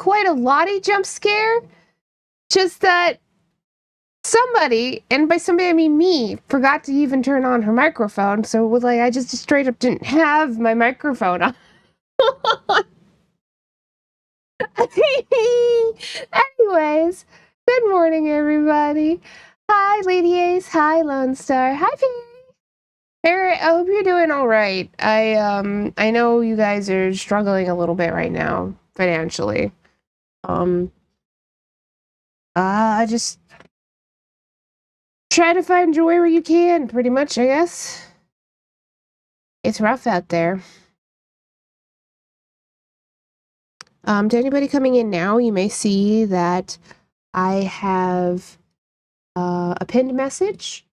quite a lottie jump scare. Just that somebody, and by somebody I mean me, forgot to even turn on her microphone. So it was like I just straight up didn't have my microphone on. Anyways, good morning, everybody. Hi, Lady Ace. Hi, Lone Star. Hi, Perry. Perry, I hope you're doing all right. I know you guys are struggling a little bit right now financially. I just try to find joy where you can, pretty much, I guess. It's rough out there. To anybody coming in now, you may see that I have a pinned message.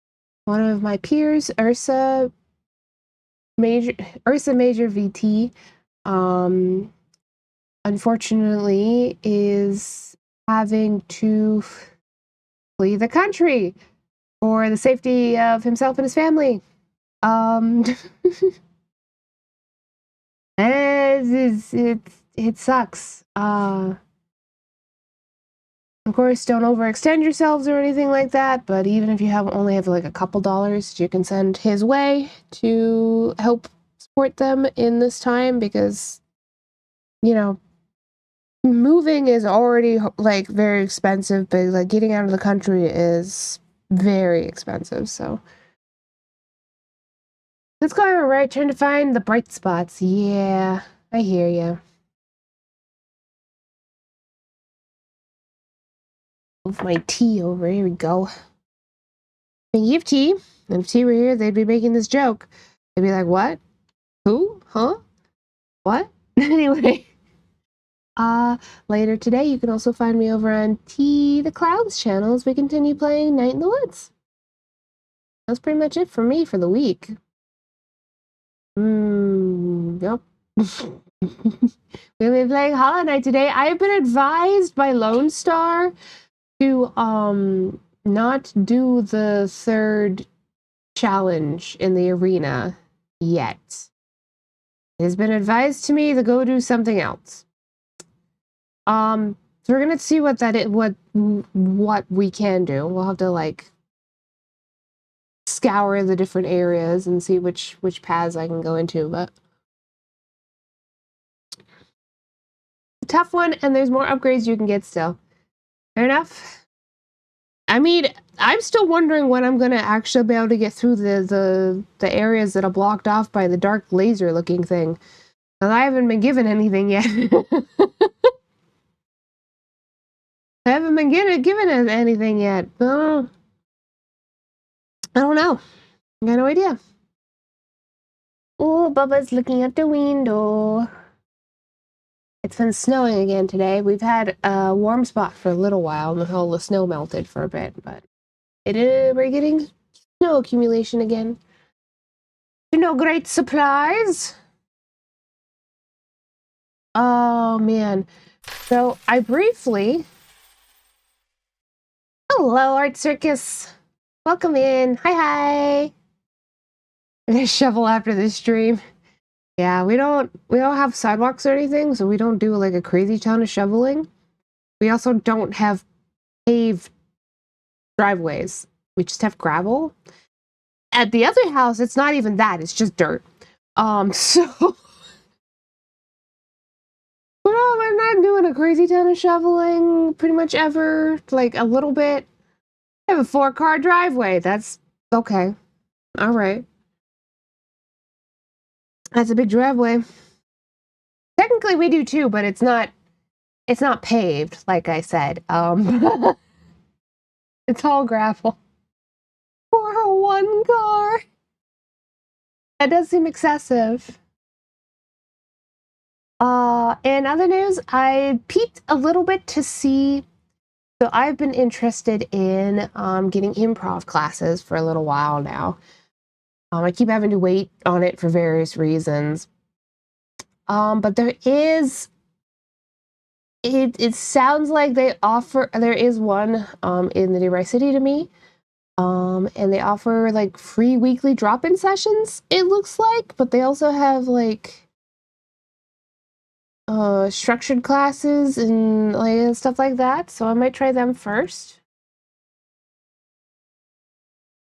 One of my peers, Ursa Major VT, unfortunately is having to flee the country for the safety of himself and his family. It sucks. Of course, don't overextend yourselves or anything like that, but even if you only have like a couple dollars, you can send his way to help support them in this time, because, you know, moving is already like very expensive, but like getting out of the country is very expensive. So it's going all right, trying to find the bright spots. Yeah, I hear you. Move my tea over. Here we go. Thinking of tea. And if tea were here, they'd be making this joke. They'd be like, what? Who? Huh? What? Anyway. Later today, you can also find me over on Tea the Clouds channel as we continue playing Night in the Woods. That's pretty much it for me for the week. Yep. We'll be playing Hollow Knight today. I have been advised by Lone Star to not do the third challenge in the arena yet. It has been advised to me to go do something else. So we're gonna see what that is, what we can do. We'll have to like scour the different areas and see which paths I can go into, but a tough one, and there's more upgrades you can get still. Fair enough. I mean, I'm still wondering when I'm gonna actually be able to get through the areas that are blocked off by the dark laser looking thing. And I haven't been given anything yet. I haven't been given anything yet. I don't know. I got no idea. Oh, Bubba's looking at the window. It's been snowing again today. We've had a warm spot for a little while until the snow melted for a bit, but we're getting snow accumulation again. No great supplies. Oh man. So I briefly. Hello, Art Circus. Welcome in. Hi. I'm gonna shovel after this stream. Yeah, we don't have sidewalks or anything, so we don't do like a crazy ton of shoveling. We also don't have paved driveways. We just have gravel. At the other house, it's not even that, it's just dirt. So we're not doing a crazy ton of shoveling pretty much ever. Like a little bit. I have a 4-car driveway. That's okay. All right. That's a big driveway. Technically we do too, but it's not paved, like I said. It's all gravel. For a 1 car. That does seem excessive. In other news, I peeked a little bit to see. So I've been interested in getting improv classes for a little while now. I keep having to wait on it for various reasons. But there is. It sounds like there is one in the nearby city to me. And they offer like free weekly drop-in sessions, it looks like, but they also have like structured classes and like stuff like that. So I might try them first.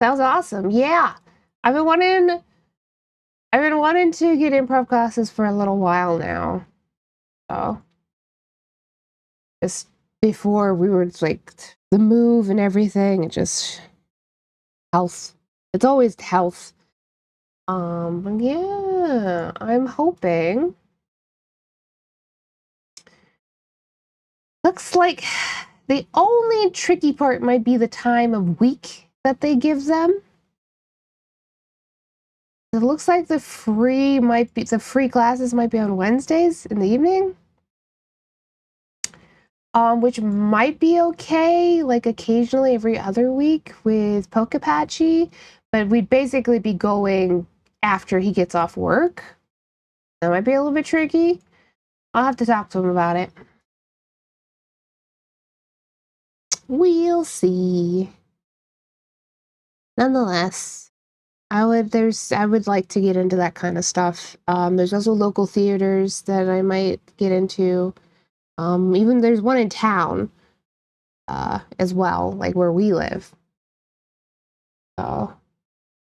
Sounds awesome. Yeah. I've been wanting to get improv classes for a little while now. So just before we were like the move and everything, it just health. It's always health. Yeah, I'm hoping. Looks like the only tricky part might be the time of week that they give them. It looks like the free classes might be on Wednesdays in the evening. Which might be okay, like occasionally every other week with Pokapatchy, but we'd basically be going after he gets off work. That might be a little bit tricky. I'll have to talk to him about it. We'll see. Nonetheless, I would like to get into that kind of stuff. There's also local theaters that I might get into. Even there's one in town, as well, like where we live. So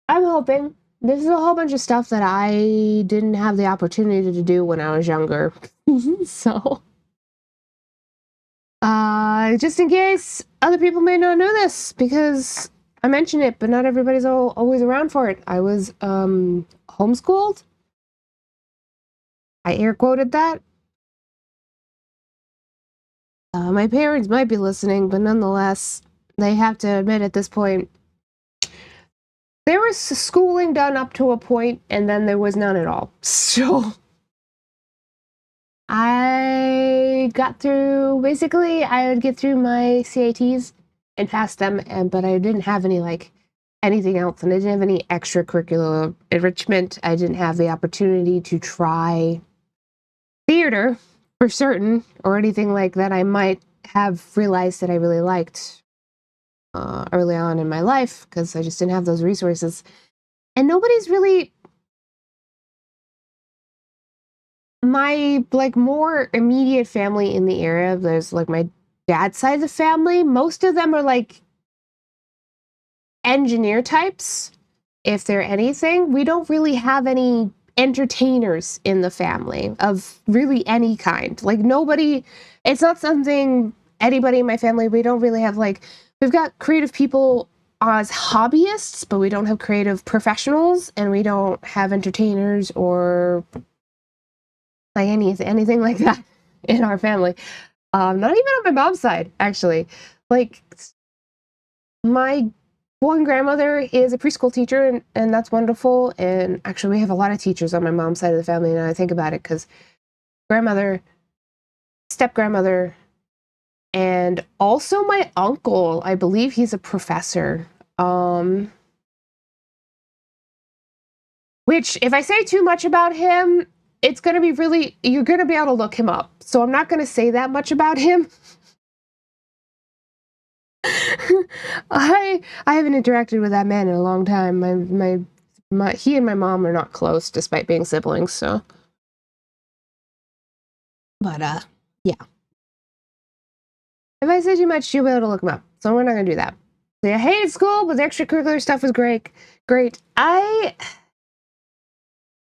I'm hoping. This is a whole bunch of stuff that I didn't have the opportunity to do when I was younger. So, just in case other people may not know this, because I mention it, but not everybody's always around for it. I was homeschooled. I air quoted that. My parents might be listening, but nonetheless, they have to admit at this point, there was schooling done up to a point, and then there was none at all. So I got through, basically, I would get through my CATs and pass them, but I didn't have any, like, anything else, and I didn't have any extracurricular enrichment. I didn't have the opportunity to try theater for certain, or anything like that I might have realized that I really liked early on in my life, because I just didn't have those resources. And nobody's really, my like more immediate family in the area, there's like my dad's side of the family, most of them are like engineer types, if they're anything. We don't really have any entertainers in the family of really any kind. Like nobody, it's not something anybody in my family, we don't really have like, we've got creative people as hobbyists, but we don't have creative professionals, and we don't have entertainers or like anything like that in our family. Not even on my mom's side, actually. Like my one grandmother is a preschool teacher, and that's wonderful. And actually, we have a lot of teachers on my mom's side of the family, and I think about it because grandmother, step grandmother, and also my uncle, I believe he's a professor. Which, if I say too much about him, it's going to be really, you're going to be able to look him up. So I'm not going to say that much about him. I haven't interacted with that man in a long time. He and my mom are not close, despite being siblings. So, but yeah. If I say too much, you'll be able to look him up. So we're not gonna do that. So I hated school, but the extracurricular stuff was great. Great.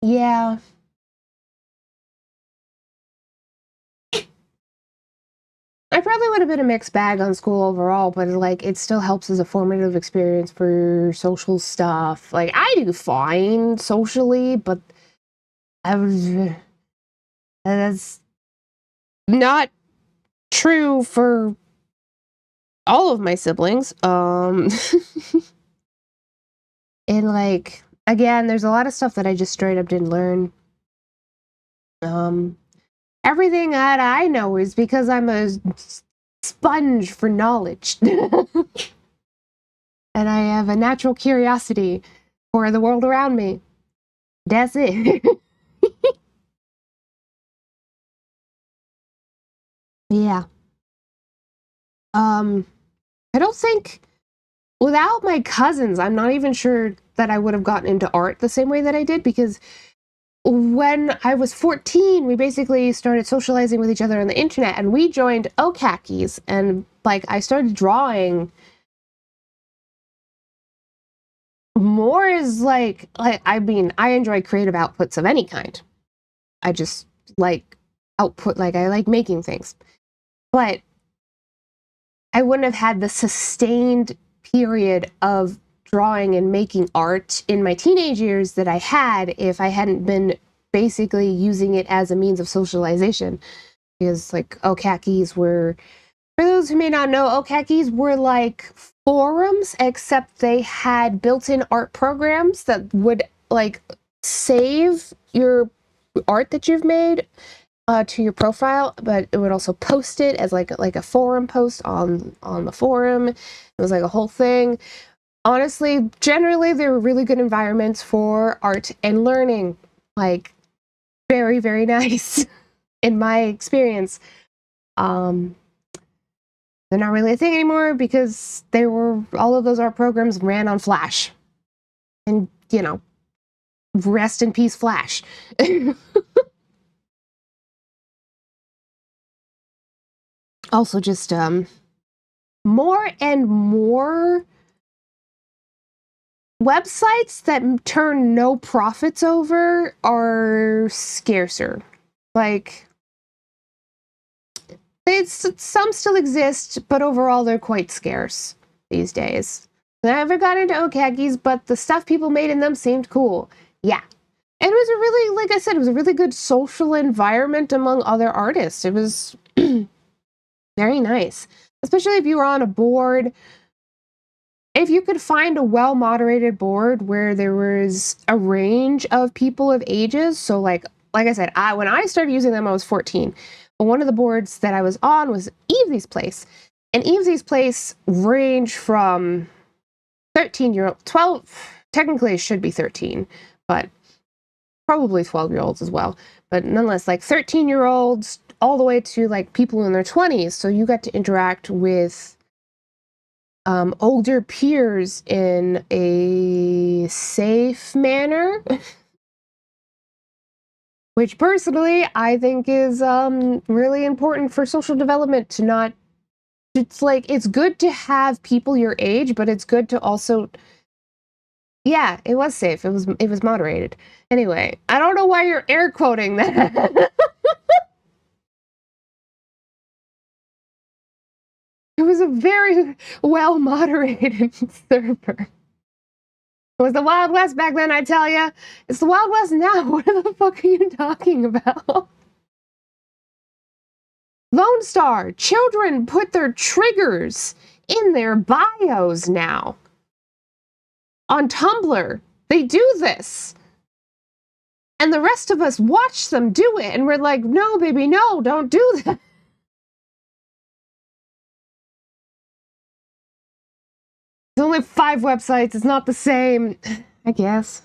Yeah. I probably would have been a mixed bag on school overall, but like it still helps as a formative experience for social stuff. Like I do fine socially, but I was that's not true for all of my siblings. And like again, there's a lot of stuff that I just straight up didn't learn. Everything that I know is because I'm a sponge for knowledge. And I have a natural curiosity for the world around me. That's it. Yeah. I don't think without my cousins, I'm not even sure that I would have gotten into art the same way that I did, because when I was 14, we basically started socializing with each other on the internet, and we joined Okakis, and like I started drawing more as like I mean, I enjoy creative outputs of any kind. I just like output, like I like making things. But I wouldn't have had the sustained period of drawing and making art in my teenage years that I had if I hadn't been basically using it as a means of socialization. Because like Okakis were, for those who may not know, Okakis were like forums, except they had built-in art programs that would like save your art that you've made to your profile, but it would also post it as like a forum post on the forum. It was like a whole thing. Honestly, generally, they were really good environments for art and learning. Like, very, very nice in my experience. They're not really a thing anymore because all of those art programs ran on Flash. And, you know, rest in peace, Flash. Also, just more and more websites that turn no profits over are scarcer. Like, some still exist, but overall they're quite scarce these days. I never got into Okakis, but the stuff people made in them seemed cool. Yeah. And it was a really, like I said, it was a really good social environment among other artists. It was very nice. Especially if you were on a board. If you could find a well-moderated board where there was a range of people of ages, so like I said, when I started using them, I was 14. But one of the boards that I was on was Evesy's Place. And Evesy's Place ranged from 13-year-old, 12, technically it should be 13, but probably 12-year-olds as well. But nonetheless, like 13-year-olds all the way to like people in their 20s. So you got to interact with older peers in a safe manner, which personally I think is really important for social development to not. It's like, it's good to have people your age, but it's good to also. Yeah, it was safe. It was moderated. Anyway, I don't know why you're air quoting that. It was a very well moderated server. It was the Wild West back then, I tell ya. It's the Wild West now. What the fuck are you talking about? Lone Star, children put their triggers in their bios now. On Tumblr, they do this. And the rest of us watch them do it, and we're like, no, baby, no, don't do that. There's only 5 websites, it's not the same, I guess.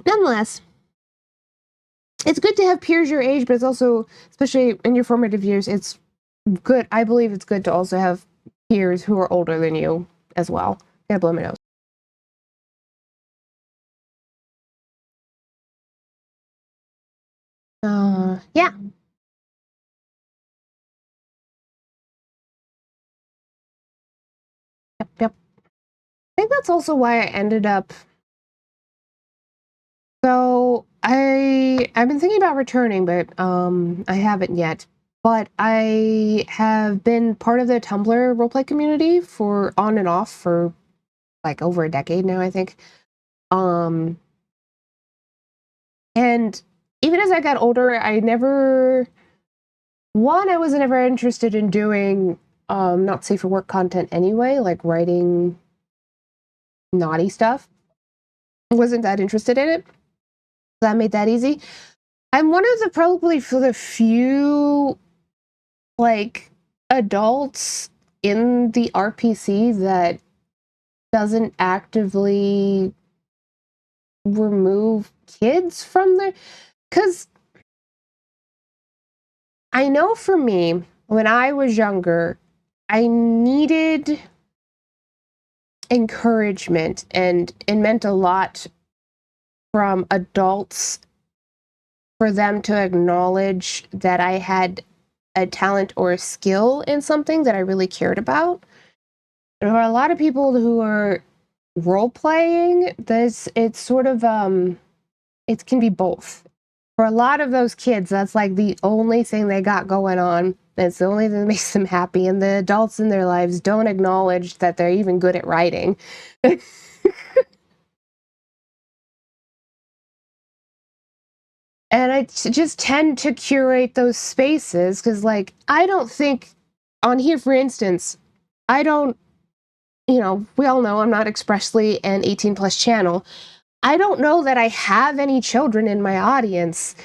Nonetheless, it's good to have peers your age, but it's also, especially in your formative years, it's good. I believe it's good to also have peers who are older than you as well. Gotta blow my nose. Yeah. Yep. I think that's also why I ended up. So I've been thinking about returning, but I haven't yet. But I have been part of the Tumblr roleplay community for on and off for like over a decade now, I think. And even as I got older, I was never interested in doing not safe for work content anyway, like writing naughty stuff. I wasn't that interested in it. That made that easy. I'm one of the probably for the few like adults in the RPC that doesn't actively remove kids from there, because I know for me, when I was younger, I needed encouragement, and it meant a lot from adults for them to acknowledge that I had a talent or a skill in something that I really cared about. There are a lot of people who are role playing. It's sort of it can be both. For a lot of those kids, that's like the only thing they got going on. It's the only thing that makes them happy, and the adults in their lives don't acknowledge that they're even good at writing. And I just tend to curate those spaces because, like, I don't think on here, for instance, I don't, we all know I'm not expressly an 18 plus channel. I don't know that I have any children in my audience,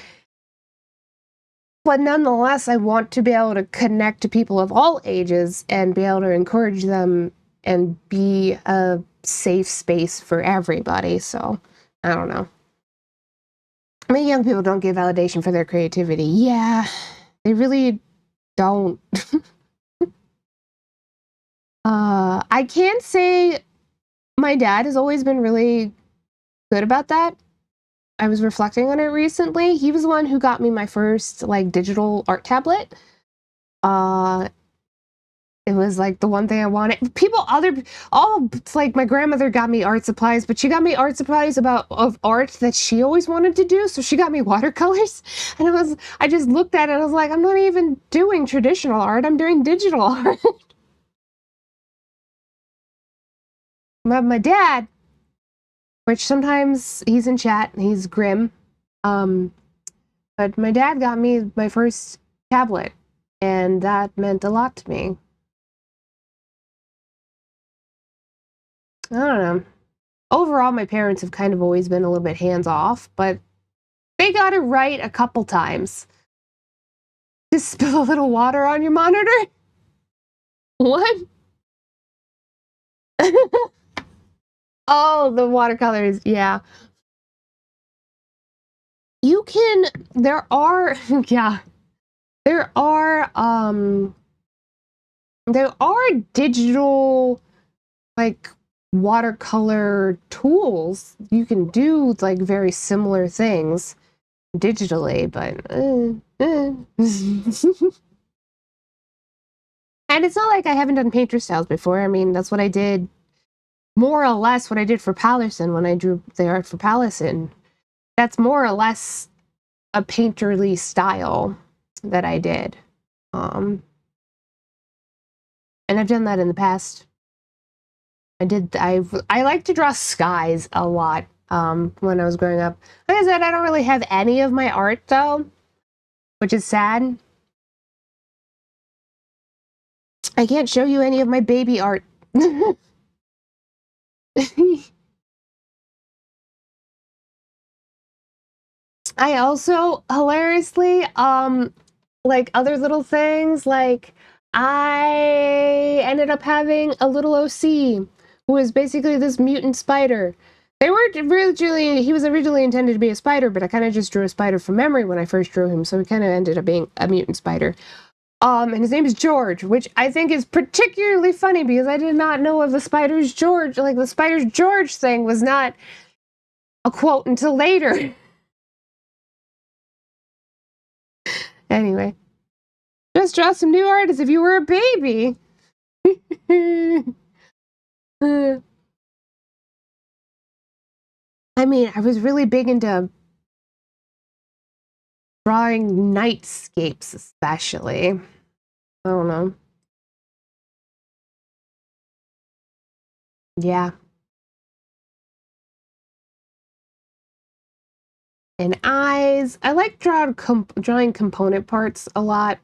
but nonetheless, I want to be able to connect to people of all ages and be able to encourage them and be a safe space for everybody. So, I don't know. I mean, young people don't get validation for their creativity. Yeah, they really don't. I can say my dad has always been really good about that. I was reflecting on it recently. He was the one who got me my first like digital art tablet. Uh, it was like the one thing I wanted. It's like my grandmother got me art supplies, but she got me art supplies of art that she always wanted to do. So she got me watercolors, and I just looked at it and I was like, I'm not even doing traditional art. I'm doing digital art. My dad, which sometimes he's in chat, he's grim. But my dad got me my first tablet, and that meant a lot to me. I don't know. Overall, my parents have kind of always been a little bit hands off, but they got it right a couple times. Just spill a little water on your monitor? What? Oh, the watercolors, yeah. You can, there are, yeah, there are digital, like, watercolor tools. You can do, like, very similar things digitally, but and it's not like I haven't done painter styles before. I mean, that's what I did, more or less what I did for Palerson when I drew the art for Palerson. That's more or less a painterly style that I did. And I've done that in the past. I like to draw skies a lot when I was growing up. Like I said, I don't really have any of my art though, which is sad. I can't show you any of my baby art. I also hilariously like other little things, like I ended up having a little OC who was basically this mutant spider. He was originally intended to be a spider, but I kind of just drew a spider from memory when I first drew him, so he kind of ended up being a mutant spider. And his name is George, which I think is particularly funny because I did not know of the spider's George. Like, the spider's George thing was not a quote until later. Anyway, just draw some new art as if you were a baby. I mean, I was really big into drawing nightscapes, especially. I don't know. Yeah. And eyes. I like drawing component parts a lot,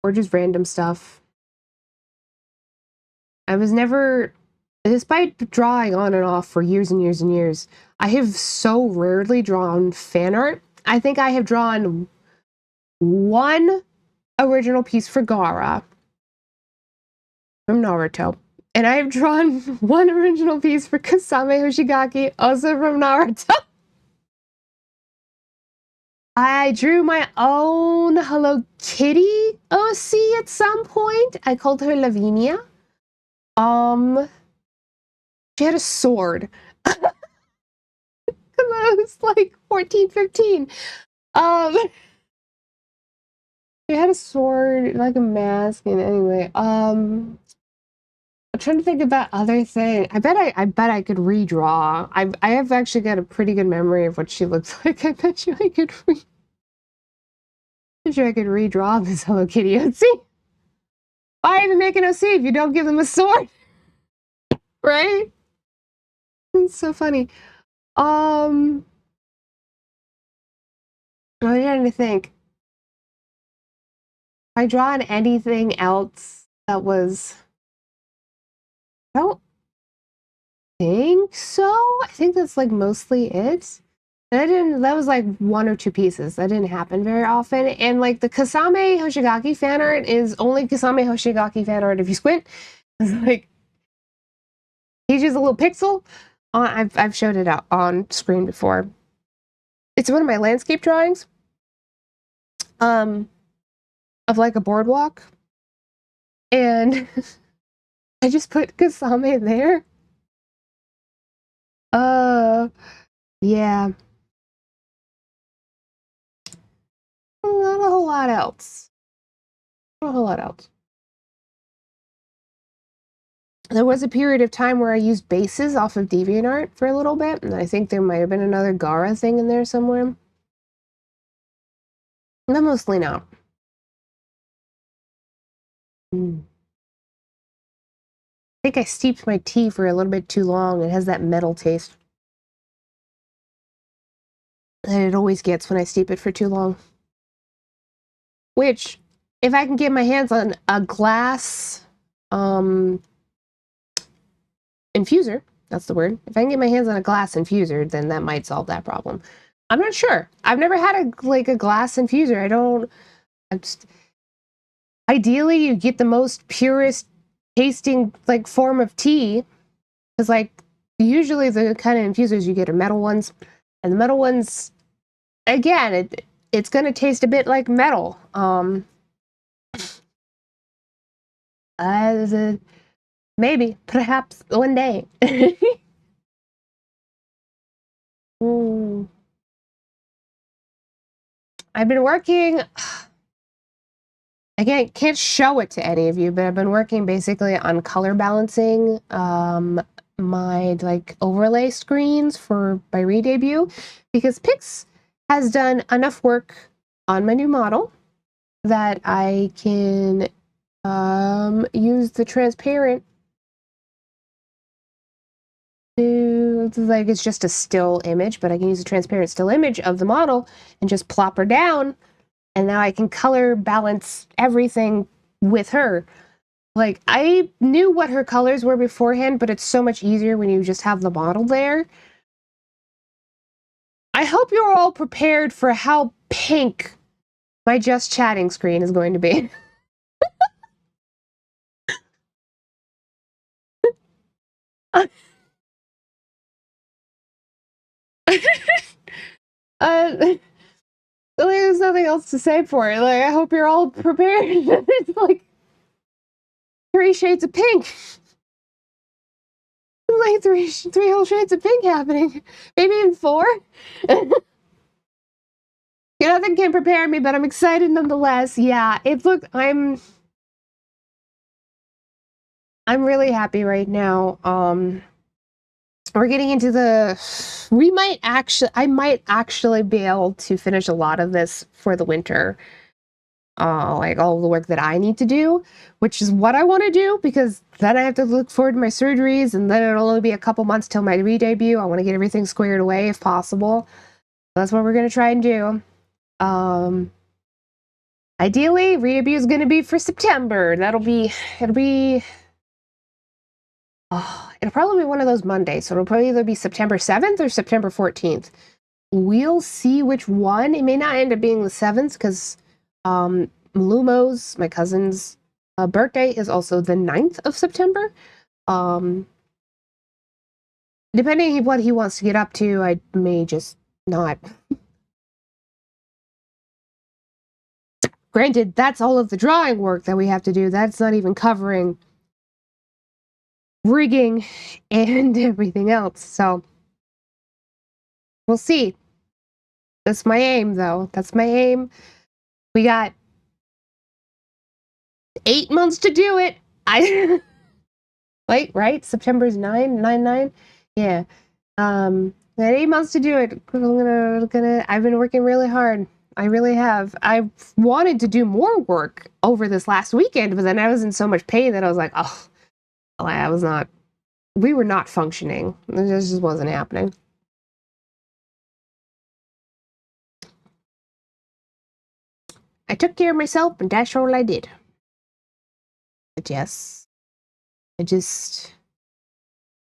or just random stuff. I was never, despite drawing on and off for years and years and years, I have so rarely drawn fan art. I think I have drawn one original piece for Gaara from Naruto. And I have drawn one original piece for Kasame Hoshigaki, also from Naruto. I drew my own Hello Kitty OC at some point. I called her Lavinia. She had a sword. I was like 14, 15. She had a sword, like a mask, and anyway, I'm trying to think about other things. I bet I could redraw. I have actually got a pretty good memory of what she looks like. I bet you I could redraw this Hello Kitty OC. Why even make an OC if you don't give them a sword? Right? It's so funny. I'm trying to think. If I drawn anything else that was, I don't think so. I think that's like mostly it. And that was like one or two pieces. That didn't happen very often. And like the Kasame Hoshigaki fan art is only Kasame Hoshigaki fan art if you squint. It's like he's just a little pixel. I've showed it out on screen before. It's one of my landscape drawings. Of like a boardwalk. And I just put Kasame there. Yeah. Not a whole lot else. Not a whole lot else. There was a period of time where I used bases off of DeviantArt for a little bit, and I think there might have been another Gara thing in there somewhere. But mostly not. I think I steeped my tea for a little bit too long. It has that metal taste that it always gets when I steep it for too long. Which, if I can get my hands on a glass infuser, that's the word. If I can get my hands on a glass infuser, then that might solve that problem. I'm not sure. I've never had a glass infuser. Ideally, you get the most purest tasting like form of tea, because like usually the kind of infusers you get are metal ones, and the metal ones, again, it's gonna taste a bit like metal. Maybe, perhaps one day. I've been working. Again, can't show it to any of you, but I've been working basically on color balancing my like overlay screens for my re-debut, because Pix has done enough work on my new model that I can use the transparent to, like, it's just a still image, but I can use a transparent still image of the model and just plop her down. And now I can color balance everything with her. Like, I knew what her colors were beforehand, but it's so much easier when you just have the model there. I hope you're all prepared for how pink my just chatting screen is going to be. There's nothing else to say for it. Like, I hope you're all prepared. It's like 3 shades of pink. Like three whole shades of pink happening. Maybe even 4. Nothing can prepare me, but I'm excited nonetheless. Yeah, I'm really happy right now. We're getting into I might actually be able to finish a lot of this for the winter. Like all the work that I need to do, which is what I want to do, because then I have to look forward to my surgeries, and then it'll only be a couple months till my re-debut. I want to get everything squared away if possible. That's what we're going to try and do. Ideally, re-debut is going to be for September. It'll probably be one of those Mondays, so it'll probably either be September 7th or September 14th. We'll see which one. It may not end up being the 7th, because Lumo's, my cousin's birthday, is also the 9th of September. Depending on what he wants to get up to, I may just not. Granted, that's all of the drawing work that we have to do. That's not even covering rigging and everything else. So We'll see. That's my aim, though. That's my aim. We got 8 months to do it. Like, right? September's 9/9. Yeah. Got 8 months to do it. I've been working really hard. I really have. I wanted to do more work over this last weekend, but then I was in so much pain that I was like, oh, we were not functioning. It just wasn't happening. I took care of myself, and that's all I did. But yes, I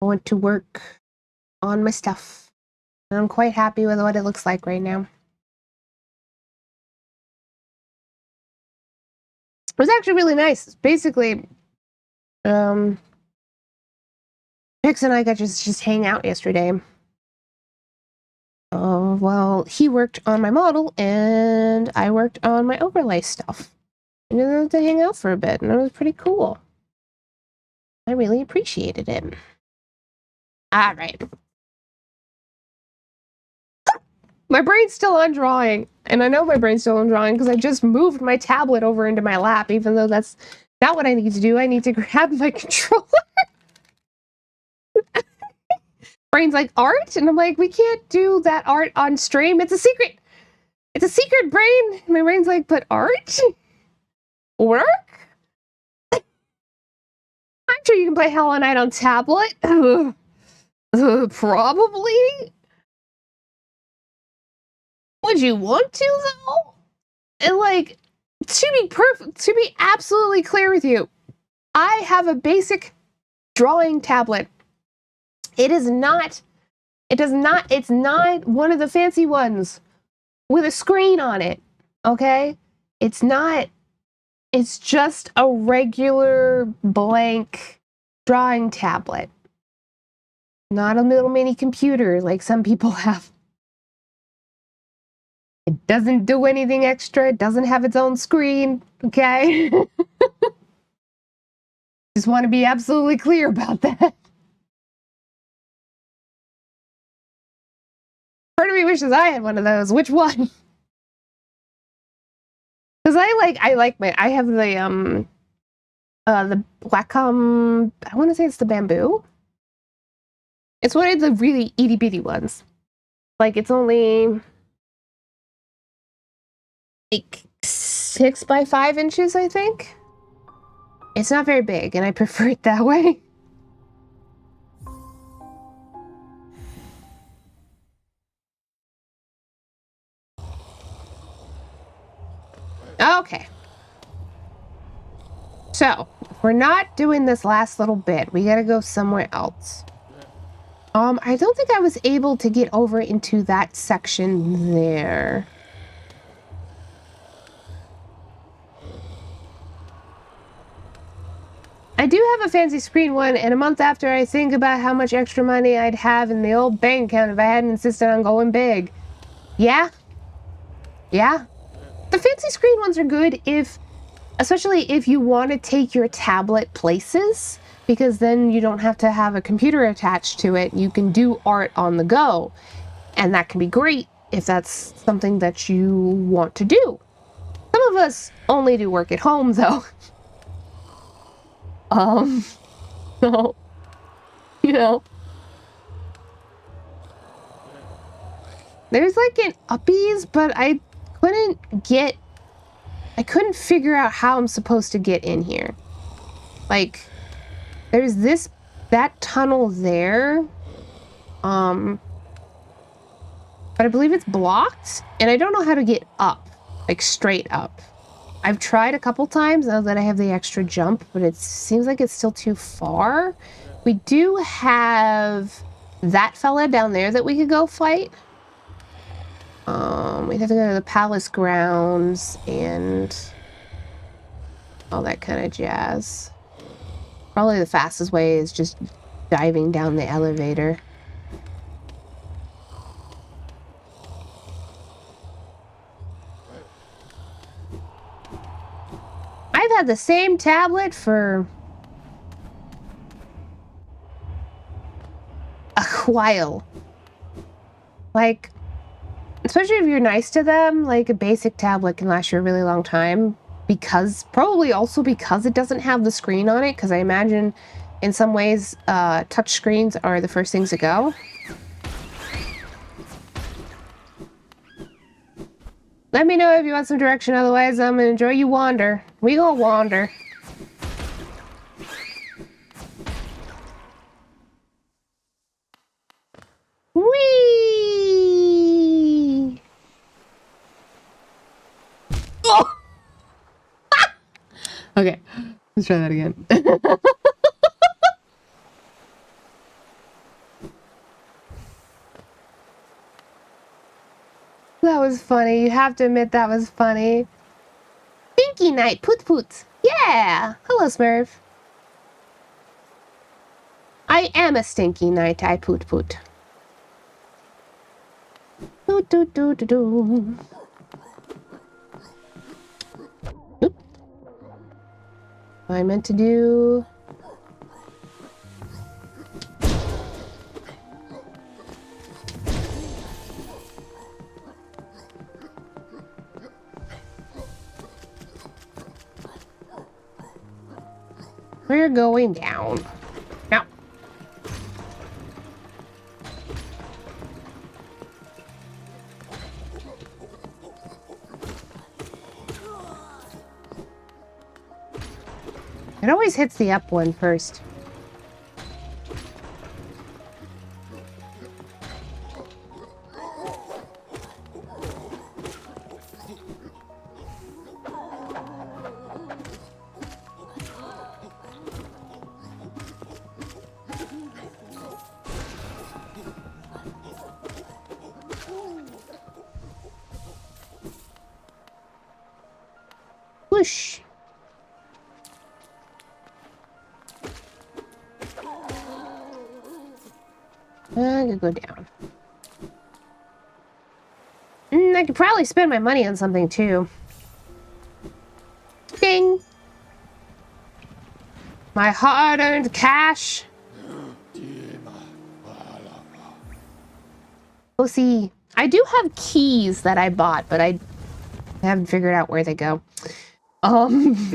want to work on my stuff. And I'm quite happy with what it looks like right now. It was actually really nice. Basically, Pix and I got just hang out yesterday. Well, he worked on my model, and I worked on my overlay stuff. And we had to hang out for a bit, and it was pretty cool. I really appreciated it. All right. My brain's still on drawing, and I know my brain's still on drawing because I just moved my tablet over into my lap, even though that's not what I need to do. I need to grab my controller. Brain's like, art? And I'm like, we can't do that art on stream. It's a secret. It's a secret, brain. And my brain's like, but art? Work? I'm sure you can play Hollow Knight on tablet. Probably. Would you want to, though? And like, to be absolutely clear with you, I have a basic drawing tablet. It's not one of the fancy ones with a screen on it, okay? It's just a regular blank drawing tablet. Not a little mini computer like some people have. It doesn't do anything extra. It doesn't have its own screen, okay? Just want to be absolutely clear about that. Part of me wishes I had one of those. Which one? Because I have the Wacom, I want to say it's the bamboo. It's one of the really itty bitty ones. Like, it's only like 6 by 5 inches, I think. It's not very big, and I prefer it that way. Okay. So, if we're not doing this last little bit, we gotta go somewhere else. I don't think I was able to get over into that section there. I do have a fancy screen one, and a month after I think about how much extra money I'd have in the old bank account if I hadn't insisted on going big. Yeah. Yeah. The fancy screen ones are good especially if you want to take your tablet places, because then you don't have to have a computer attached to it. You can do art on the go, and that can be great if that's something that you want to do. Some of us only do work at home, though. So, you know. There's like an uppies, but I couldn't figure out how I'm supposed to get in here. Like, there's that tunnel there. But I believe it's blocked, and I don't know how to get up, like straight up. I've tried a couple times now that I have the extra jump, but it seems like it's still too far. We do have that fella down there that we could go fight. We'd have to go to the palace grounds and all that kind of jazz. Probably the fastest way is just diving down the elevator. I've had the same tablet for a while. Like, Especially if you're nice to them, like a basic tablet can last you a really long time. Probably also because it doesn't have the screen on it, because I imagine in some ways touch screens are the first things to go. Let me know if you want some direction, otherwise I'm gonna enjoy you wander. We gonna wander. Whee! Oh! Okay, let's try that again. That was funny. You have to admit that was funny. Stinky night, poot poot. Yeah! Hello, Smurf. I am a stinky night, I poot poot. Do do do do do. Oop. I meant to do. We're going down. Now. It always hits the up one first. Whoosh. I could go down. I could probably spend my money on something too. Ding! My hard-earned cash. Oh, see, I do have keys that I bought, but I haven't figured out where they go. Fine.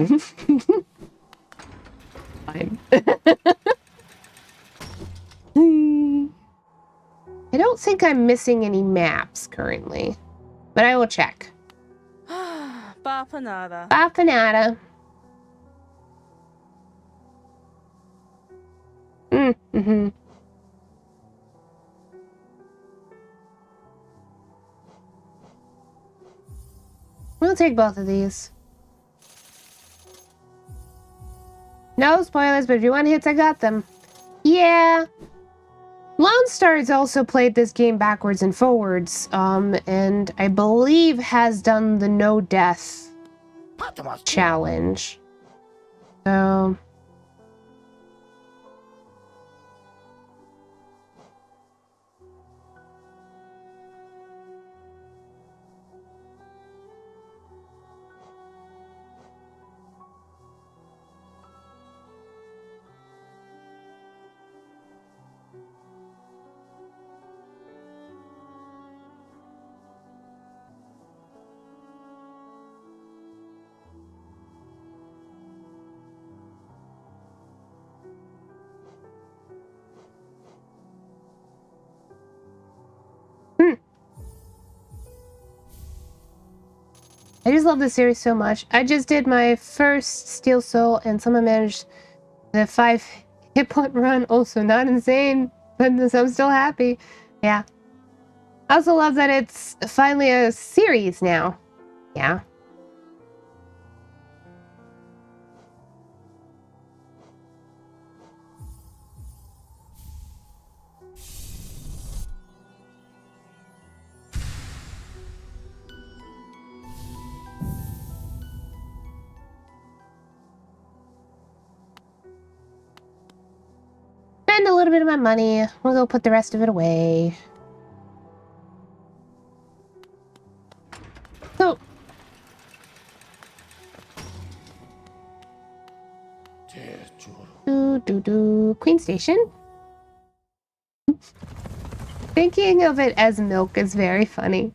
I don't think I'm missing any maps currently, but I will check. Bapanada. Bapanada. Mm-hmm. We'll take both of these. No spoilers, but if you want hits, I got them. Yeah. Lone Star's also played this game backwards and forwards, and I believe has done the no death challenge. So... I just love this series so much. I just did my first Steel Soul and someone managed the 5 hit point run. Also not insane, but I'm still happy. Yeah. I also love that it's finally a series now. Yeah. Spend a little bit of my money. We'll go put the rest of it away. So... Queen Station? Thinking of it as milk is very funny.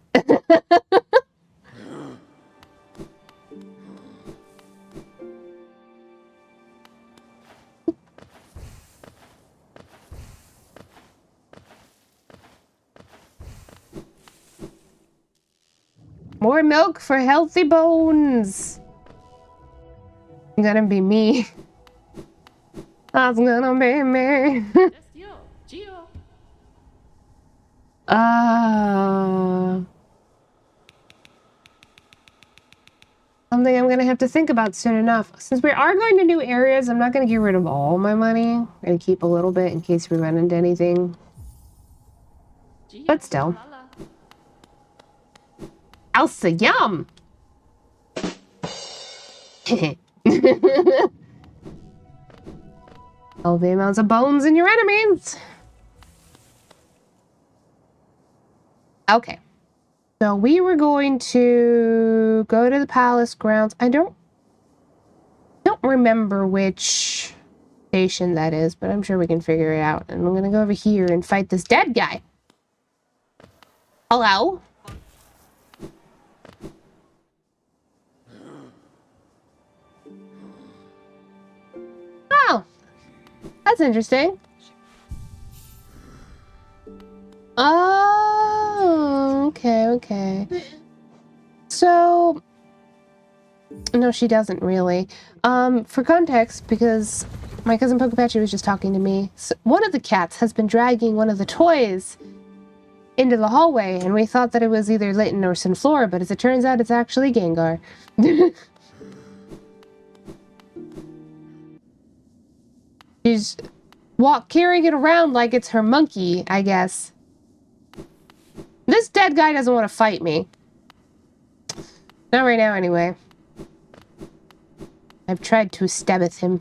More milk for healthy bones. It's gonna be me. That's gonna be me. Something I'm gonna have to think about soon enough. Since we are going to new areas, I'm not gonna get rid of all my money. I'm gonna keep a little bit in case we run into anything. But still. Elsa, yum! All the amounts of bones in your enemies. Okay. So we were going to go to the palace grounds. I don't remember which station that is, but I'm sure we can figure it out. And I'm gonna go over here and fight this dead guy. Hello? Oh, that's interesting. Oh, okay. So, no, she doesn't really. For context, because my cousin Pokepachi was just talking to me, so one of the cats has been dragging one of the toys into the hallway, and we thought that it was either Litten or Sunflora, but as it turns out, it's actually Gengar. She's carrying it around like it's her monkey, I guess. This dead guy doesn't want to fight me. Not right now, anyway. I've tried to stab at him.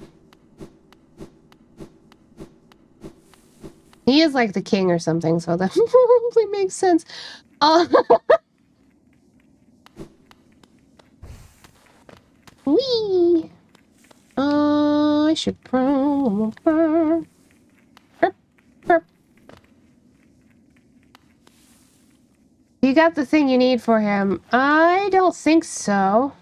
He is like the king or something, so that probably makes sense. Wee! I should probably... You got the thing you need for him. I don't think so.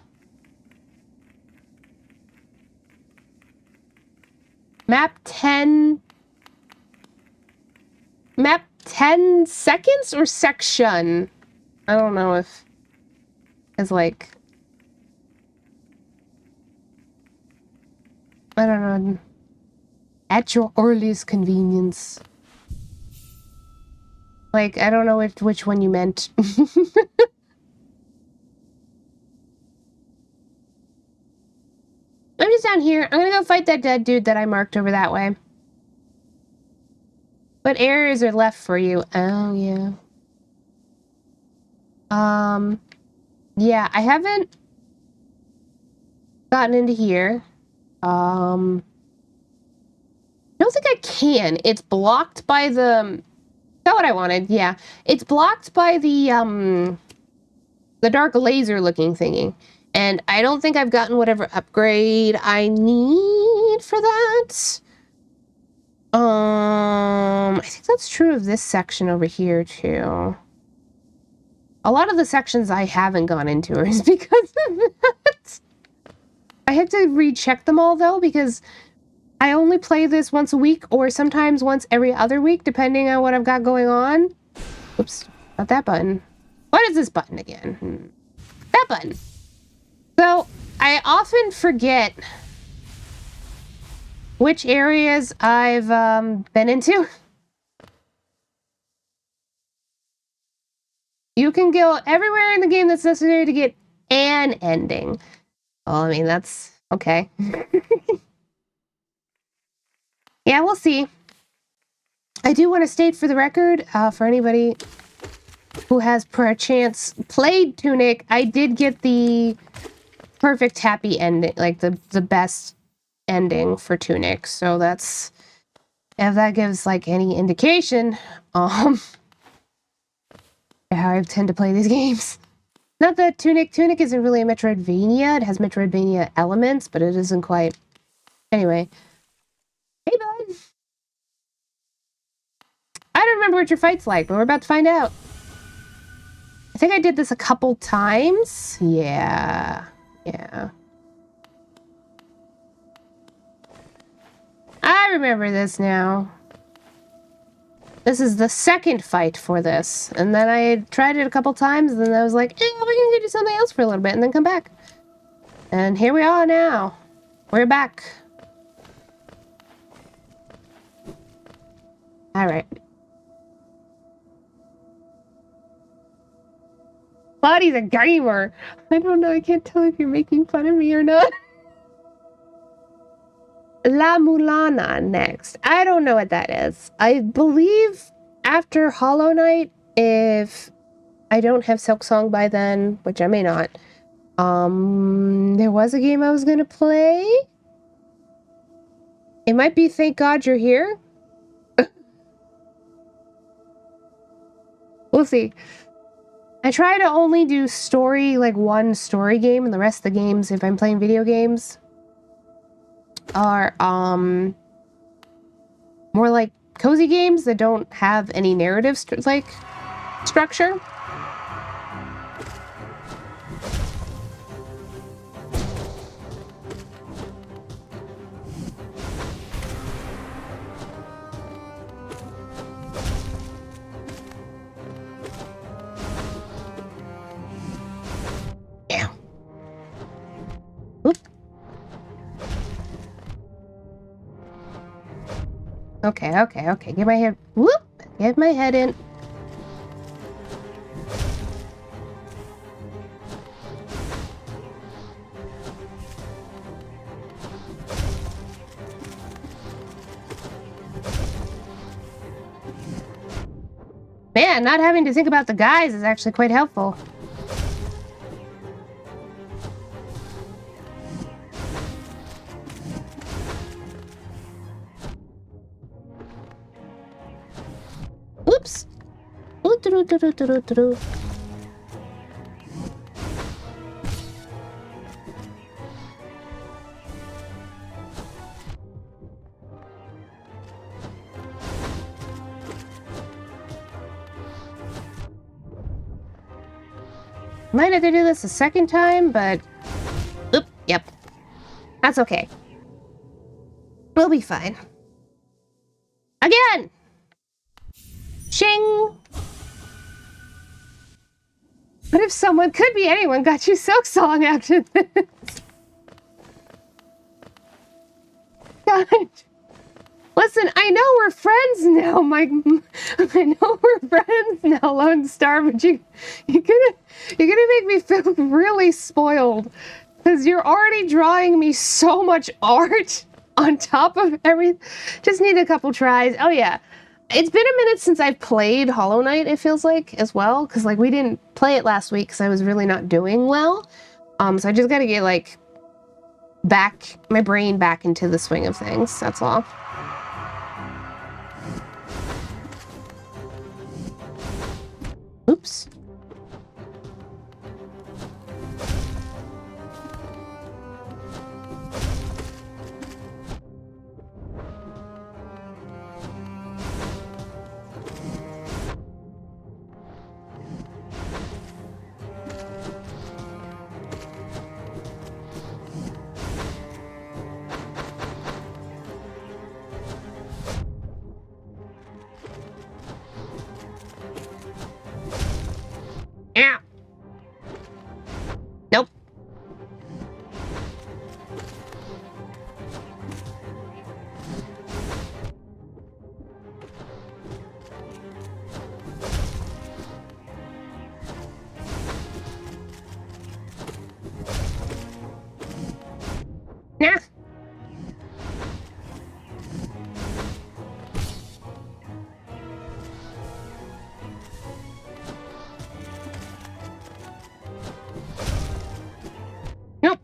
Map 10 seconds or section? I don't know if it's like... I don't know. At your earliest convenience. Like, I don't know which one you meant. I'm just down here. I'm gonna go fight that dead dude that I marked over that way. What areas are left for you? Oh, yeah. Yeah, I haven't gotten into here. I don't think I can. It's blocked by the... Is that what I wanted? Yeah. It's blocked by the dark laser looking thingy. And I don't think I've gotten whatever upgrade I need for that. I think that's true of this section over here, too. A lot of the sections I haven't gone into is because of that. I have to recheck them all, though, because I only play this once a week or sometimes once every other week, depending on what I've got going on. Oops, not that button. What is this button again? That button. So, I often forget which areas I've been into. You can go everywhere in the game that's necessary to get an ending. Well, I mean, that's okay. Yeah, we'll see. I do want to state for the record, for anybody who has perchance played Tunic, I did get the perfect happy ending, like the best ending for Tunic. So that's, if that gives like any indication, how I tend to play these games. Not that Tunic isn't really a Metroidvania. It has Metroidvania elements, but it isn't quite. Anyway. Hey, bud. I don't remember what your fight's like, but we're about to find out. think I did this a couple times. Yeah. I remember this now. This is the second fight for this. And then I tried it a couple times, and then I was like, we're gonna do something else for a little bit, and then come back. And here we are now. We're back. Alright. Buddy's a gamer. I don't know, I can't tell if you're making fun of me or not. La Mulana next. I don't know what that is. I believe after Hollow Knight, if I don't have Silksong by then, which I may not, there was a game I was gonna play. It might be Thank God You're Here. We'll see. I try to only do story, like one story game, and the rest of the games, if I'm playing video games, are more like cozy games that don't have any narrative structure. Yeah. Oop. Okay. Get my head. Whoop! Get my head in. Man, not having to think about the guys is actually quite helpful. Oops. Ooh-doo-doo-doo-doo-doo-doo. Might have to do this a second time, but... Oop, yep. That's okay. We'll be fine. Again! Shing! What if someone, could be anyone, got you Silksong after this? God. Listen, I know we're friends now, Mike. I know we're friends now, Lone Star, but you're gonna make me feel really spoiled. Because you're already drawing me so much art on top of everything. Just need a couple tries. Oh yeah. It's been a minute since I've played Hollow Knight, it feels like, as well. Because, like, we didn't play it last week because I was really not doing well. So I just gotta get, like, my brain back into the swing of things. That's all. Oops. Yeah. Nope. Nah. Nope.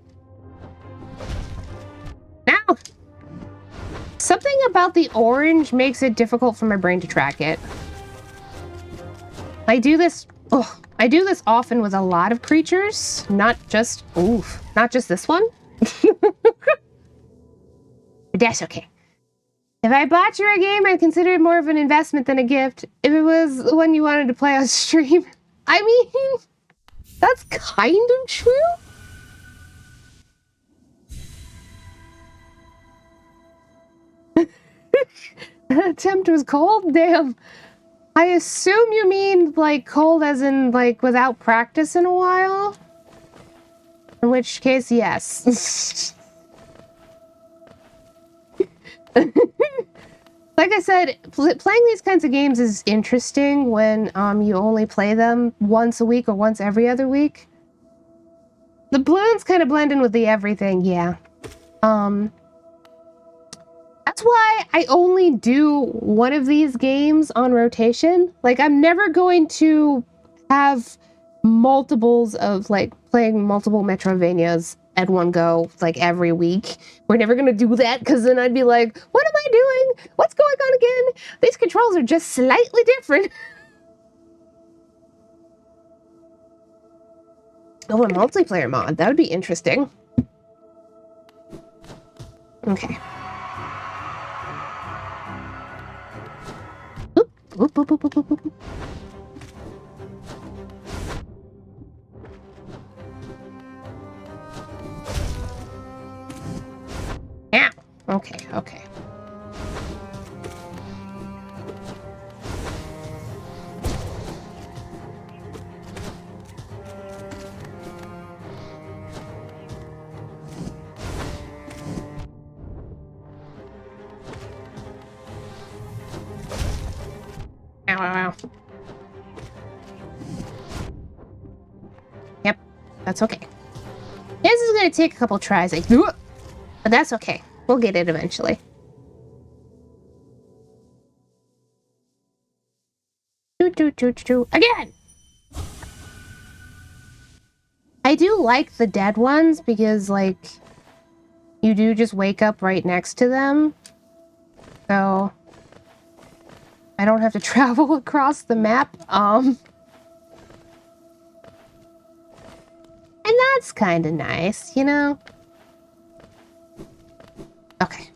Now. Something about the orange makes it difficult for my brain to track it. I do this often with a lot of creatures, not just this one. But that's okay. If I bought you a game, I'd consider it more of an investment than a gift. If it was one you wanted to play on stream. I mean, that's kind of true. Attempt was cold? Damn. I assume you mean, like, cold as in, like, without practice in a while? In which case, yes. Like I said, playing these kinds of games is interesting when you only play them once a week or once every other week. The balloons kind of blend in with the everything, yeah. That's why I only do one of these games on rotation. Like, I'm never going to have multiples of, like, playing multiple Metroidvanias at one go, like, every week. We're never gonna do that, because then I'd be like, what am I doing? What's going on again? These controls are just slightly different. Oh, a multiplayer mod. That would be interesting. Okay. Oop, oop, oop, oop, oop, oop. Yeah. Okay, okay. Ow, ow, ow. Yep, that's okay. This is gonna take a couple tries, but that's okay. We'll get it eventually. Again! I do like the dead ones because, like, you do just wake up right next to them. So I don't have to travel across the map. And that's kind of nice, you know? Okay.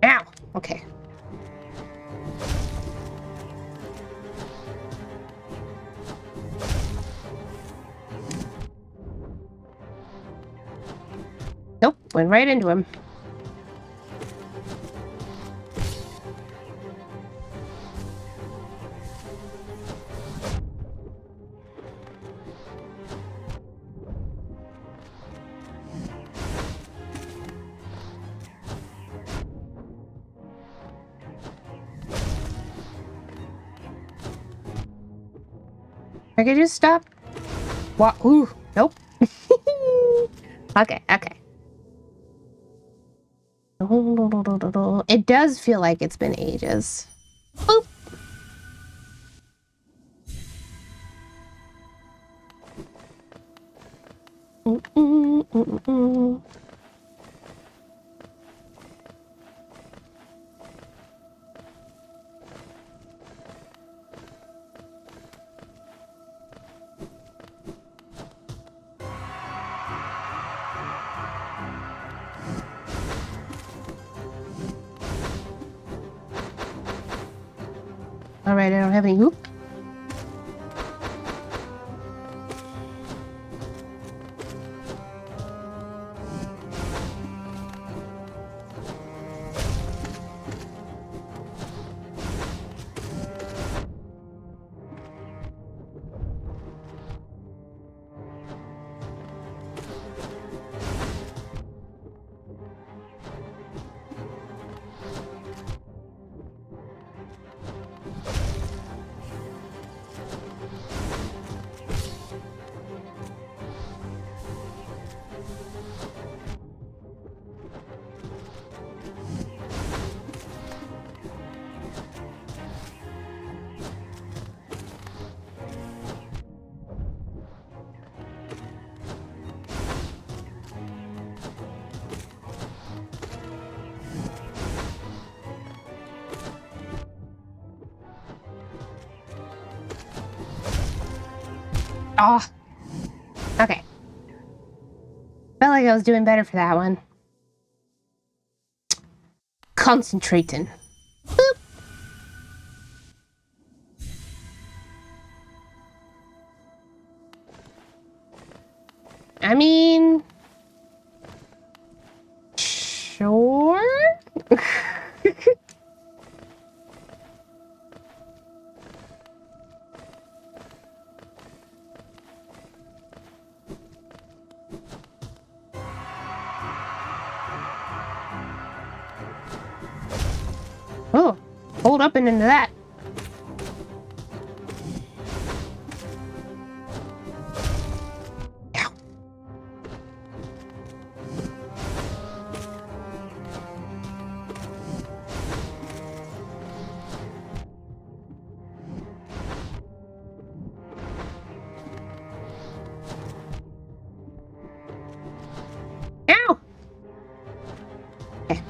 Ow! Okay. Nope, went right into him. I could just stop. What? Ooh, nope. Okay, okay. It does feel like it's been ages. Boop. Alright, I don't have any hoop. Oh. Okay. Felt like I was doing better for that one. Concentrating. Boop. I mean... Sure? Oh, hold up and into that. Ow. Ow! Okay.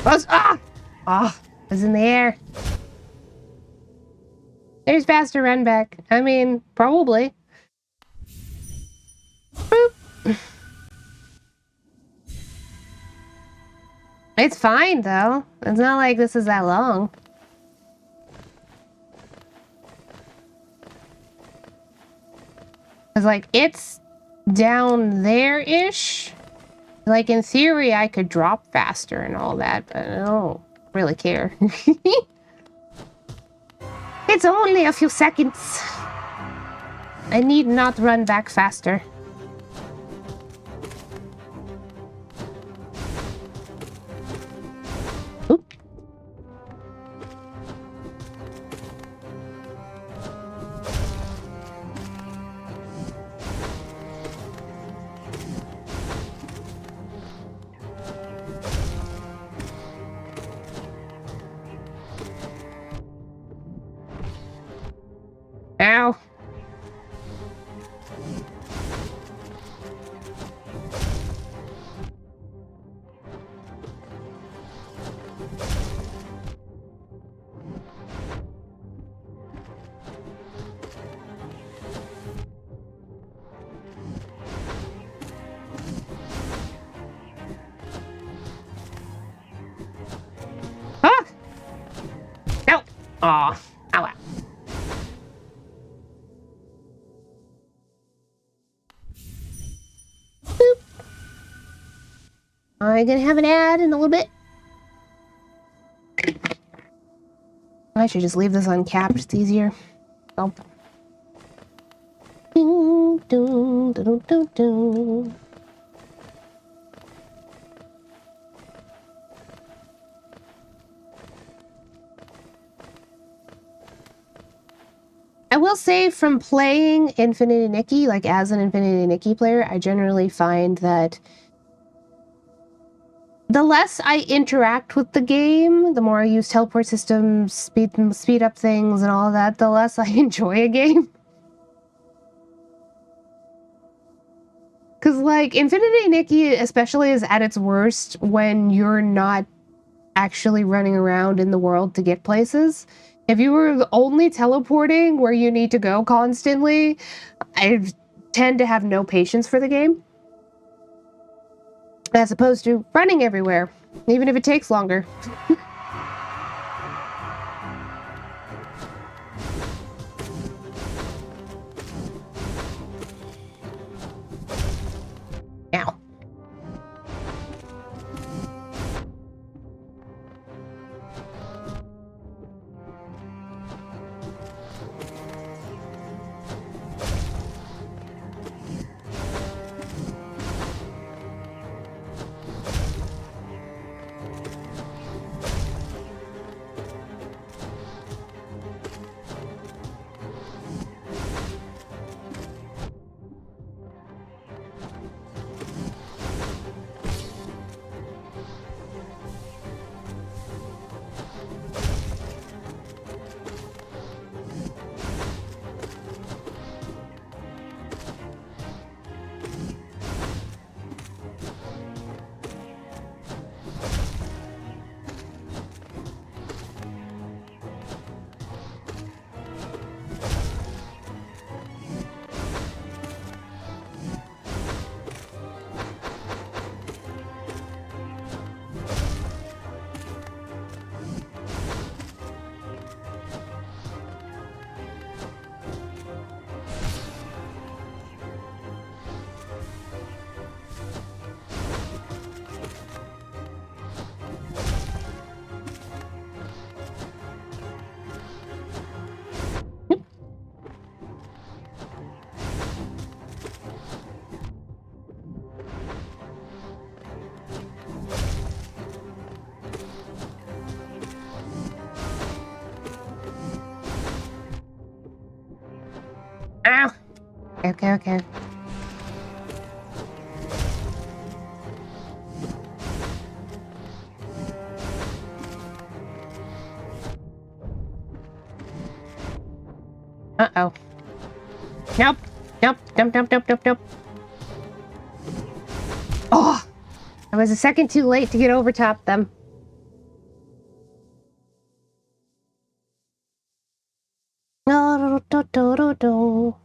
Buzz! Ah! Ah! It was in the air. There's faster run back. I mean, probably. Boop. It's fine, though. It's not like this is that long. It's like, it's down there-ish. Like, in theory, I could drop faster and all that, but I don't really care. It's only a few seconds. I need not run back faster. Oop. Ow. Ah! No! Aw. Ow. Ow. Boop. I'm gonna have an ad in a little bit. I should just leave this uncapped. It's easier. Oh. Ding, ding, ding, ding, ding. I will say from playing Infinity Nikki, like as an Infinity Nikki player, I generally find that the less I interact with the game, the more I use teleport systems, speed up things and all that, the less I enjoy a game. Because, like, Infinity Nikki especially is at its worst when you're not actually running around in the world to get places. If you were only teleporting where you need to go constantly, I tend to have no patience for the game. As opposed to running everywhere, even if it takes longer. Ow. Ow! Okay, okay. Uh-oh. Nope. Nope. Nope, nope, nope, nope, nope. Oh! I was a second too late to get over top them. No, do, do, do, do.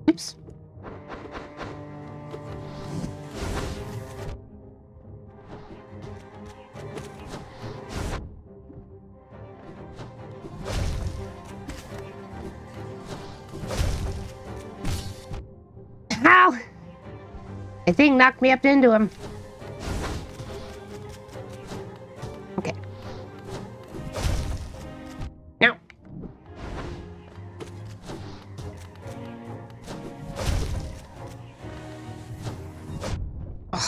Oops. Ow! I think knocked me up into him. Okay. Now. Ugh.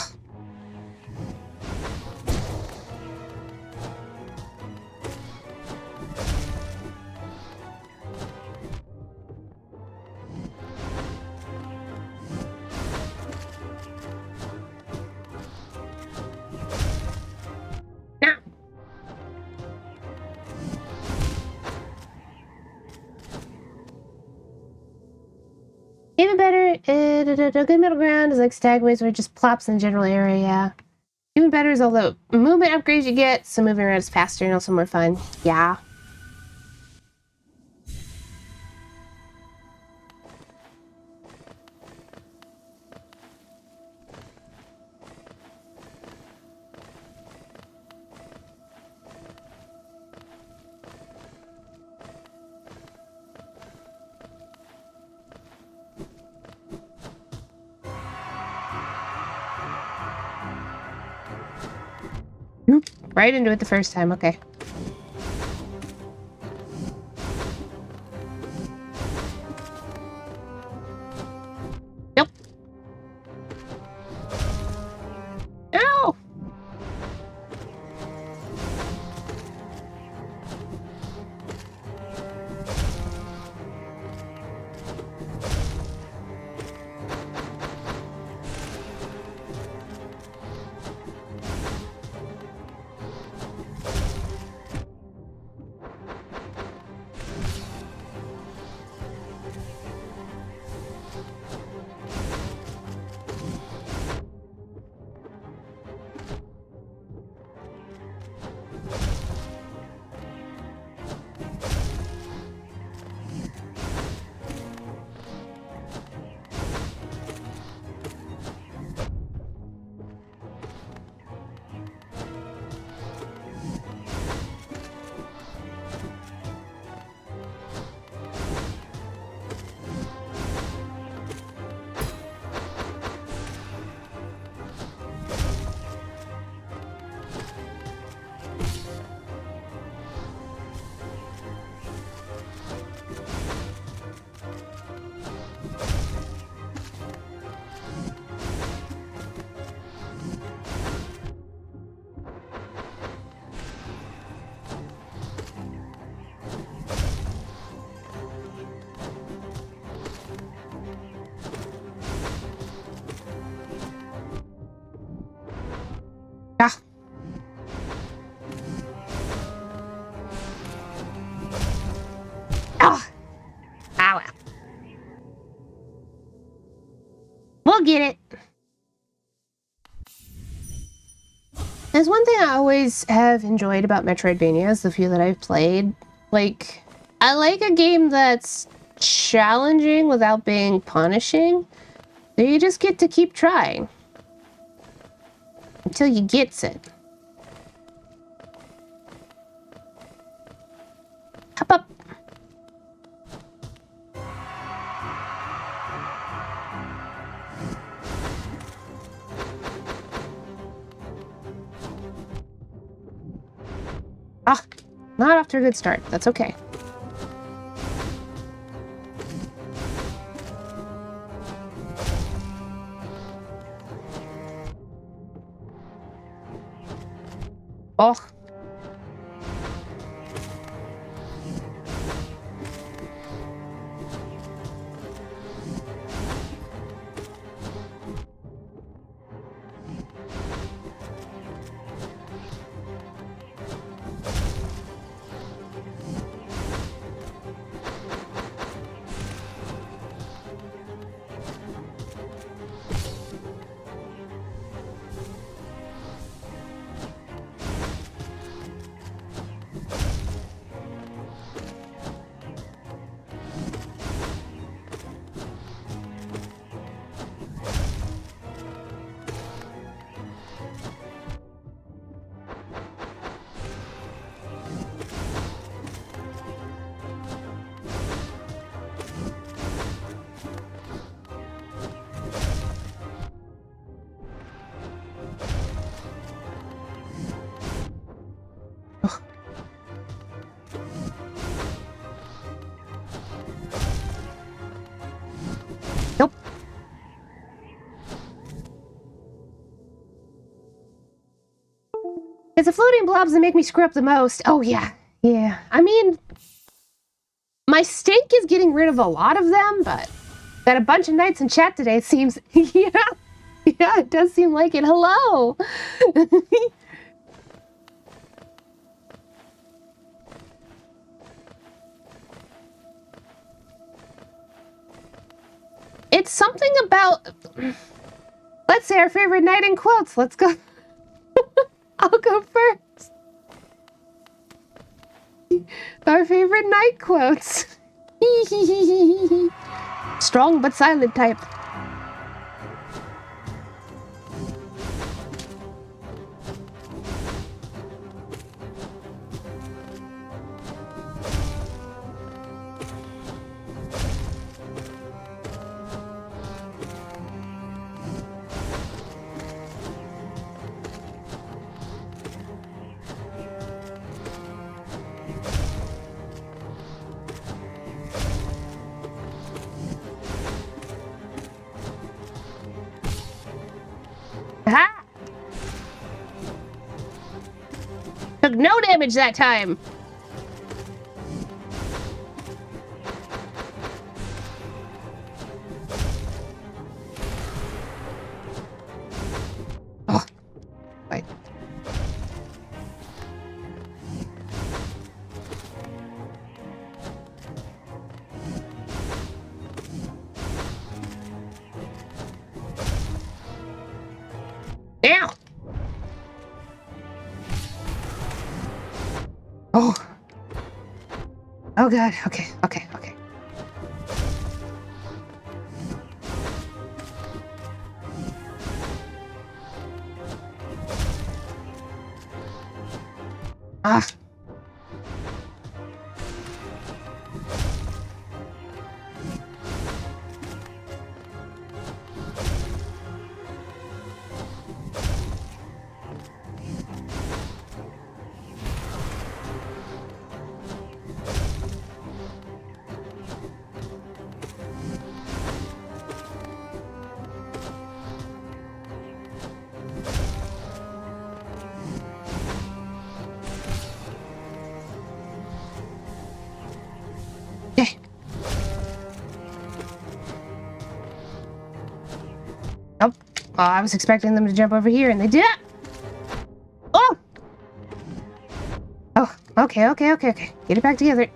Now. Even better, a good middle ground is like stagways where it just plops in the general area, yeah. Even better is all the movement upgrades you get, so moving around is faster and also more fun. Yeah. Right into it the first time, okay. Nope. Ow! There's one thing I always have enjoyed about Metroidvanias, the few that I've played. Like, I like a game that's challenging without being punishing. So you just get to keep trying until you gets it. Hop up. Ah, not off to a good start. That's okay. Oh. Nope. It's the floating blobs that make me screw up the most. Oh, yeah. Yeah. I mean, my stink is getting rid of a lot of them, but got a bunch of knights in chat today, it seems. Yeah. Yeah, it does seem like it. Hello. It's something about, let's say, our favorite knight in quotes. Let's go. I'll go first. Our favorite knight quotes. Strong but silent type. Aha! Took no damage that time. Oh, wait. Ow! Oh. Oh god. Okay, okay, okay. Ah. Okay. Nope. Oh, I was expecting them to jump over here and they did. Oh! Oh, okay, okay, okay, okay. Get it back together.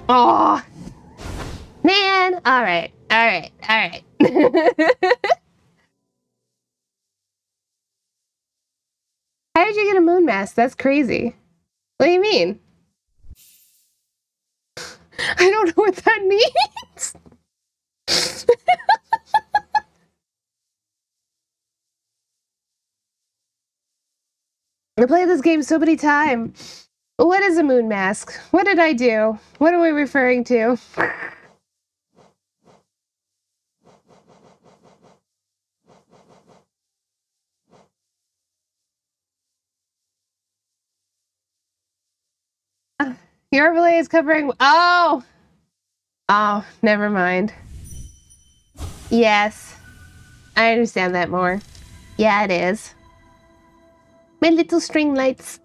Oh! Man! Alright. Alright, alright. How did you get a moon mask? That's crazy. What do you mean? I don't know what that means. I played this game so many times. What is a moon mask? What did I do? What are we referring to? Your overlay is covering... Oh! Oh, never mind. Yes. I understand that more. Yeah, it is. My little string lights.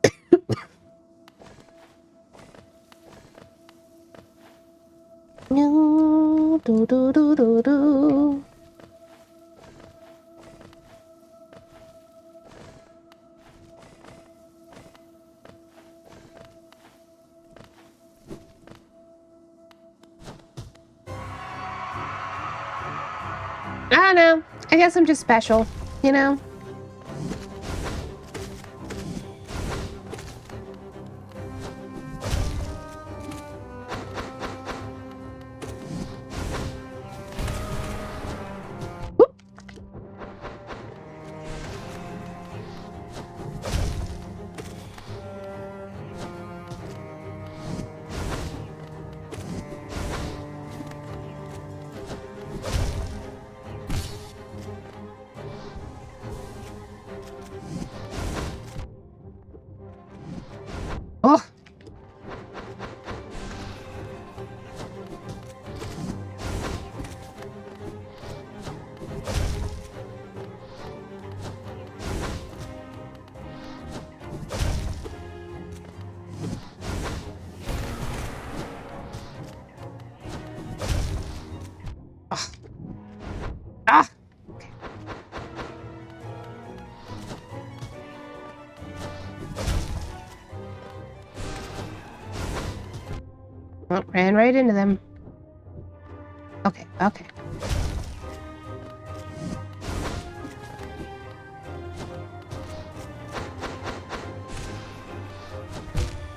No, do do do do do. I don't know. I guess I'm just special, you know? Oh! Ah! Ah! Okay. Oh, ran right into them. Okay, okay.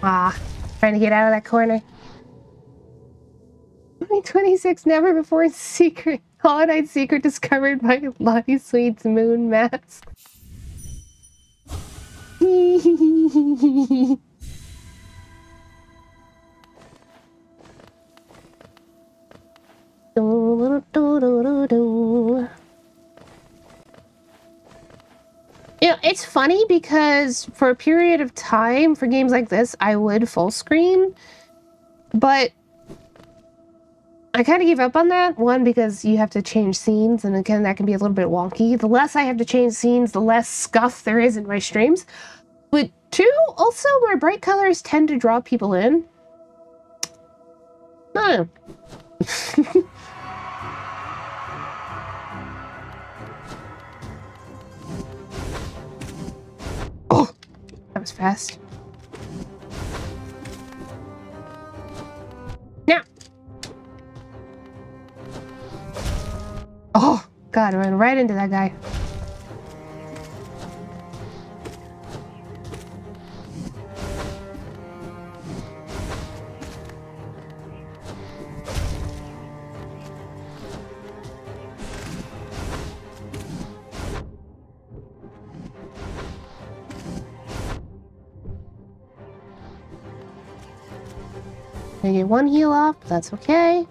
Ah, trying to get out of that corner. 2026 never before secret. Hollow Knight secret discovered by Lottie Sweet's moon mask. You know, it's funny because for a period of time, for games like this, I would full screen, but I kind of gave up on that. One, because you have to change scenes, and again, that can be a little bit wonky. The less I have to change scenes, the less scuff there is in my streams. But two, also, my bright colors tend to draw people in. I don't know. Oh, that was fast. Now. Oh, God, I ran right into that guy. I get one heal off, but that's okay.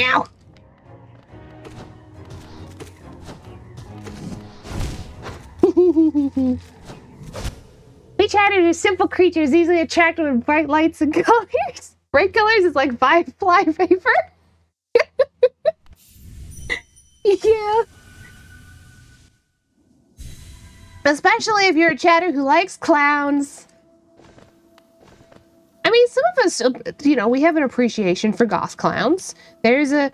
Ow! We chatted as simple creatures easily attracted with bright lights and colors. Bright colors is like fly paper. Yeah. Especially if you're a chatter who likes clowns. I mean, some of us, you know, we have an appreciation for goth clowns. There's a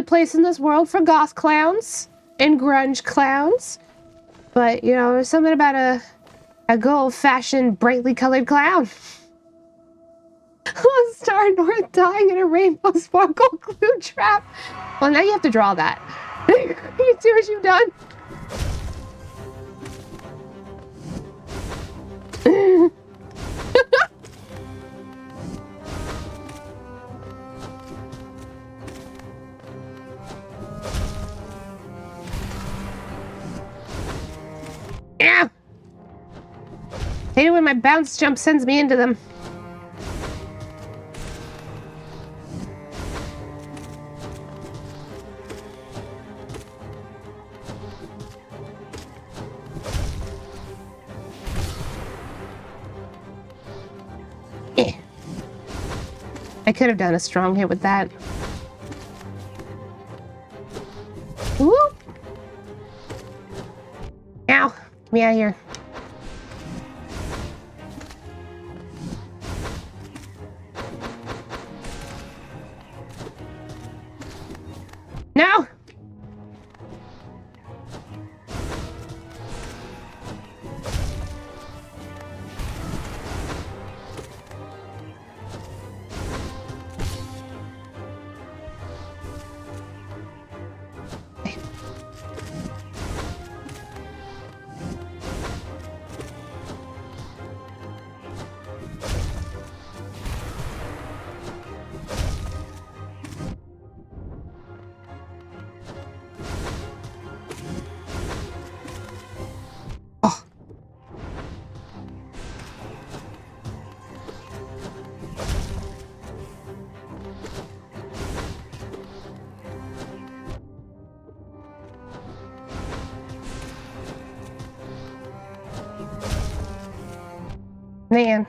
place in this world for goth clowns. and grunge clowns. But, you know, there's something about a good old-fashioned, brightly colored clown. Star North dying in a rainbow sparkle glue trap. Well, now you have to draw that. You see what you've done? Yeah. Hate it when my bounce jump sends me into them. I could have done a strong hit with that. Whoop! Ow! Get me out of here. No! Man.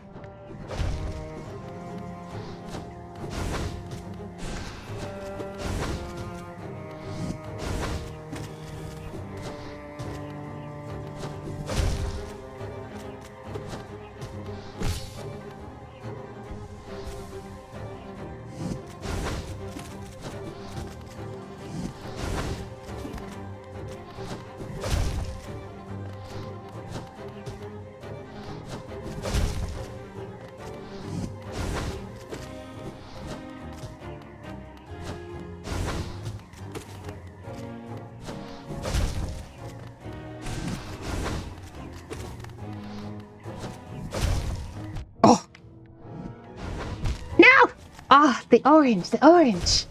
Ah, the orange, the orange.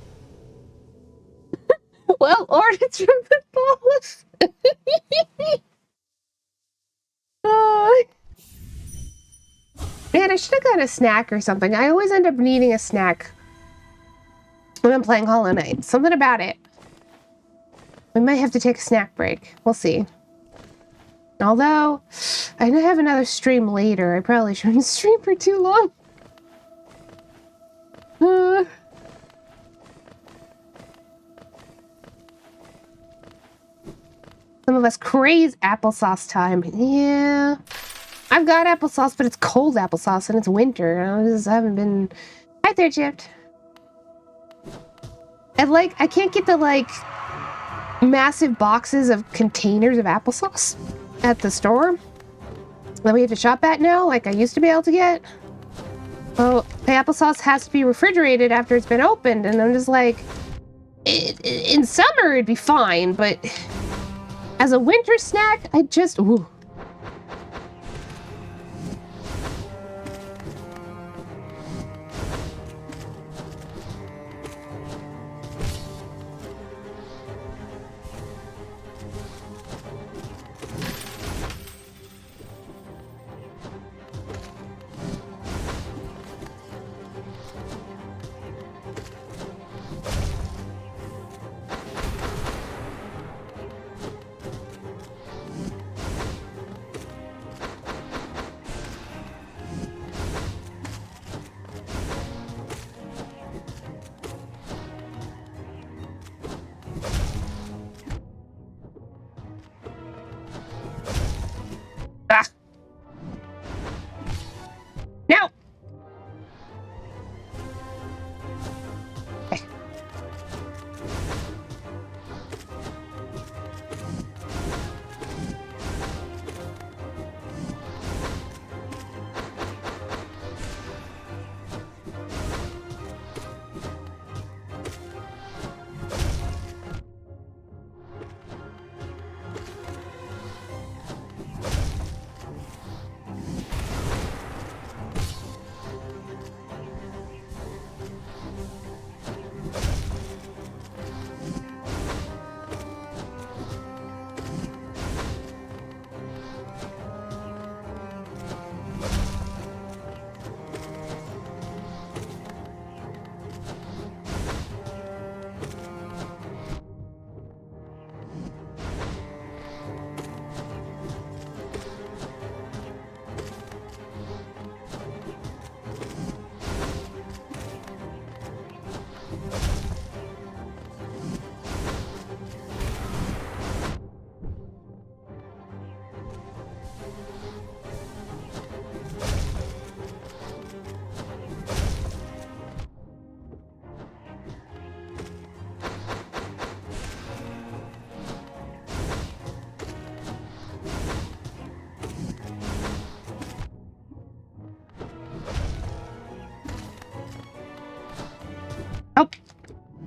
Well, orange from the ballast. Man, I should have got a snack or something. I always end up needing a snack when I'm playing Hollow Knight. Something about it. We might have to take a snack break. We'll see. Although, I know I have another stream later. I probably shouldn't stream for too long. Some of us craze applesauce time. Yeah. I've got applesauce, but it's cold applesauce and it's winter. I just haven't been... Hi there, Gypped. And, like, I can't get the, like, massive boxes of containers of applesauce at the store that we have to shop at now, like I used to be able to get. Oh, the applesauce has to be refrigerated after it's been opened, and I'm just like... in summer, it'd be fine, but... as a winter snack, I just... Ooh.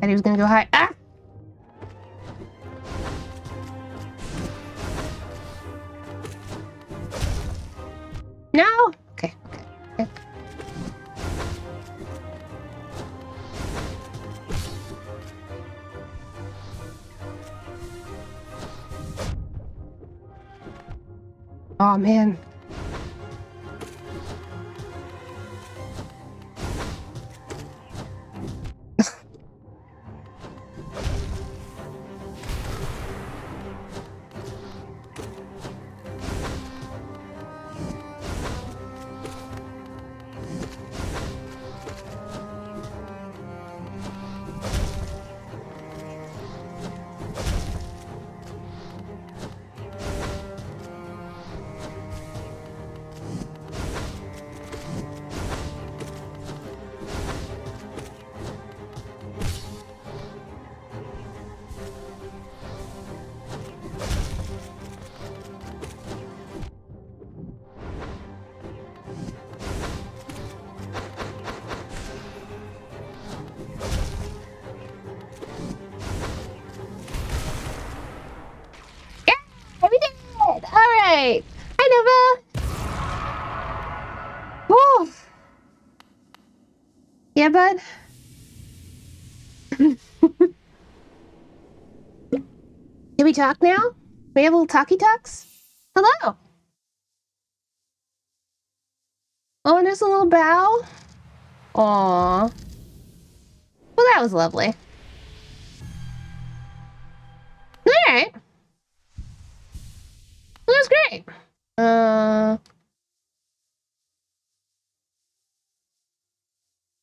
And he was gonna go high. Ah! No? Okay, okay, okay. Oh man. We did it! Alright! Hi, Nova! Woo! Yeah, bud? Can we talk now? We have a little talkie talks? Hello! Oh, and there's a little bow? Aww. Well, that was lovely. Alright. Well, that was great.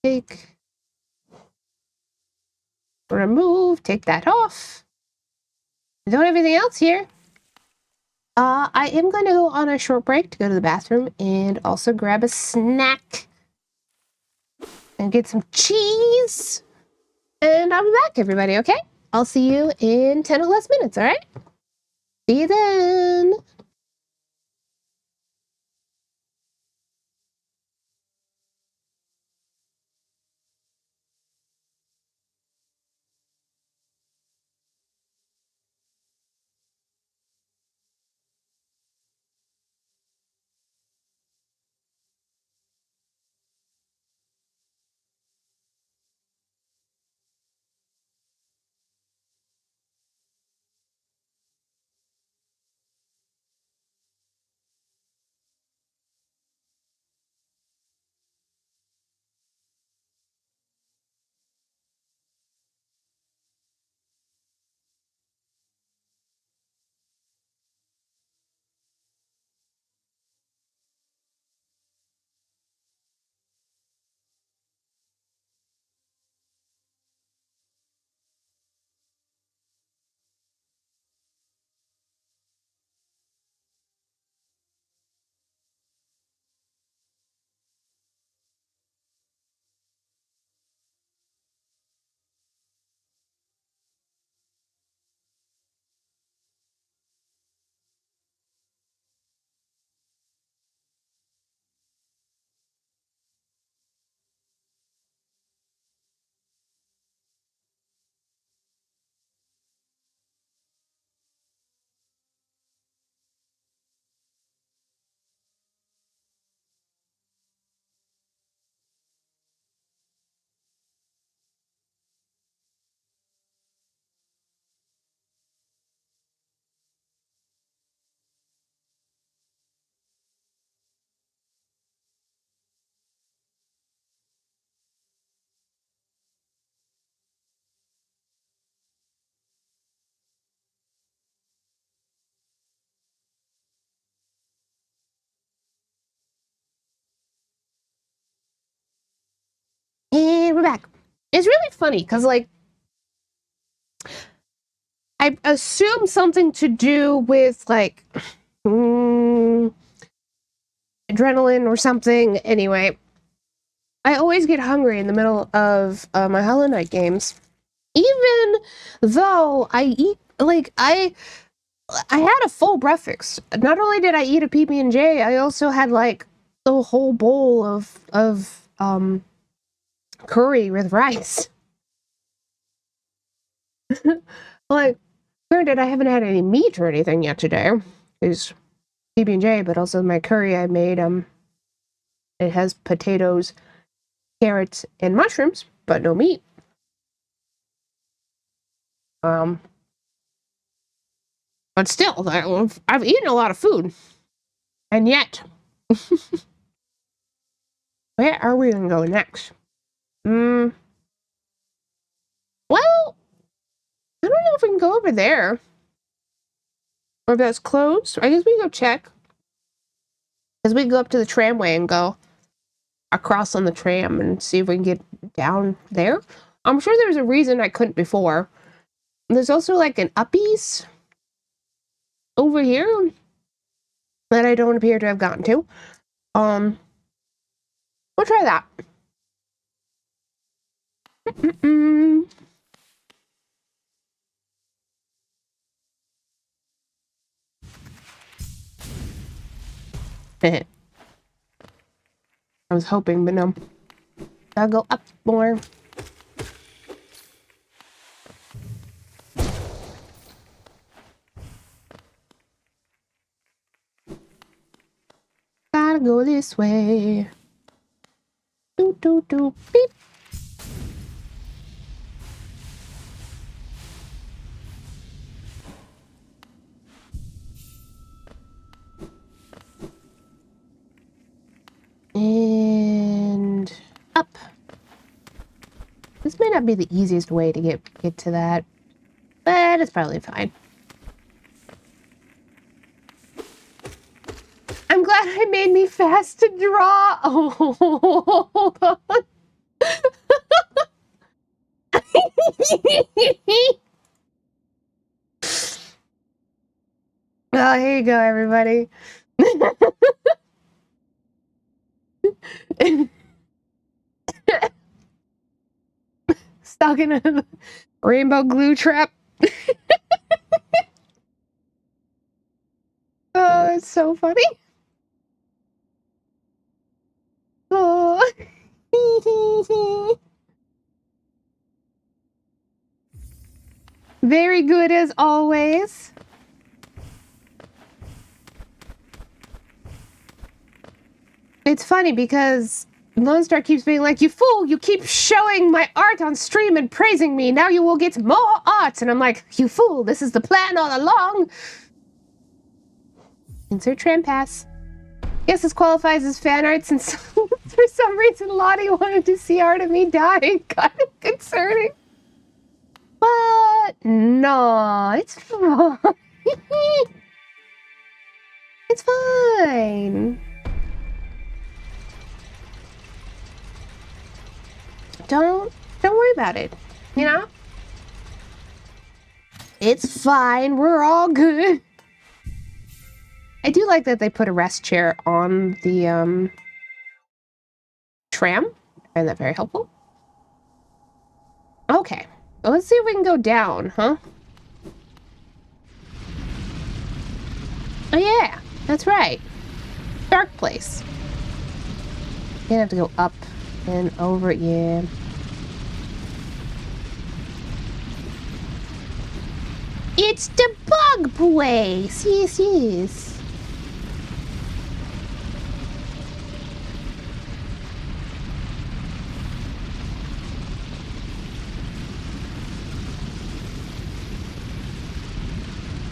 Take, remove, take that off. Don't have anything else here. I am going to go on a short break to go to the bathroom and also grab a snack and get some cheese. And I'll be back, everybody, okay? I'll see you in 10 or less minutes, all right? See you then. And we're back. It's really funny because, like, I assume something to do with, like, adrenaline or something. Anyway, I always get hungry in the middle of my Hollow Knight games. Even though I eat, like, I had a full breakfast. Not only did I eat a PB&J, I also had, like, the whole bowl of curry with rice. Like, granted, I haven't had any meat or anything yet today. It's PB&J, but also my curry I made, it has potatoes, carrots, and mushrooms, but no meat. But still, I've eaten a lot of food. And yet, where are we gonna go next? Well, I don't know if we can go over there. Or if that's closed. I guess we can go check. Because we can go up to the tramway and go across on the tram and see if we can get down there. I'm sure there's a reason I couldn't before. There's also like an Uppies over here that I don't appear to have gotten to. We'll try that. I was hoping, but no. I'll go up more. Gotta go this way. Do do do beep. And up. This may not be the easiest way to get to that, but it's probably fine. I'm glad I made me fast to draw. Oh, hold on. Oh, here you go, everybody. Stuck in a rainbow glue trap. Oh, that's so funny. Oh. Very good as always. It's funny because Lone Star keeps being like, "You fool, you keep showing my art on stream and praising me. Now you will get more art." And I'm like, "You fool, this is the plan all along." Insert tram pass. Yes, this qualifies as fan art since for some reason Lottie wanted to see art of me dying. Kind of concerning. But no, it's fine. It's fine. Don't worry about it. You know? It's fine. We're all good. I do like that they put a rest chair on the tram. I find that very helpful. Okay. Well, let's see if we can go down, huh? Oh yeah, that's right. Dark place. You're gonna have to go up and over it, yeah. It's the bug place! Yes, yes.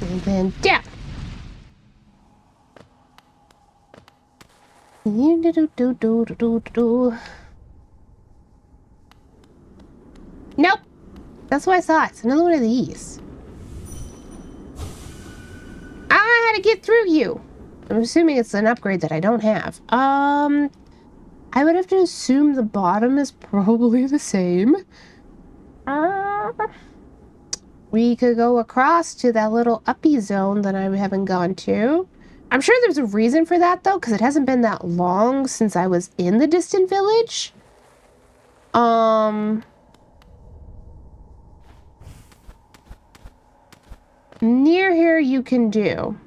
And then down. Nope. That's what I thought. It's another one of these. I don't know how to get through you. I'm assuming it's an upgrade that I don't have. I would have to assume the bottom is probably the same. We could go across to that little uppy zone that I haven't gone to. I'm sure there's a reason for that, though, because it hasn't been that long since I was in the distant village. Near here you can do.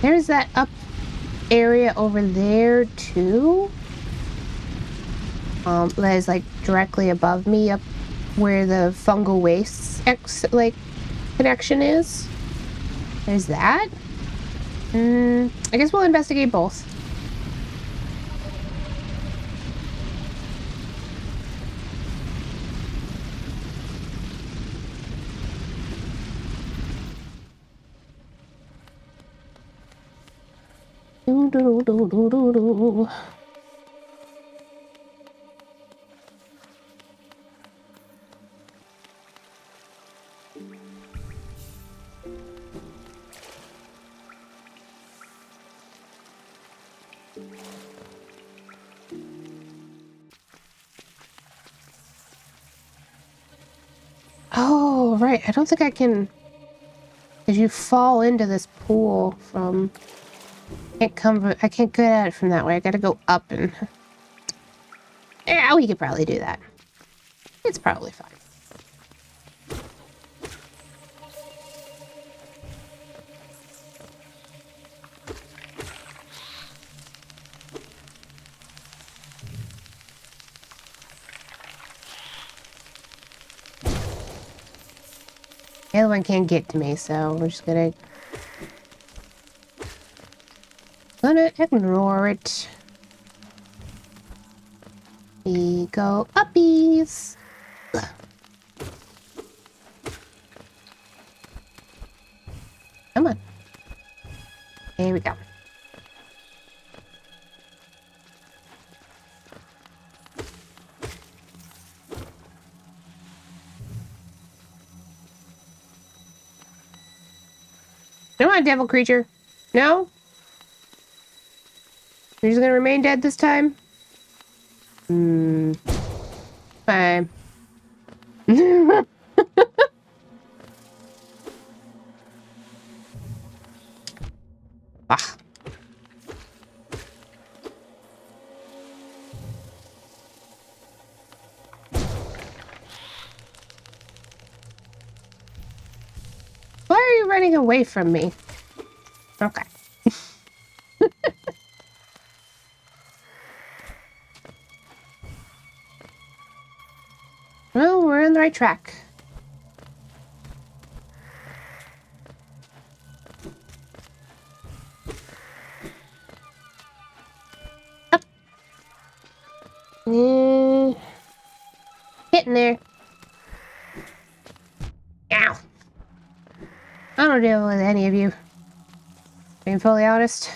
There's that up area over there too. That is like directly above me, up where the fungal waste connection is. There's that. I guess we'll investigate both. Oh, right. I don't think I can... Because you fall into this pool from... I can't get at it from that way. I gotta go up and... Yeah, we could probably do that. It's probably fine. The other one can't get to me, so we're just gonna ignore it. We go uppies. Come on. Here we go. Come on, devil creature. No? You're just gonna remain dead this time? Fine. Ah. Why are you running away from me? Okay. Well, we're on the right track. Up. Getting there. Ow. I don't deal with any of you. Being fully honest.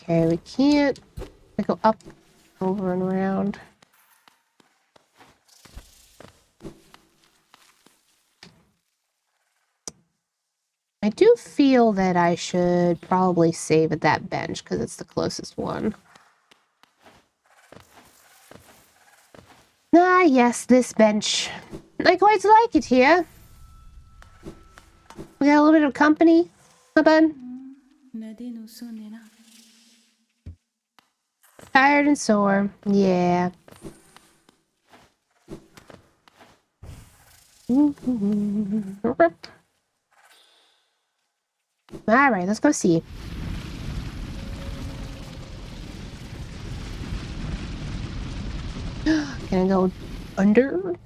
Okay, we can't go up, over, and around. I do feel that I should probably save at that bench because it's the closest one. Ah, yes, this bench. I quite like it here. We got a little bit of company, my bud. Tired and sore. Yeah. Alright, let's go see. Can I go under?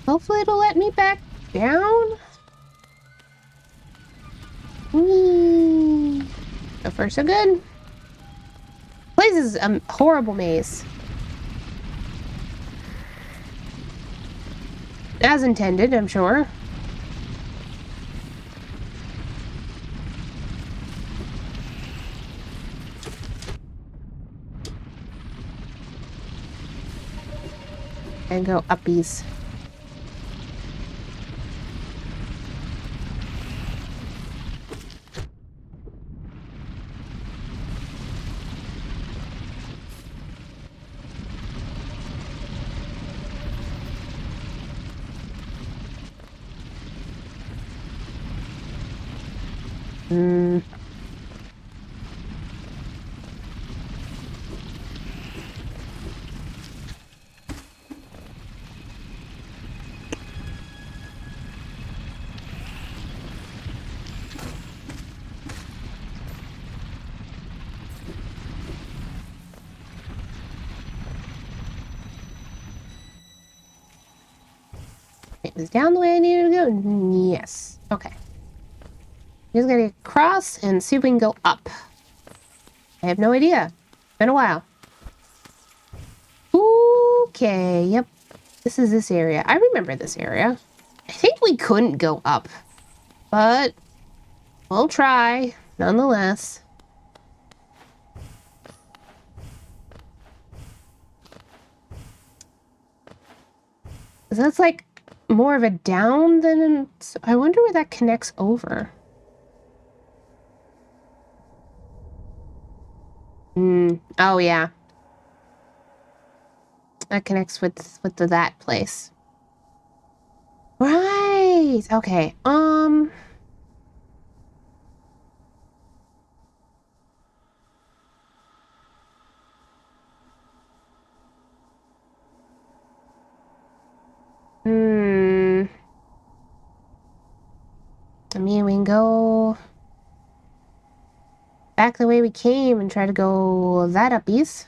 Hopefully it'll let me back down. Whee. So far so good. Place is a horrible maze. As intended, I'm sure. And go uppies. It was down the way I needed to go? Yes. Okay. Just gotta get across and see if we can go up. I have no idea. Been a while. Okay, yep. This is this area. I remember this area. I think we couldn't go up, but we'll try nonetheless. That's like more of a down than... I wonder where that connects over. Oh yeah. That connects with that place. Right. Okay. I mean, we can go back the way we came and try to go that uppies.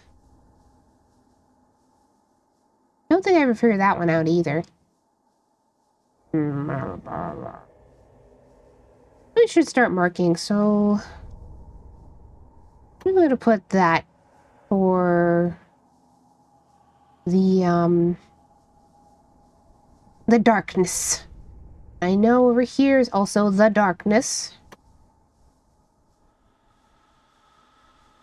I don't think I ever figured that one out either. We should start marking, so I'm going to put that for the darkness. I know over here is also the darkness.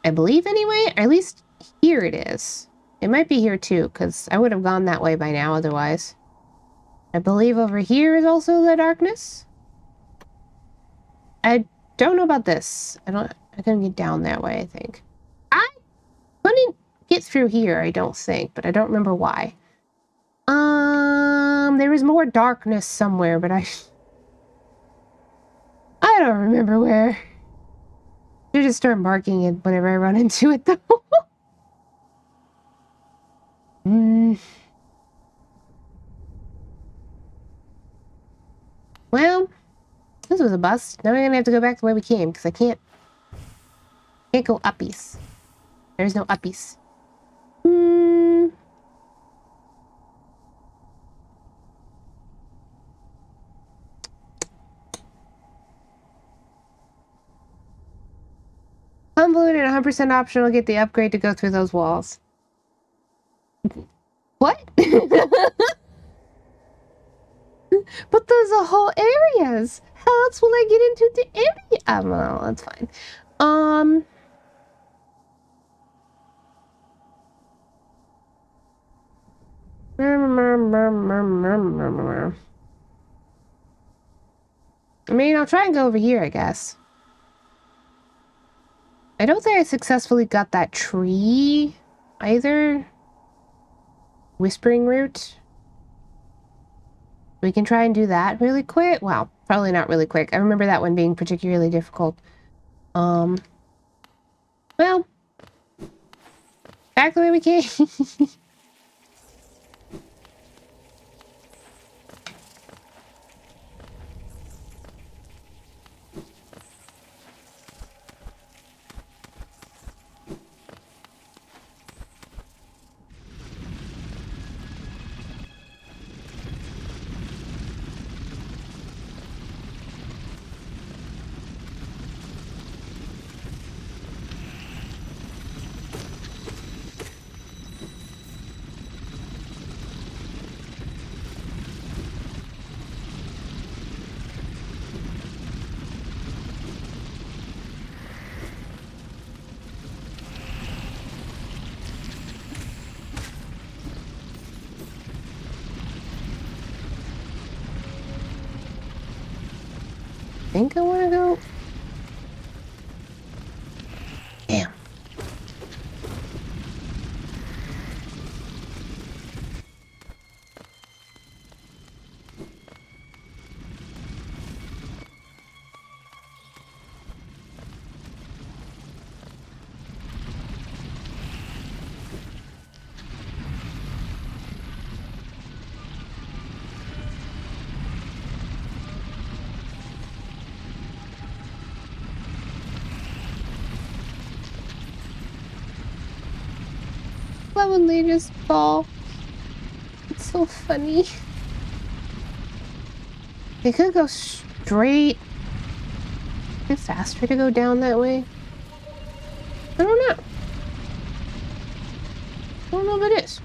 I believe anyway, or at least here it is. It might be here too, because I would have gone that way by now otherwise. I believe over here is also the darkness. I don't know about this. I couldn't get down that way, I think. I couldn't get through here, I don't think, but I don't remember why. There was more darkness somewhere, but I don't remember where. I just start marking it whenever I run into it, though. Well, this was a bust. Now we're gonna have to go back the way we came, because I can't go uppies. There's no uppies. Convoluted and 100% optional, get the upgrade to go through those walls. What? But those are whole areas. How else will I get into the area? Well, that's fine. I mean, I'll try and go over here, I guess. I don't think I successfully got that tree either. Whispering root. We can try and do that really quick. Well, probably not really quick. I remember that one being particularly difficult. Well, back the way we came. think I want to go. Damn. Love when they just fall. It's so funny. They could go straight. Is it faster to go down that way? I don't know. I don't know if it is.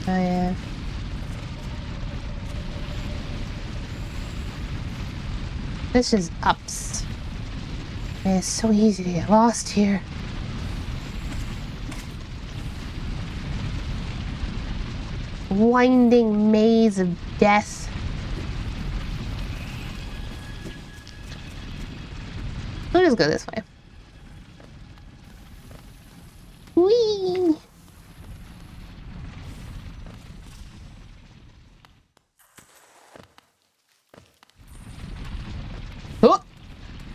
Oh yeah. This is ups. Man, it's so easy to get lost here. Winding maze of death. We'll just go this way. Whee! Oh!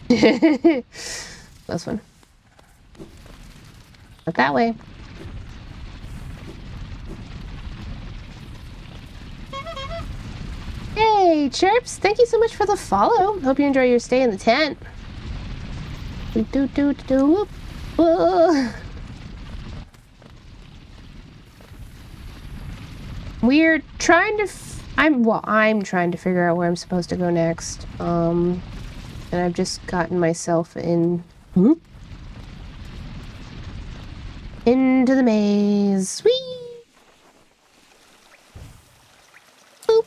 This one. Not that way. Hey, Chirps! Thank you so much for the follow. Hope you enjoy your stay in the tent. We're trying to. I'm trying to figure out where I'm supposed to go next. And I've just gotten myself in. Into the maze. Whee! Boop.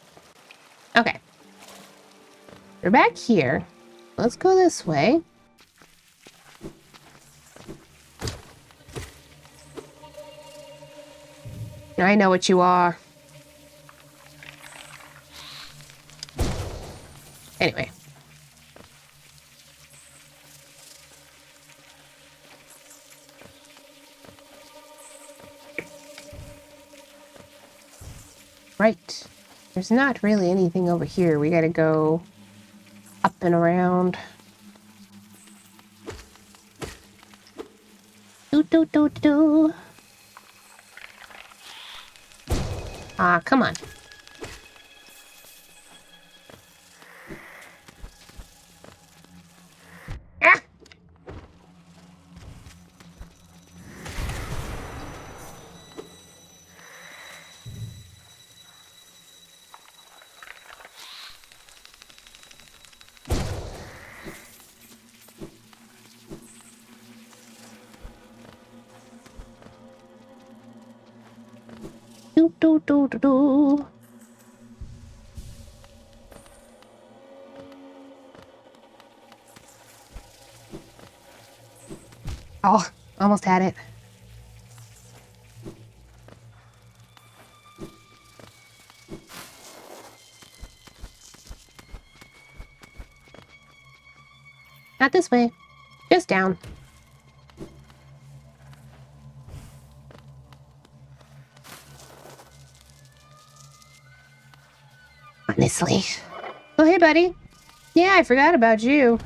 Okay. We're back here. Let's go this way. I know what you are. Anyway. Right. There's not really anything over here. We gotta go up and around. Do. Ah, come on. Ah! Do. Oh, almost had it. Not this way. Just down. Honestly. Oh, hey, buddy. Yeah, I forgot about you.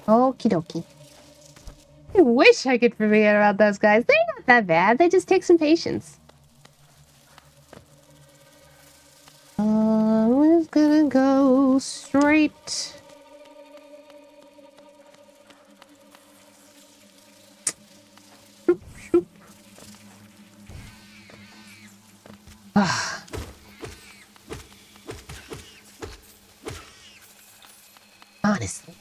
Okie dokie. I wish I could forget about those guys. They're not that bad. They just take some patience. We're gonna go straight. Shoop. Honestly.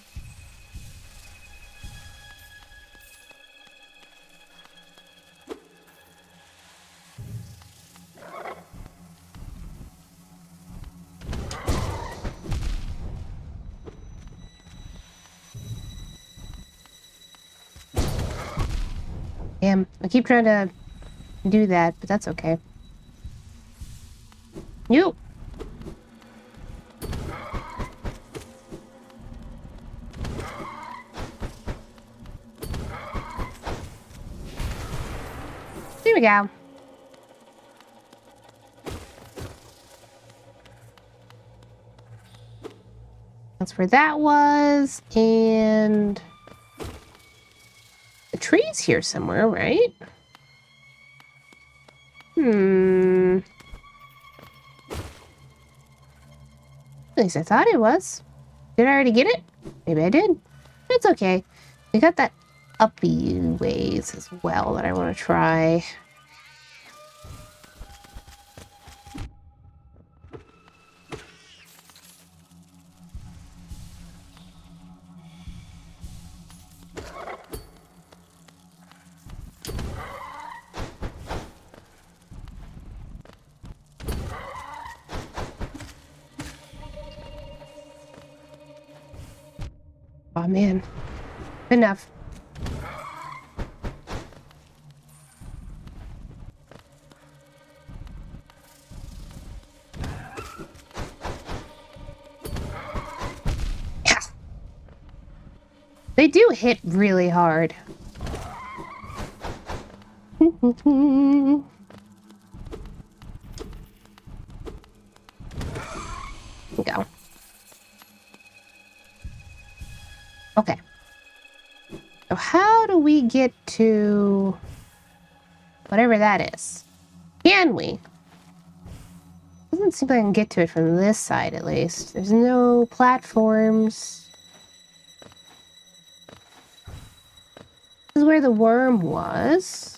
Damn, I keep trying to do that, but that's okay. You! There we go. That's where that was, and the tree's here somewhere, right? At least I thought it was. Did I already get it? Maybe I did. It's okay. We got that uppy ways as well that I want to try. Oh man. Enough. They do hit really hard. Go. Okay. So how do we get to whatever that is? Can we? Doesn't seem like I can get to it from this side, at least. There's no platforms. This is where the worm was.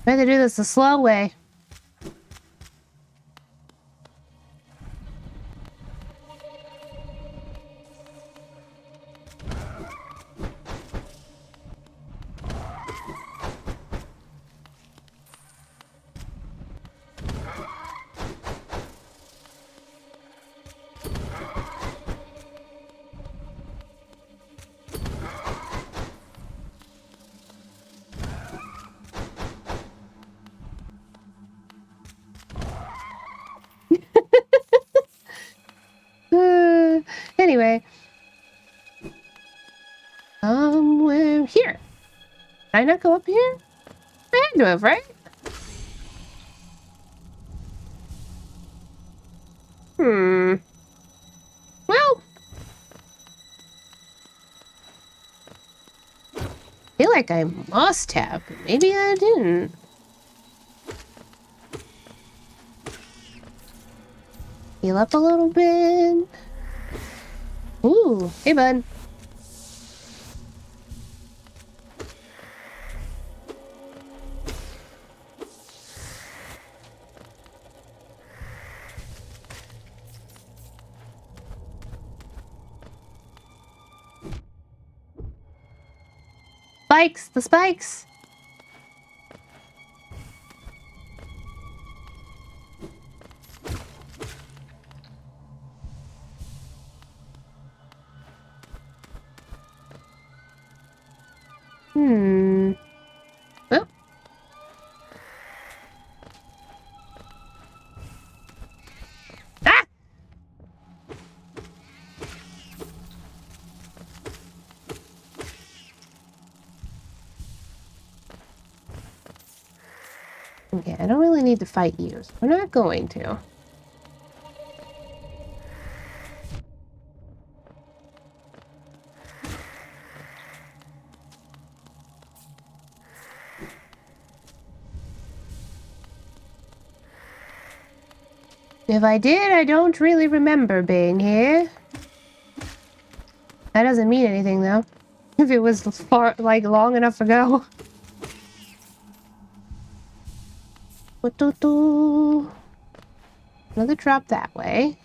I had to do this the slow way. Anyway. Somewhere here. Did I not go up here? I had to have, right? Well. I feel like I must have, but maybe I didn't. Heal up a little bit. Ooh, hey bud. Spikes, the spikes. Well. Ah! Okay, I don't really need to fight you, so we're not going to. If I did, I don't really remember being here. That doesn't mean anything, though. If it was far, like, long enough ago. Another drop that way.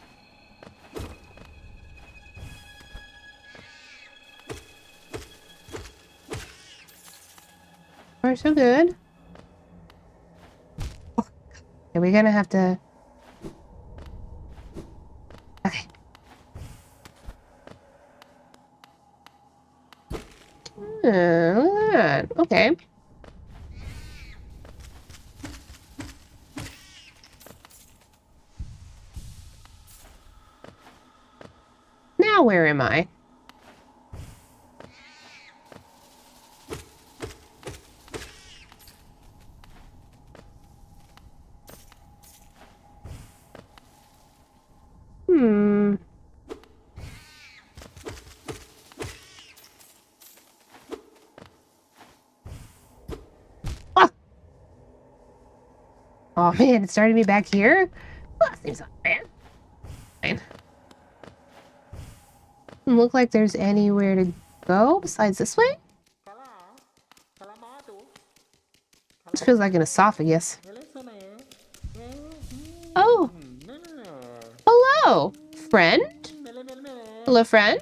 Far so good. Oh, okay, we're gonna have to... Okay. Look at that. Okay. Now where am I? Ah! Oh man, it started me back here? Well, that seems not bad. Fine. Doesn't look like there's anywhere to go besides this way? This feels like an esophagus. Oh! Hello, friend? Hello, friend?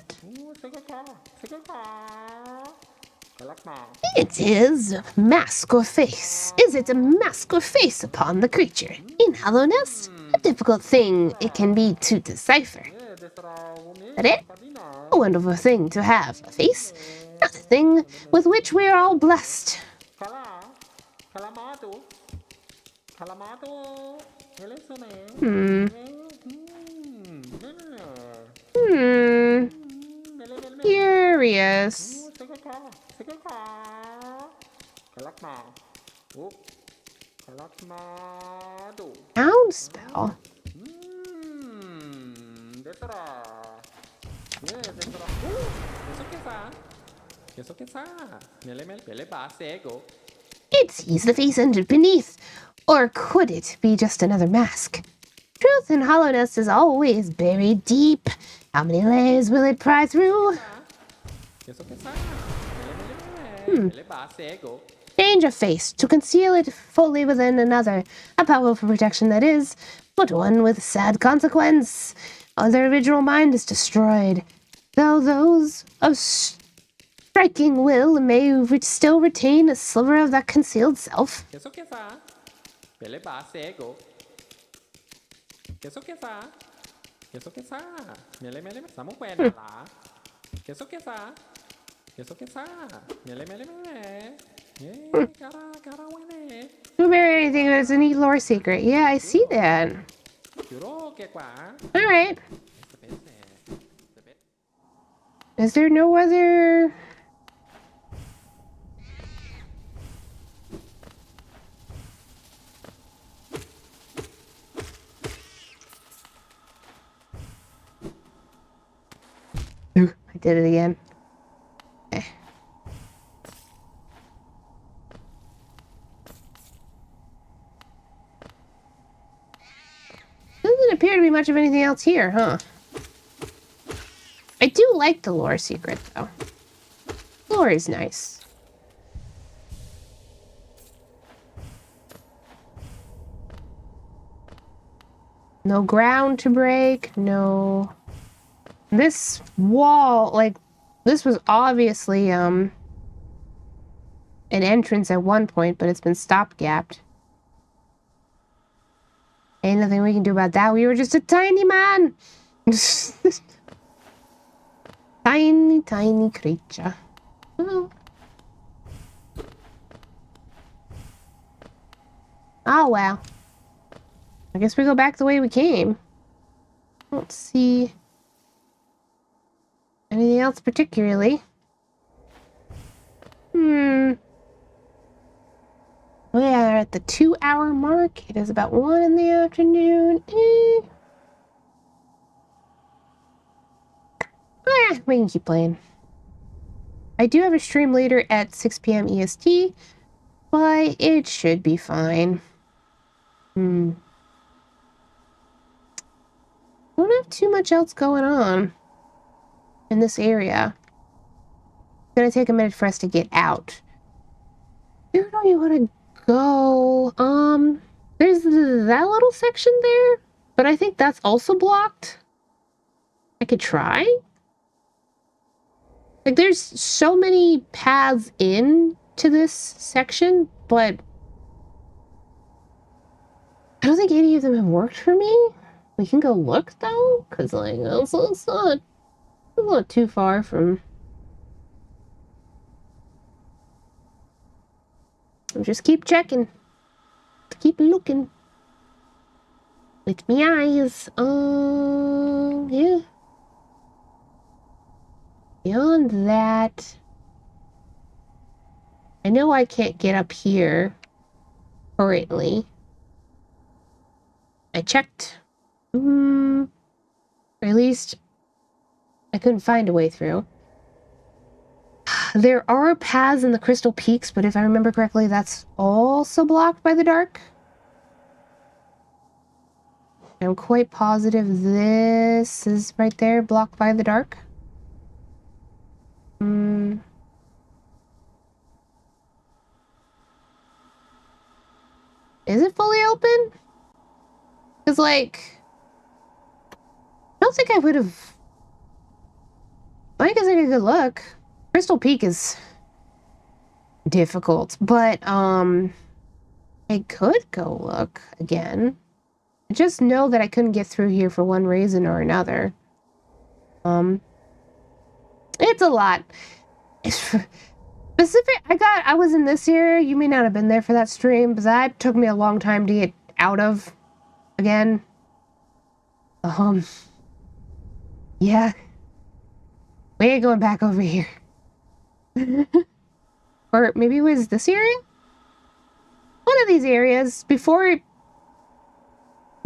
It is mask or face. Is it a mask or face upon the creature? In hollowness, a difficult thing it can be to decipher. That it? A wonderful thing to have a face, not a thing with which we are all blessed. Curious. Sound spell. It sees the face underneath. Or could it be just another mask? Truth in hollowness is always buried deep. How many layers will it pry through? Change of face to conceal it fully within another. A powerful protection that is, but one with sad consequence. The original mind is destroyed, though those of striking will may still retain a sliver of that concealed self. Don't bury anything that's a neat lore secret. Yeah, I see that. Alright. Is there no other... Ooh, I did it again. Okay. Doesn't appear to be much of anything else here, huh? I do like the lore secret, though. Lore is nice. No ground to break, no... This wall, like, this was obviously, an entrance at one point, but it's been stopgapped. Ain't nothing we can do about that. We were just a tiny man! Tiny, tiny creature. Oh. Oh, well. I guess we go back the way we came. Let's see... anything else particularly? We are at the 2-hour mark. It is about 1 in the afternoon. We can keep playing. I do have a stream later at 6 p.m. EST, but it should be fine. Don't have too much else going on in this area. It's gonna take a minute for us to get out. Where do you want to go? There's that little section there, but I think that's also blocked. I could try. Like, there's so many paths in to this section, but I don't think any of them have worked for me. We can go look though, because like it's not too far from. Just keep checking, keep looking with me eyes. Yeah. Beyond that, I know I can't get up here currently. I checked. Or at least I couldn't find a way through. There are paths in the Crystal Peaks, but if I remember correctly, that's also blocked by the dark. I'm quite positive this is right there, blocked by the dark. Is it fully open? Because, like, I don't think I would have... I guess I could go look. Crystal Peak is difficult, but, I could go look again. I just know that I couldn't get through here for one reason or another. It's a lot. It's specific. I was in this area. You may not have been there for that stream, but that took me a long time to get out of again. Yeah. We ain't going back over here. Or maybe it was this area? One of these areas before.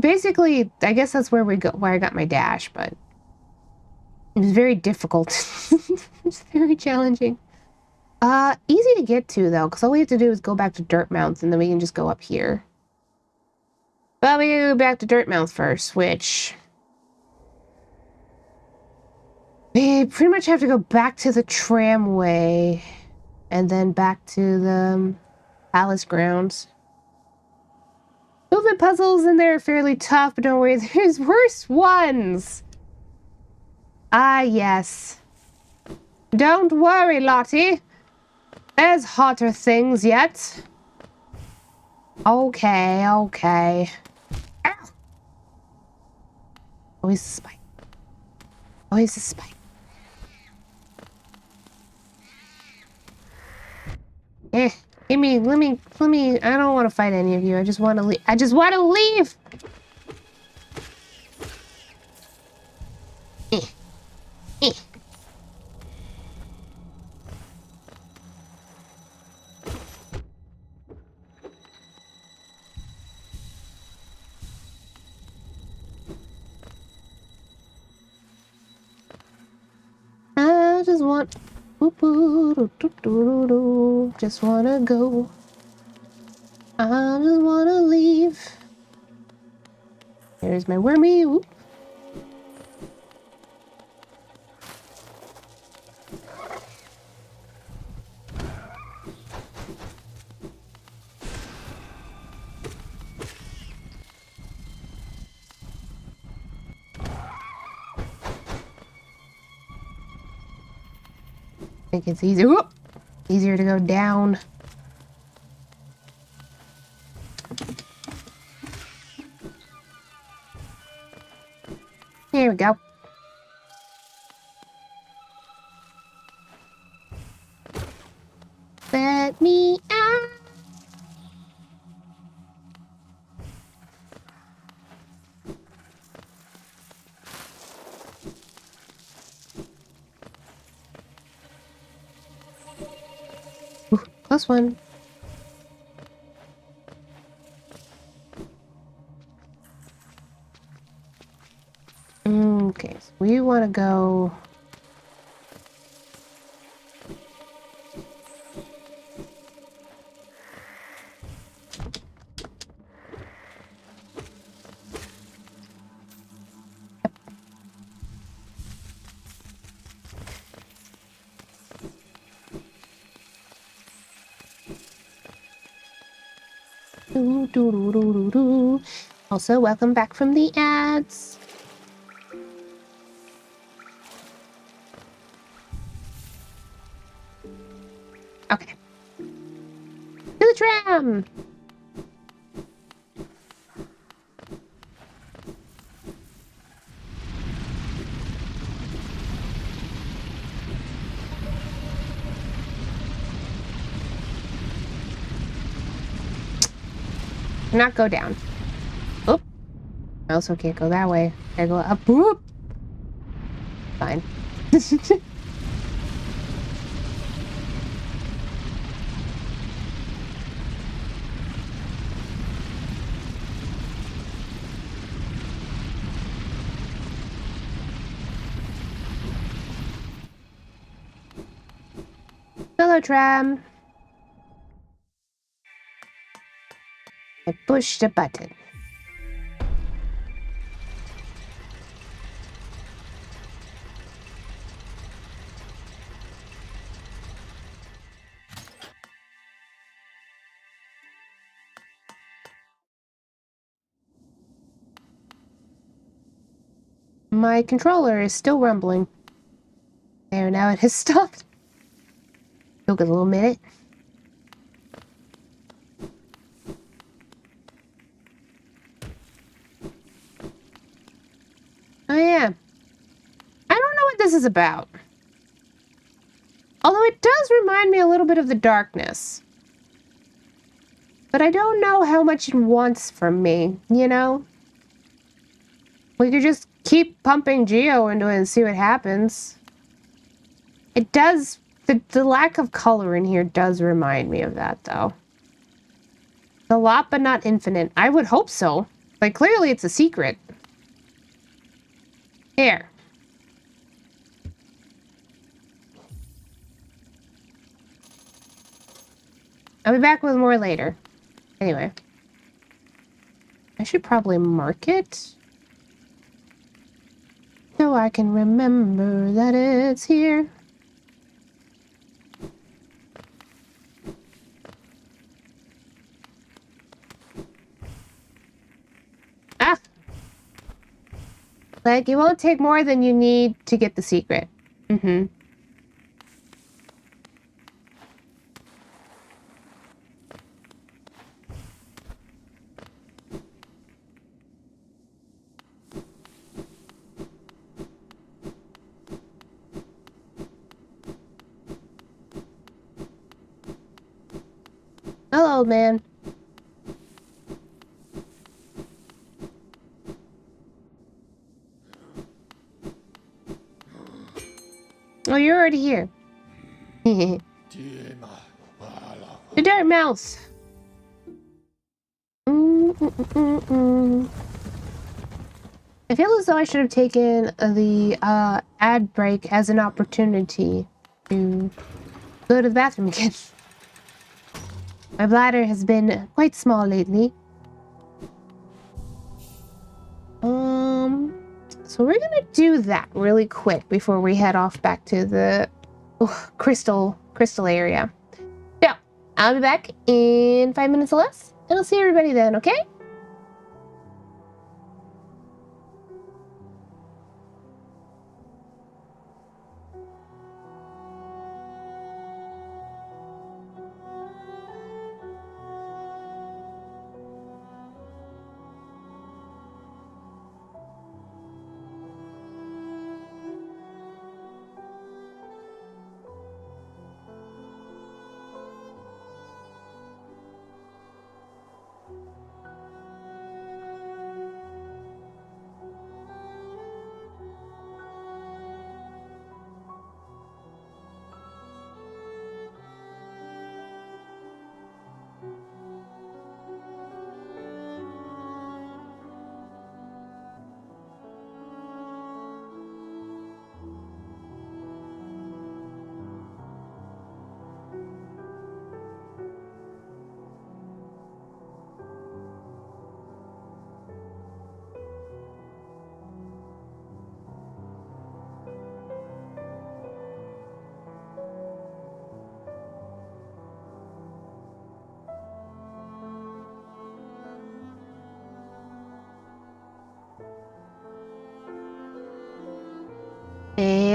Basically, I guess that's where I got my dash, but it was very difficult. It's very challenging. Easy to get to though, because all we have to do is go back to Dirtmouth and then we can just go up here. But we gotta go back to Dirtmouth first, which we pretty much have to go back to the tramway and then back to the palace grounds. Movement puzzles in there are fairly tough, but don't worry, there's worse ones. Ah, yes. Don't worry, Lottie. There's hotter things yet. Okay. Ow. Oh, he's a spike. Let me, I don't want to fight any of you. I just want to leave. I just want to leave! I just want... Just wanna go. I just wanna leave. There's my wormy. Oop. I think it's easier to go down. Here we go. Let me out. Ooh, close one. We want to go... Also, welcome back from the ads. Okay. To the tram! Not go down. Oh. I also can't go that way. I go up. Whoop. Fine. Hello, tram. I pushed a button. My controller is still rumbling. There, now it has stopped. Took a little minute. Oh yeah. I don't know what this is about. Although it does remind me a little bit of the darkness. But I don't know how much it wants from me, you know? We could just keep pumping Geo into it and see what happens. It does... The lack of color in here does remind me of that, though. A lot, but not infinite. I would hope so. Like, clearly it's a secret. Here. I'll be back with more later. Anyway. I should probably mark it. So I can remember that it's here. Ah! Like, it won't take more than you need to get the secret. Mm-hmm. Hello, old man. Oh, you're already here. The dirt mouse. I feel as though I should have taken the ad break as an opportunity to go to the bathroom again. My bladder has been quite small lately. So we're gonna do that really quick before we head off back to the crystal area. So, I'll be back in 5 minutes or less, and I'll see everybody then, okay?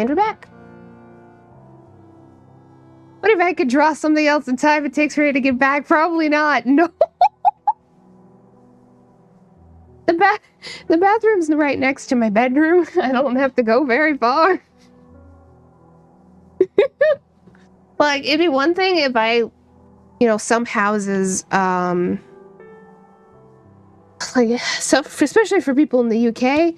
And we're back. What if I could draw something else the time it takes for her to get back? Probably not. No. The bathroom's right next to my bedroom. I don't have to go very far. Like, it'd be one thing if I, you know, some houses, like, so especially for people in the UK,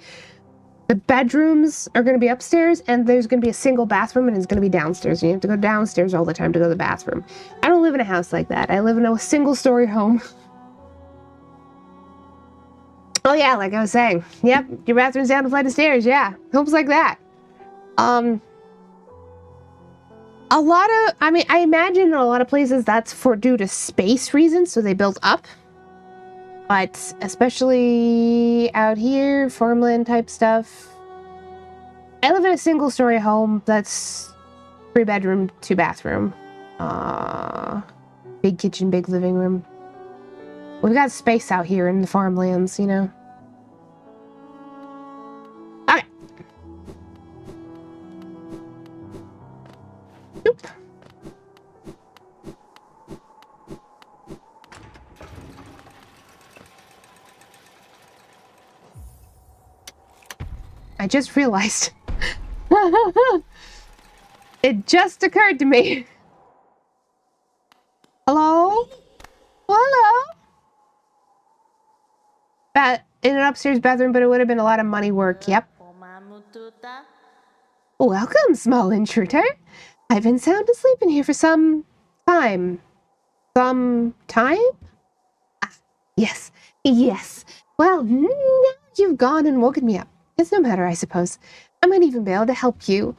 the bedrooms are going to be upstairs and there's going to be a single bathroom and it's going to be downstairs. And you have to go downstairs all the time to go to the bathroom. I don't live in a house like that. I live in a single-story home. Oh yeah, like I was saying. Yep, your bathroom's down a flight of stairs. Yeah, homes like that. A lot of, I mean, I imagine in a lot of places that's due to space reasons, so they built up. But especially out here, farmland type stuff. I live in a single-story home that's 3-bedroom, 2-bathroom. Big kitchen, big living room. We've got space out here in the farmlands, you know. Okay. Nope. I just realized. It just occurred to me. Hello? Hello? In an upstairs bathroom, but it would have been a lot of money work. Yep. Welcome, small intruder. I've been sound asleep in here for some time. Some time? Ah, yes. Yes. Well, now you've gone and woken me up. It's no matter, I suppose. I might even be able to help you.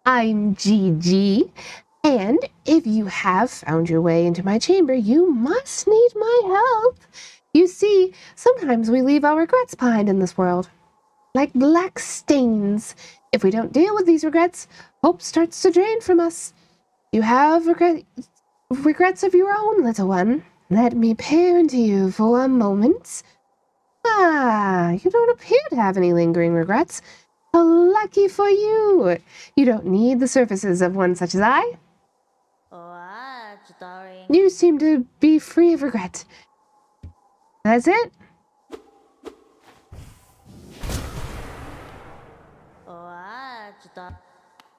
I'm Gigi, and if you have found your way into my chamber, you must need my help. You see, sometimes we leave our regrets behind in this world, like black stains. If we don't deal with these regrets, hope starts to drain from us. You have regrets of your own, little one. Let me peer into you for a moment. Ah, you don't appear to have any lingering regrets. How lucky for you. You don't need the services of one such as I. You seem to be free of regret. That's it?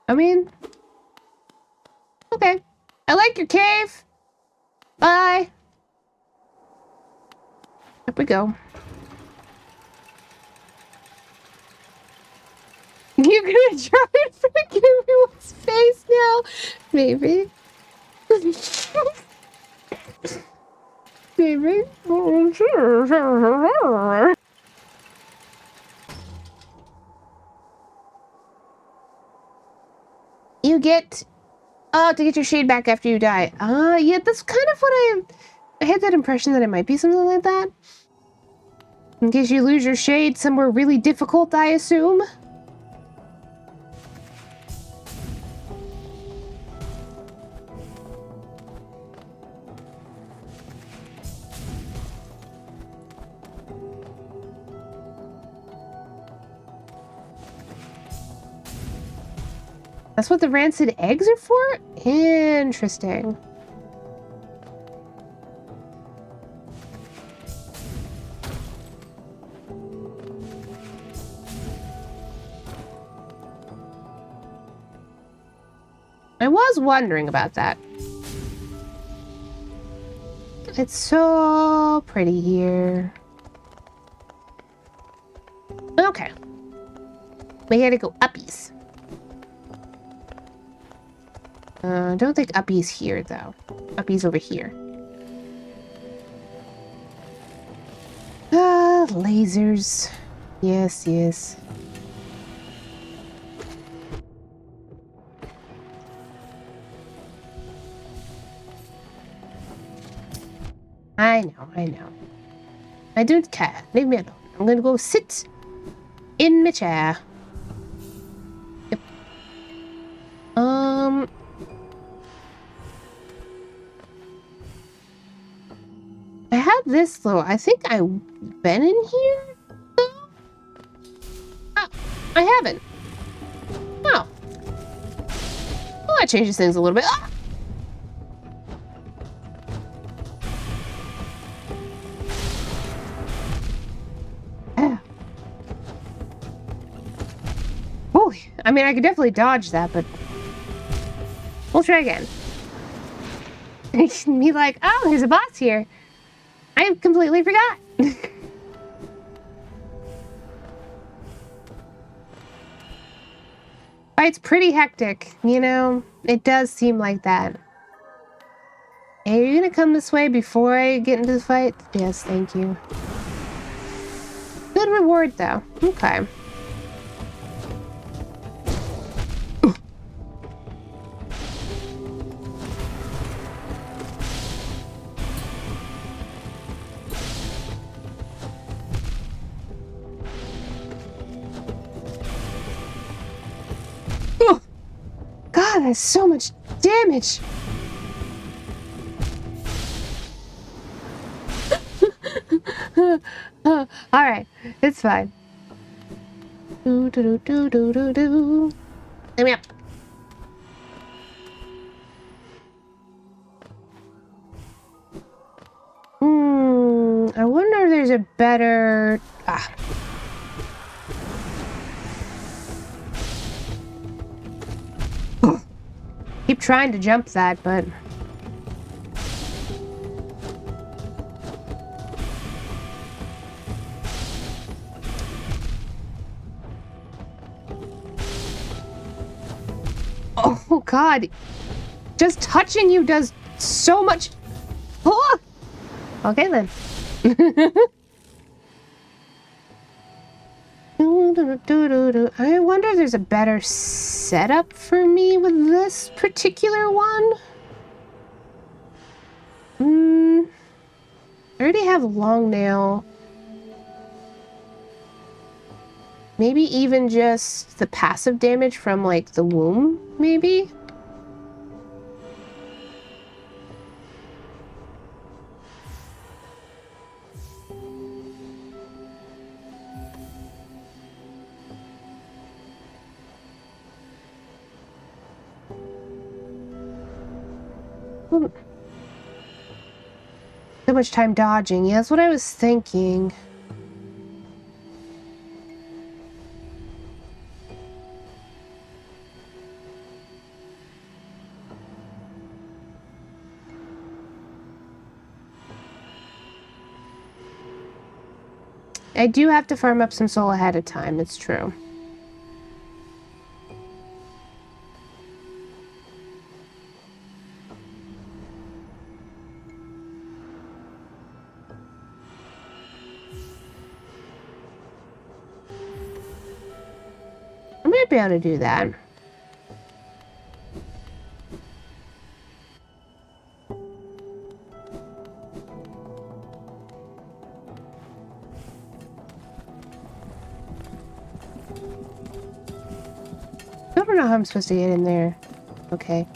I mean, okay. I like your cave. Bye. Up we go. You're gonna try and freak everyone's face now? Maybe. Maybe. You get to get your shade back after you die. Yeah, that's kind of what I had that impression that it might be something like that. In case you lose your shade somewhere really difficult, I assume. That's what the rancid eggs are for? Interesting. I was wondering about that. It's so pretty here. Okay. We gotta go uppies. I don't think Uppy's here, though. Uppy's over here. Ah, lasers. Yes, yes. I know, I know. I don't care. Leave me alone. I'm gonna go sit in my chair. Yep. I have this though. I think I've been in here though? Oh, I haven't. Oh. that changes things a little bit. Ah! Holy, I mean, I could definitely dodge that, but we'll try again. Me like, oh, there's a boss here. I completely forgot. It's pretty hectic, you know? It does seem like that. Hey, are you gonna come this way before I get into the fight? Yes, thank you. Good reward, though. Okay. God, that's so much damage. Alright, it's fine. Do do do do do do. Let me up. I wonder if there's a better... Keep trying to jump that, but... Oh, God. Just touching you does so much... Oh! Okay, then. I wonder if there's a better setup for me with this particular one. I already have long nail. Maybe even just the passive damage from, like, the womb, maybe? So much time dodging. Yeah, that's what I was thinking. I do have to farm up some soul ahead of time, it's true. I might be able to do that. I don't know how I'm supposed to get in there. Okay.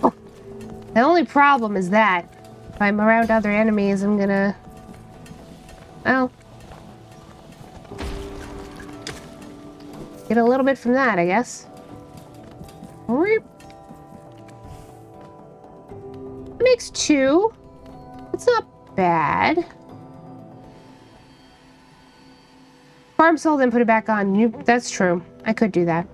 Oh. The only problem is that if I'm around other enemies, I'm gonna... Well... get a little bit from that, I guess. Makes 2. It's not bad. Farm soul, then put it back on. That's true. I could do that.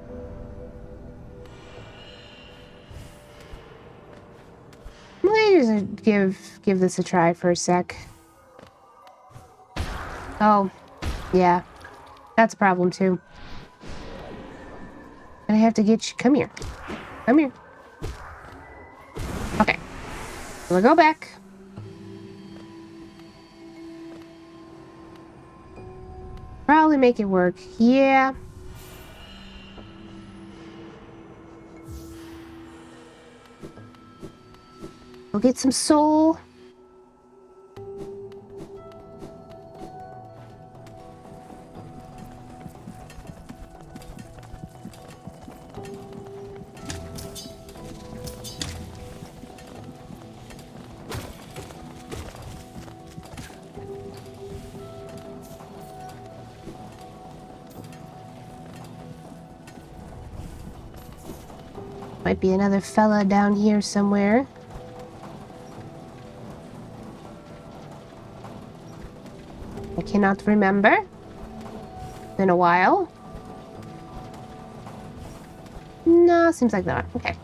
Let me just give this a try for a sec. Oh, yeah. That's a problem too. And I have to get you. Come here. Come here. Okay. We'll go back. Probably make it work. Yeah. We'll get some soul. Might be another fella down here somewhere. I cannot remember. Been a while. No, seems like not. Okay.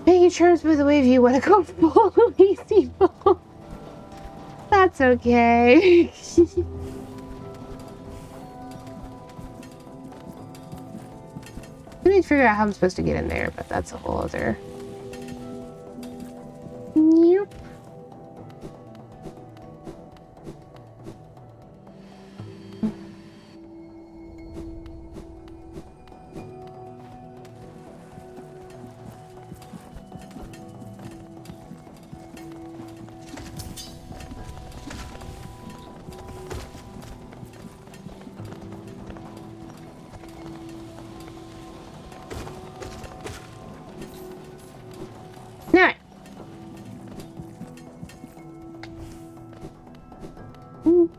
Making terms by the way if you want to go full easy full. That's okay. I need to figure out how I'm supposed to get in there, but that's a whole other. Yep. Alright.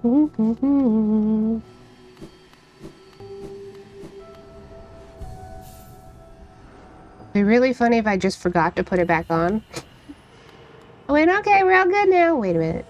It'd be really funny if I just forgot to put it back on. I went, okay, we're all good now. Wait a minute.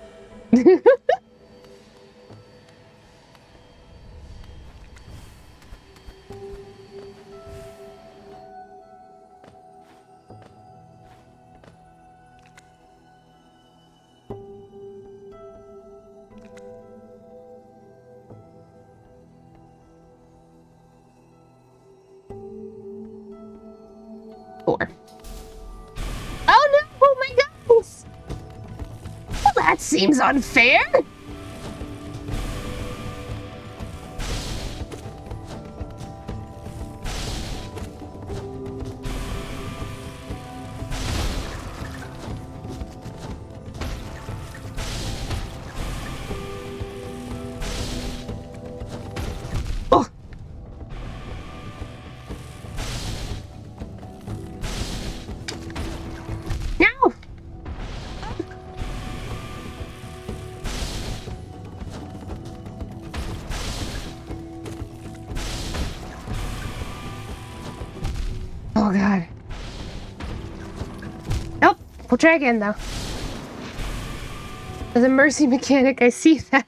Four. Oh no! Oh my goodness! Well, that seems unfair! Oh! No! Oh god. Nope. We'll try again though. As a mercy mechanic, I see that.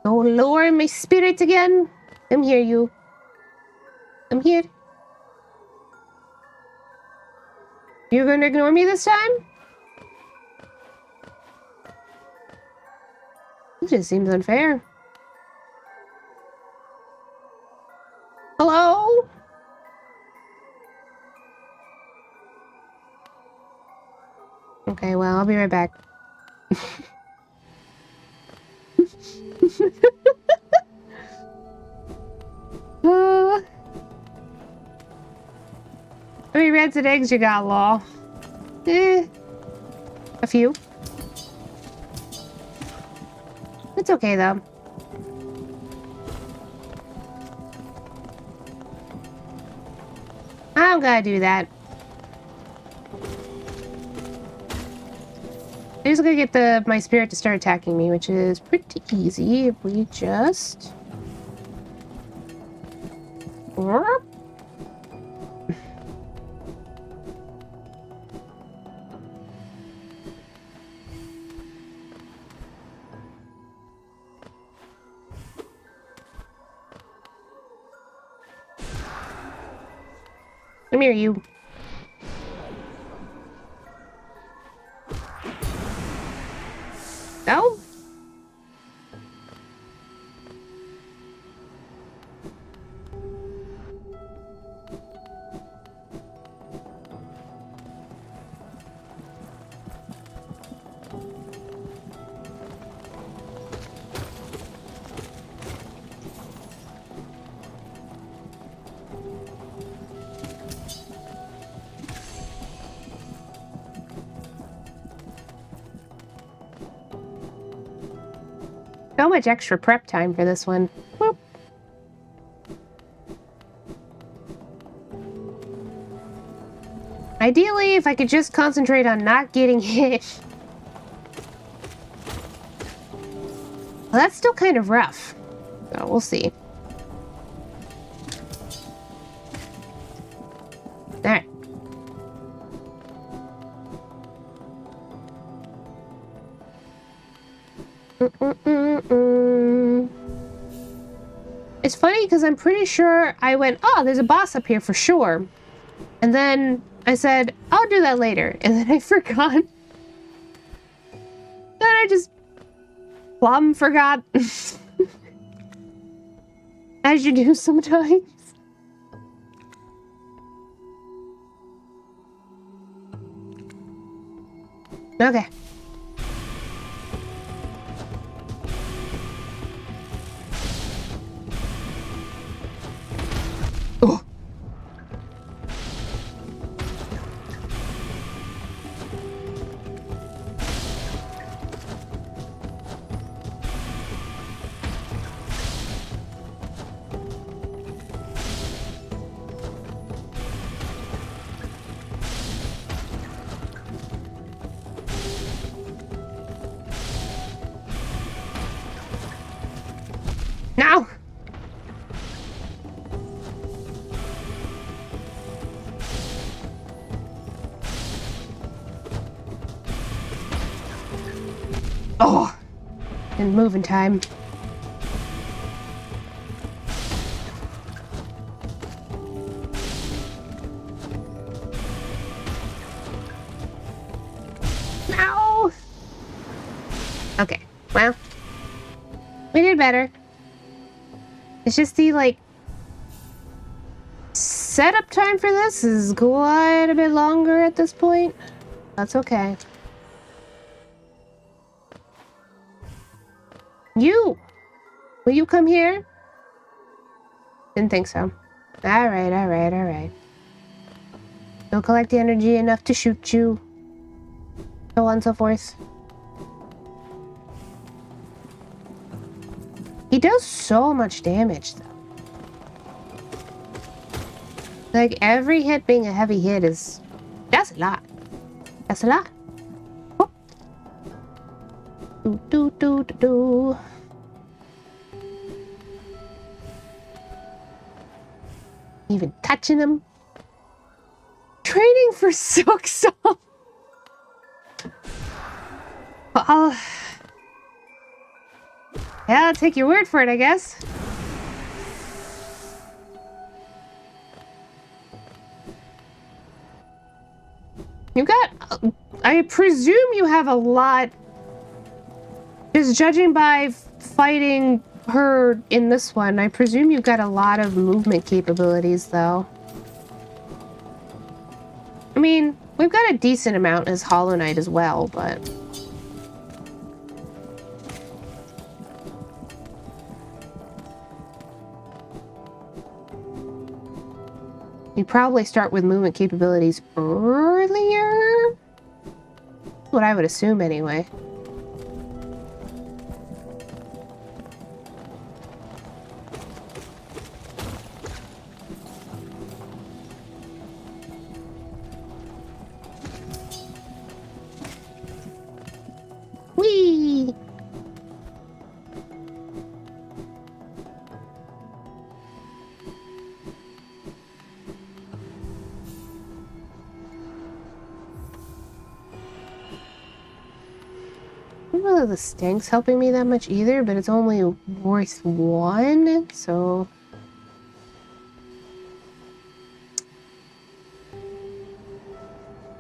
Oh, lower my spirit again. Come here, you. Come here. You're gonna ignore me this time? It just seems unfair. Hello? Okay, well, I'll be right back. How many reds and eggs you got, Law? A few. It's okay, though. I'm gonna do that. I'm just gonna get my spirit to start attacking me, which is pretty easy if we just... Come here, you. No? So much extra prep time for this one. Whoop. Ideally, if I could just concentrate on not getting hit. Well, that's still kind of rough. So we'll see. Alright. It's funny because I'm pretty sure I went, oh, there's a boss up here for sure. And then I said, I'll do that later. And then I forgot. Then I just plumb forgot. As you do sometimes. Okay. Oh. Now. Oh, didn't move in time. No. Okay, well, we did better. It's just the, like, setup time for this is quite a bit longer at this point. That's okay. You! Will you come here? Didn't think so. Alright, alright, alright. You'll collect the energy enough to shoot you. So on and so forth. He does so much damage, though. Like, every hit being a heavy hit is... That's a lot. That's a lot. Oh. Do, do, do, do, do. Even touching him. Training for Silk Song. Well, yeah, I'll take your word for it, I guess. You got... I presume you have a lot... Just judging by fighting her in this one, I presume you've got a lot of movement capabilities, though. I mean, we've got a decent amount as Hollow Knight as well, but... You probably start with movement capabilities earlier? What I would assume, anyway. Whee! I don't know that the stank's helping me that much either, but it's only worth 1, so...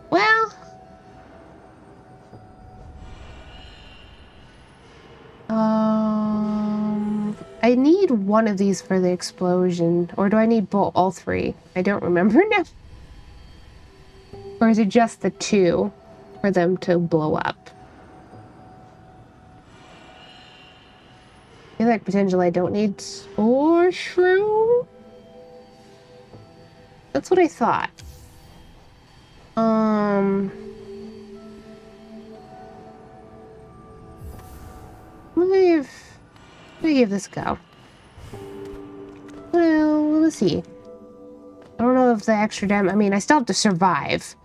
Well... I need one of these for the explosion, or do I need all 3? I don't remember now. Or is it just the 2 for them to blow up? I feel like potentially I don't need Spore Shroom. That's what I thought. Let me give this a go. Well, let's see. I don't know if the extra damage... I mean, I still have to survive.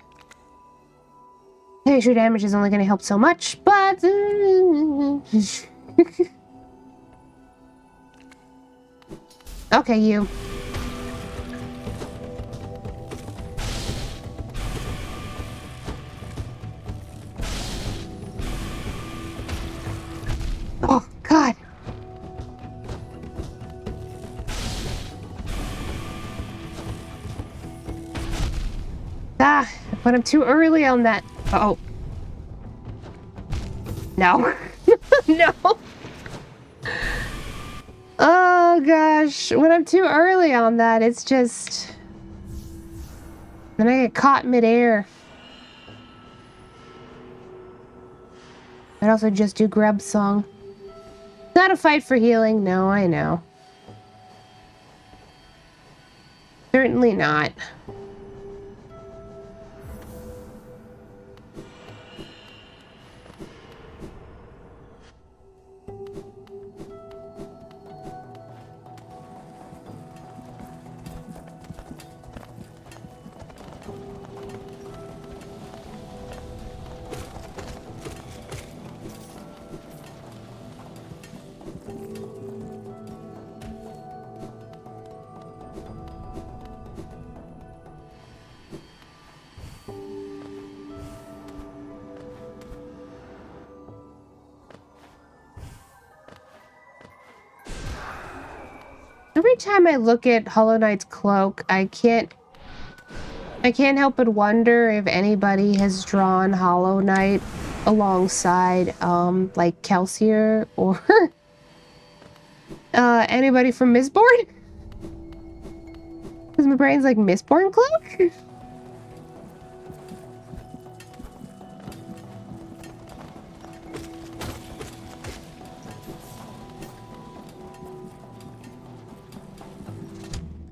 Extra damage is only going to help so much, but... Okay, you. Oh, God. Ah, but I'm too early on that. Uh-oh. No. No. Oh, gosh. When I'm too early on that, it's just... Then I get caught midair. I'd also just do Grub Song. Not a fight for healing. No, I know. Certainly not. Every time I look at Hollow Knight's cloak, I can't help but wonder if anybody has drawn Hollow Knight alongside like Kelsier or anybody from Mistborn? Because my brain's like, Mistborn cloak?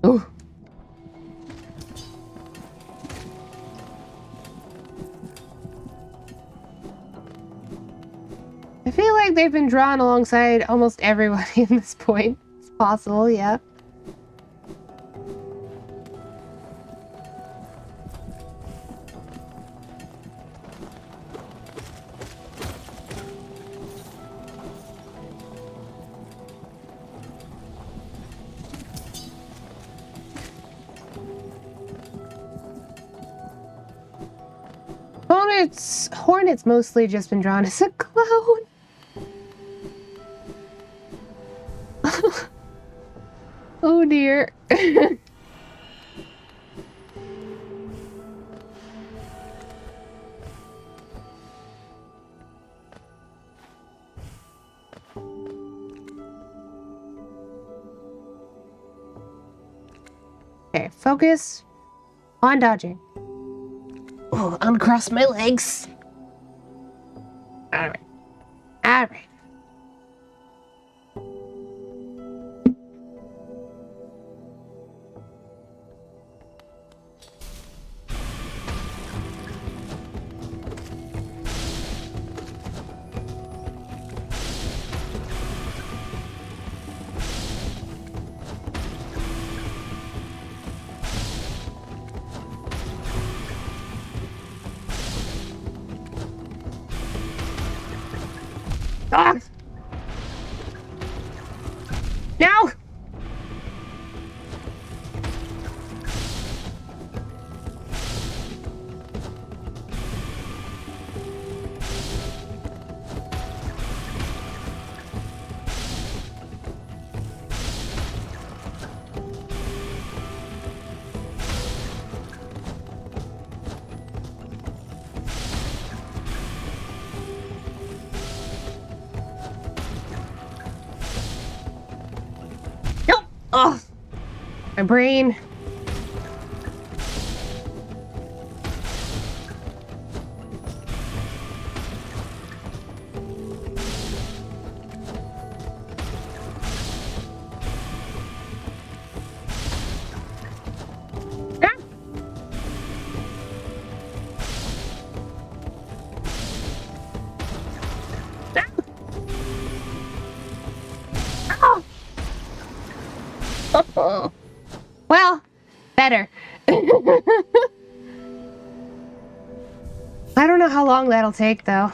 Oh. I feel like they've been drawn alongside almost everybody at this point. It's possible, yeah. Hornet's mostly just been drawn as a clone. Oh dear. Okay, focus on dodging. Oh, uncross my legs. Alright. Alright. Ah! No! Oh, my brain. Well, better. I don't know how long that'll take, though.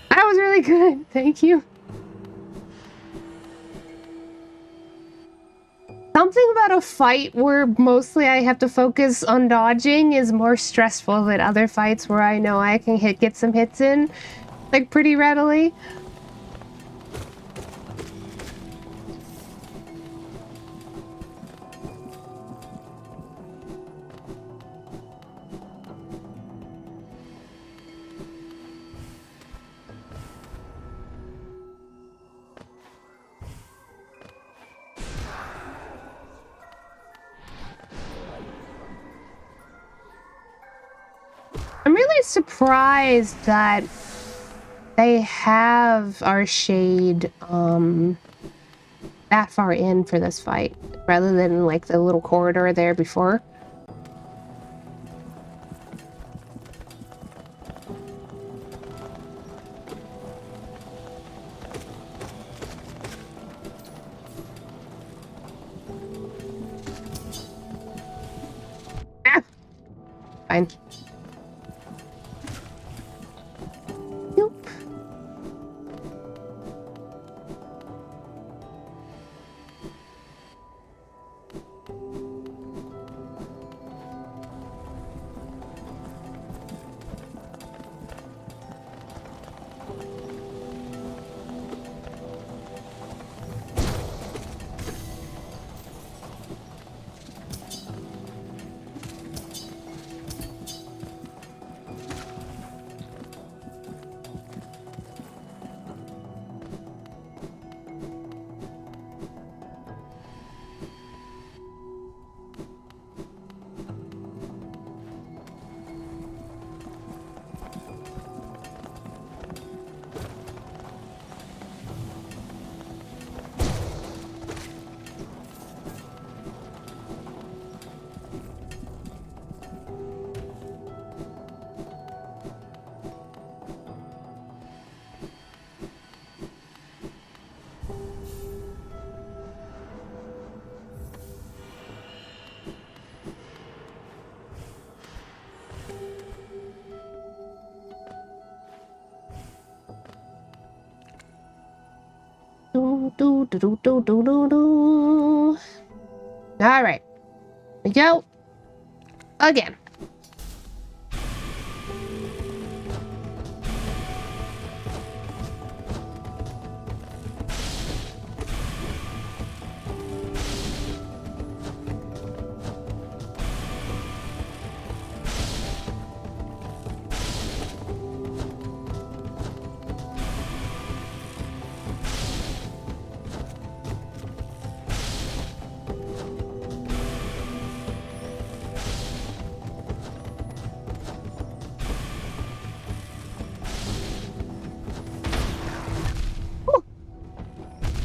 That was really good. Thank you. Something about a fight where mostly I have to focus on dodging is more stressful than other fights where I know I can get some hits in, like, pretty readily. I'm really surprised that they have our shade that far in for this fight rather than like the little corridor there before. Ah! Fine. All right, we go again.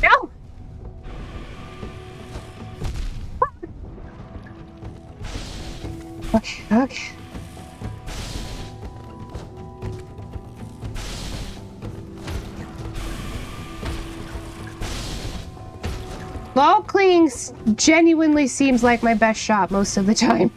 No! Okay. Ball clinging genuinely seems like my best shot most of the time.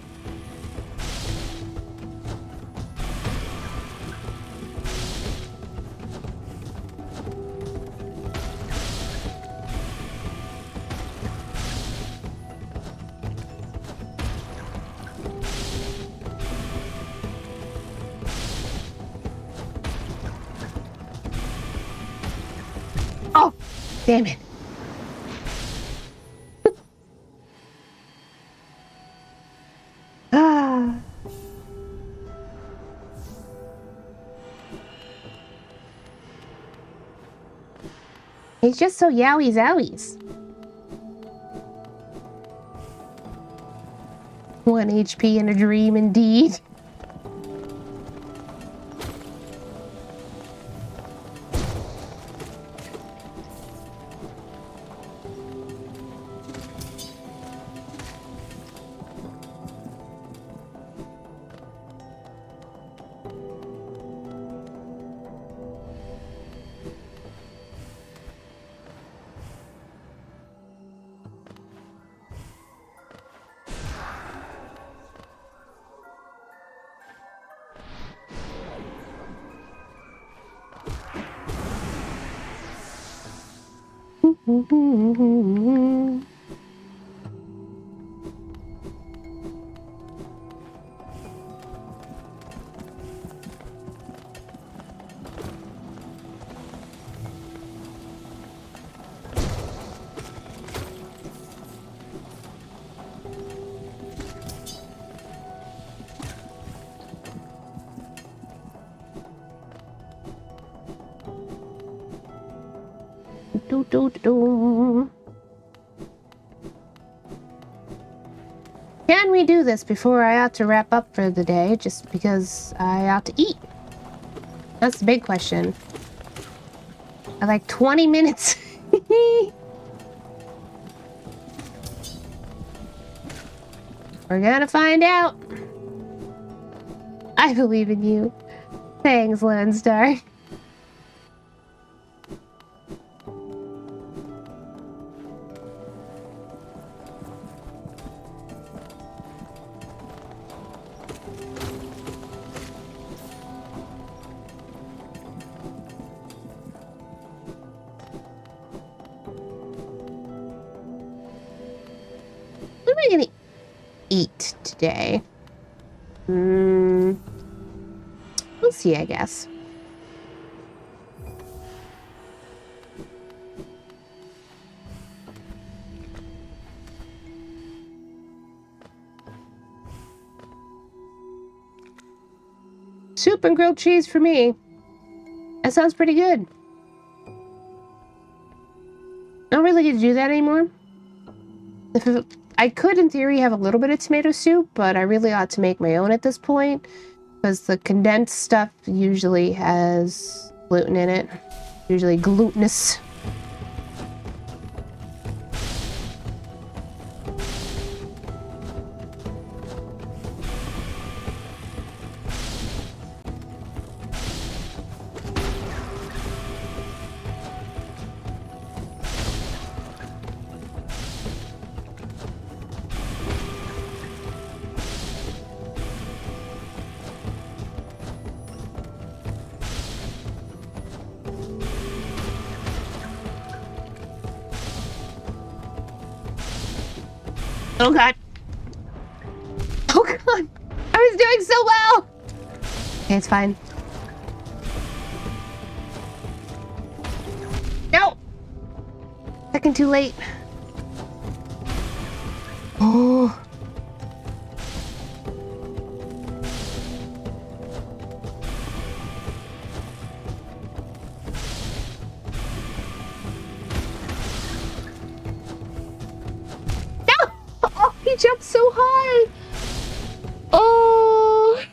Oh, damn it. Ah. He's just so yowie zowies. 1 HP in a dream indeed. Can we do this before I ought to wrap up for the day, just because I ought to eat? That's the big question. I like 20 minutes. We're gonna find out. I believe in you. Thanks, Lone Star. What am I gonna eat today? We'll see, I guess. Soup and grilled cheese for me. That sounds pretty good. I don't really get to do that anymore. I could, in theory, have a little bit of tomato soup, but I really ought to make my own at this point, because the condensed stuff usually has gluten in it. Usually glutinous. Oh god. Oh god. I was doing so well. Okay, it's fine. No. Second too late. Oh. He jumped so high. Oh.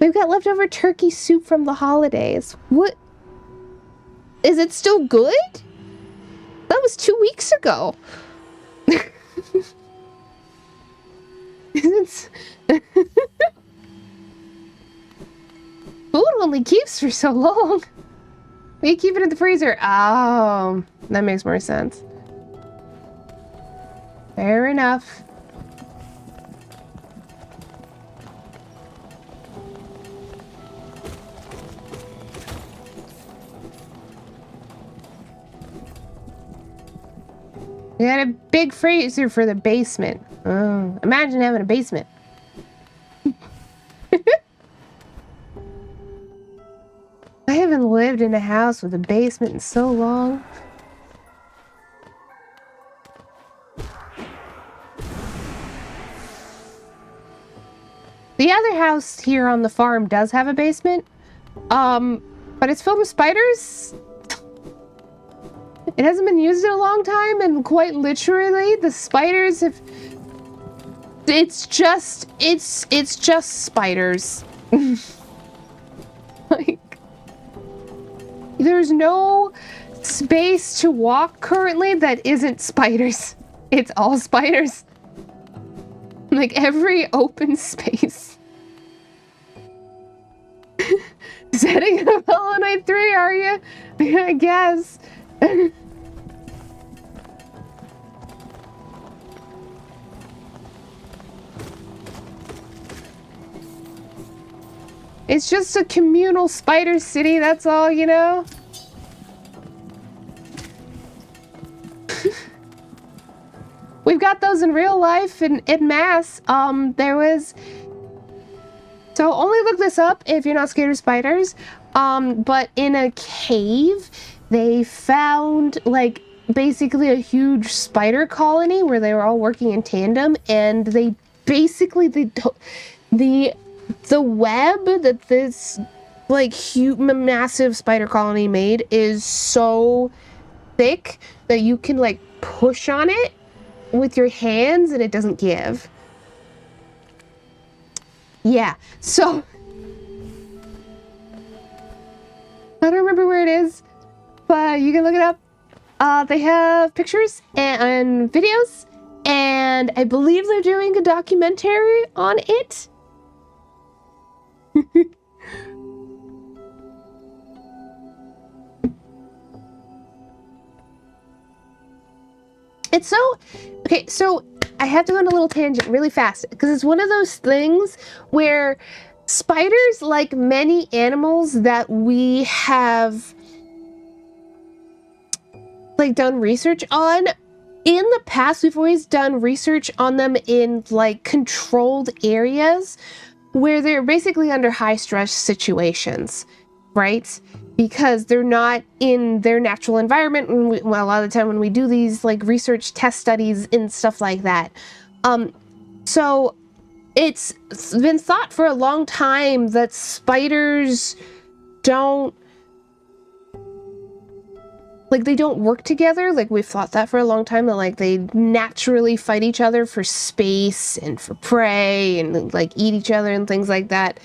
We've got leftover turkey soup from the holidays. What? Is it still good? That was 2 weeks ago. Food only keeps for so long. We keep it in the freezer. Oh, that makes more sense. Fair enough. We got a big freezer for the basement. Oh, imagine having a basement. I haven't lived in a house with a basement in so long. The other house here on the farm does have a basement, but it's filled with spiders. It hasn't been used in a long time, and quite literally, the spiders have... It's just spiders. Like, there's no space to walk currently that isn't spiders. It's all spiders. Like, every open space. Setting up Hollow Knight 3, are you? I guess. It's just a communal spider city, that's all, you know? we've got those in real life in mass. There was... So only look this up if you're not scared of spiders. But in a cave, they found, like, basically a huge spider colony where they were all working in tandem, and they basically, the web that this, like, huge, massive spider colony made is so thick that you can, like, push on it with your hands and it doesn't give. Yeah, so I don't remember where it is, but you can look it up. They have pictures and videos, and I believe they're doing a documentary on it. It's so... Okay, so I have to go on a little tangent really fast, because it's one of those things where spiders, like many animals that we have, like, done research on, in the past we've always done research on them in, like, controlled areas where they're basically under high stress situations, right? Because they're not in their natural environment. Well, a lot of the time when we do these, like, research test studies and stuff like that. So it's been thought for a long time that spiders don't, like, they don't work together. Like, we've thought that for a long time, that, like, they naturally fight each other for space and for prey and, like, eat each other and things like that.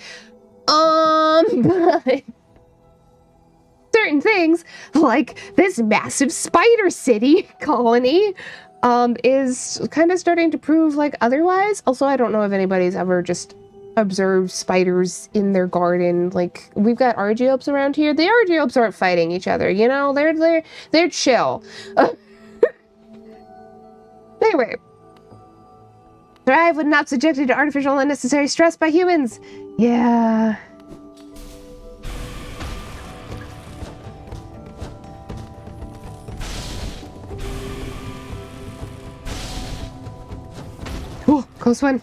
But certain things, like this massive spider city colony, is kind of starting to prove, like, otherwise. Also, I don't know if anybody's ever just observed spiders in their garden. Like, we've got Argiops around here. The Argiops aren't fighting each other, you know? They're chill. Anyway. Thrive when not subjected to artificial unnecessary stress by humans. Yeah. Oh, close one.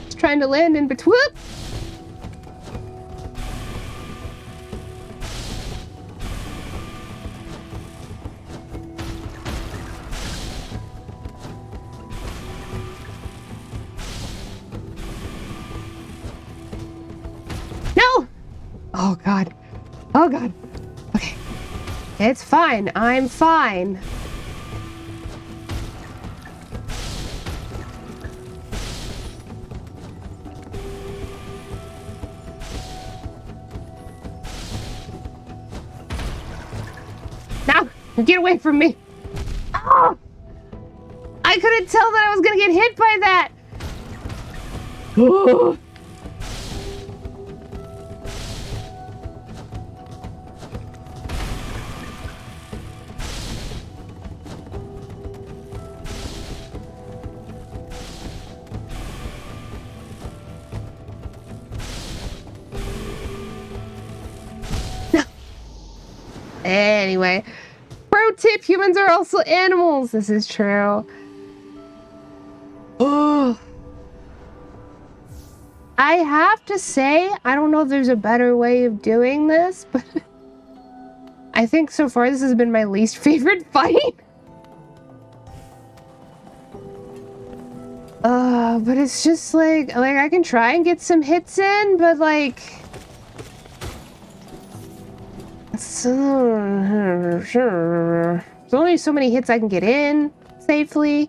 Just trying to land in between. Oh god. Oh god. Okay. It's fine. I'm fine. Now, get away from me. Oh! I couldn't tell that I was gonna get hit by that. Oh. Anyway, pro tip, humans are also animals. This is true. Oh. I have to say, I don't know if there's a better way of doing this, but I think so far this has been my least favorite fight. But it's just like I can try and get some hits in, but like... There's only so many hits I can get in safely.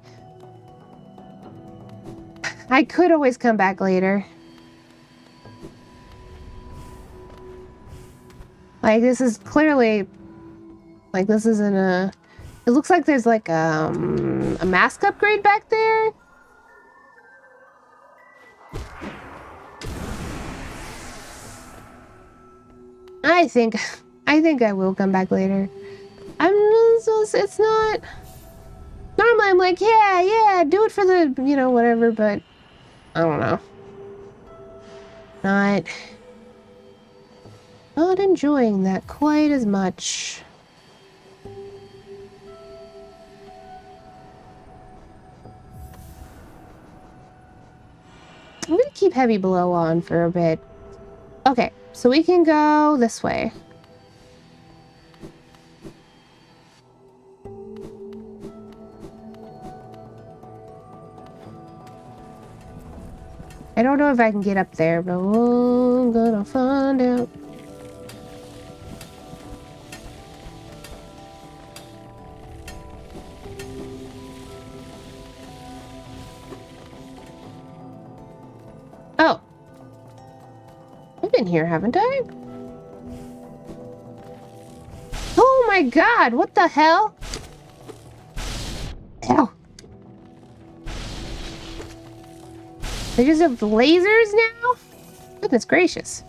I could always come back later. Like, this is clearly... Like, this isn't a... It looks like there's like a mask upgrade back there. I think I will come back later. It's not... Normally I'm like, yeah, do it for the, you know, whatever, but I don't know. Not enjoying that quite as much. I'm gonna keep heavy blow on for a bit. Okay, so we can go this way. I don't know if I can get up there, but we're gonna find out. Oh. I've been here, haven't I? Oh my god, what the hell? Ow. They just have lasers now? Goodness gracious.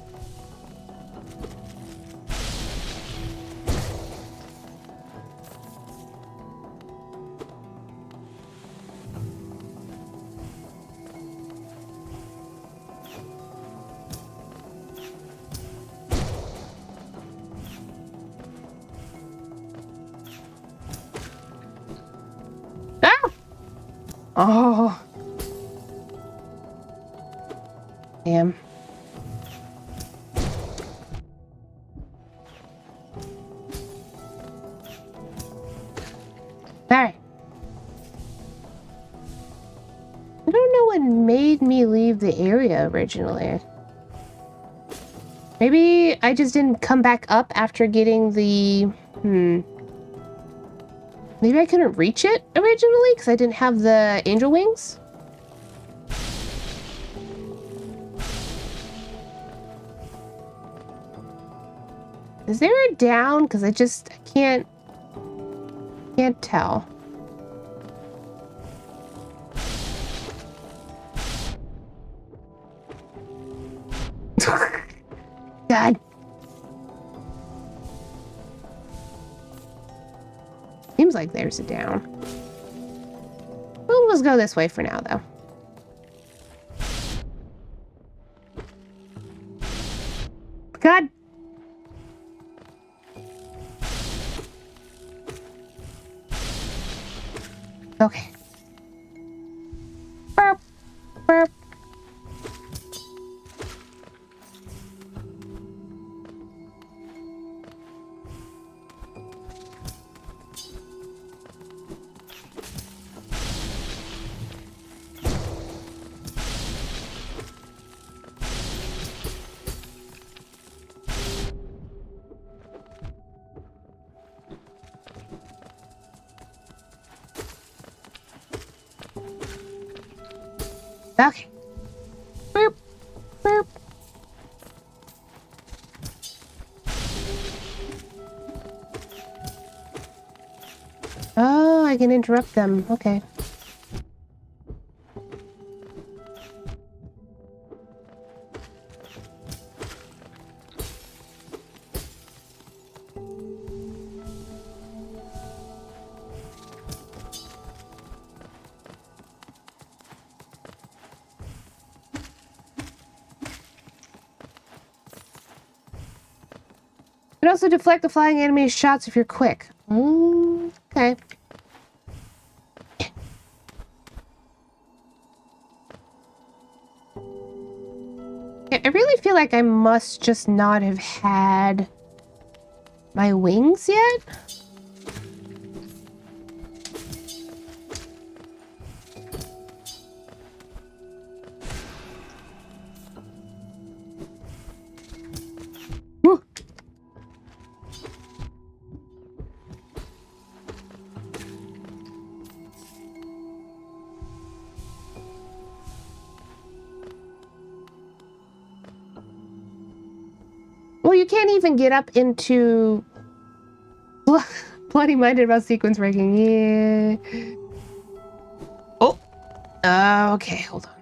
Ah! Oh. Damn. Alright. I don't know what made me leave the area originally. Maybe I just didn't come back up after getting the... Maybe I couldn't reach it originally because I didn't have the angel wings? Is there a down? Because I can't tell. God. Seems like there's a down. Well, let's go this way for now, though. God. Okay. Burp. Burp. Okay. Burp. Burp. Oh, I can interrupt them. Okay. You can also deflect the flying enemy's shots if you're quick. Okay. I really feel like I must just not have had my wings yet. Woo. Well, you can't even get up into bloody minded about sequence breaking. Yeah. Oh. Okay, hold on.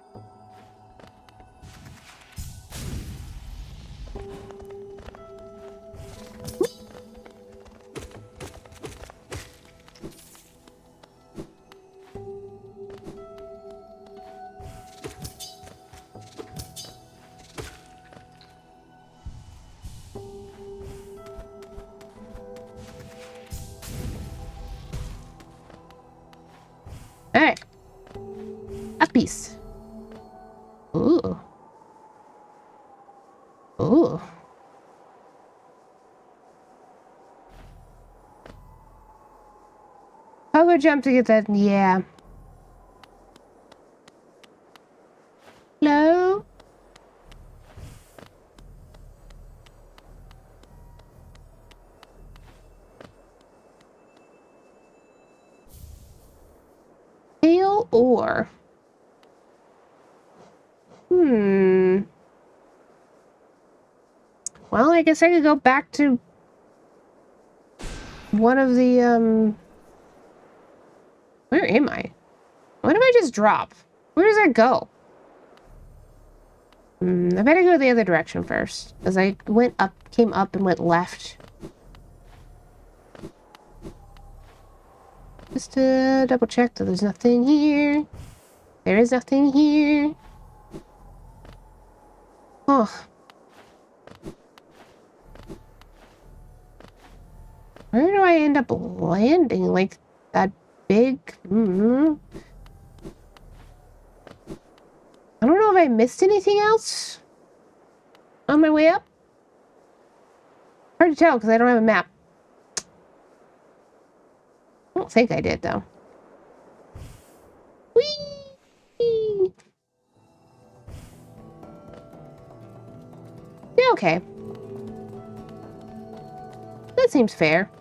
Alright. A piece. Ooh. Ooh. Pogo jump to get that. Yeah. Hello? Pale ore. Well, I guess I could go back to one of the, where am I? What did I just drop? Where does that go? I better go the other direction first, because I went up, came up and went left. Just to double check that there's nothing here. There is nothing here. Oh. Where do I end up landing? Like that big... I don't know if I missed anything else on my way up. Hard to tell because I don't have a map. I don't think I did, though. Whee! Yeah, okay. That seems fair.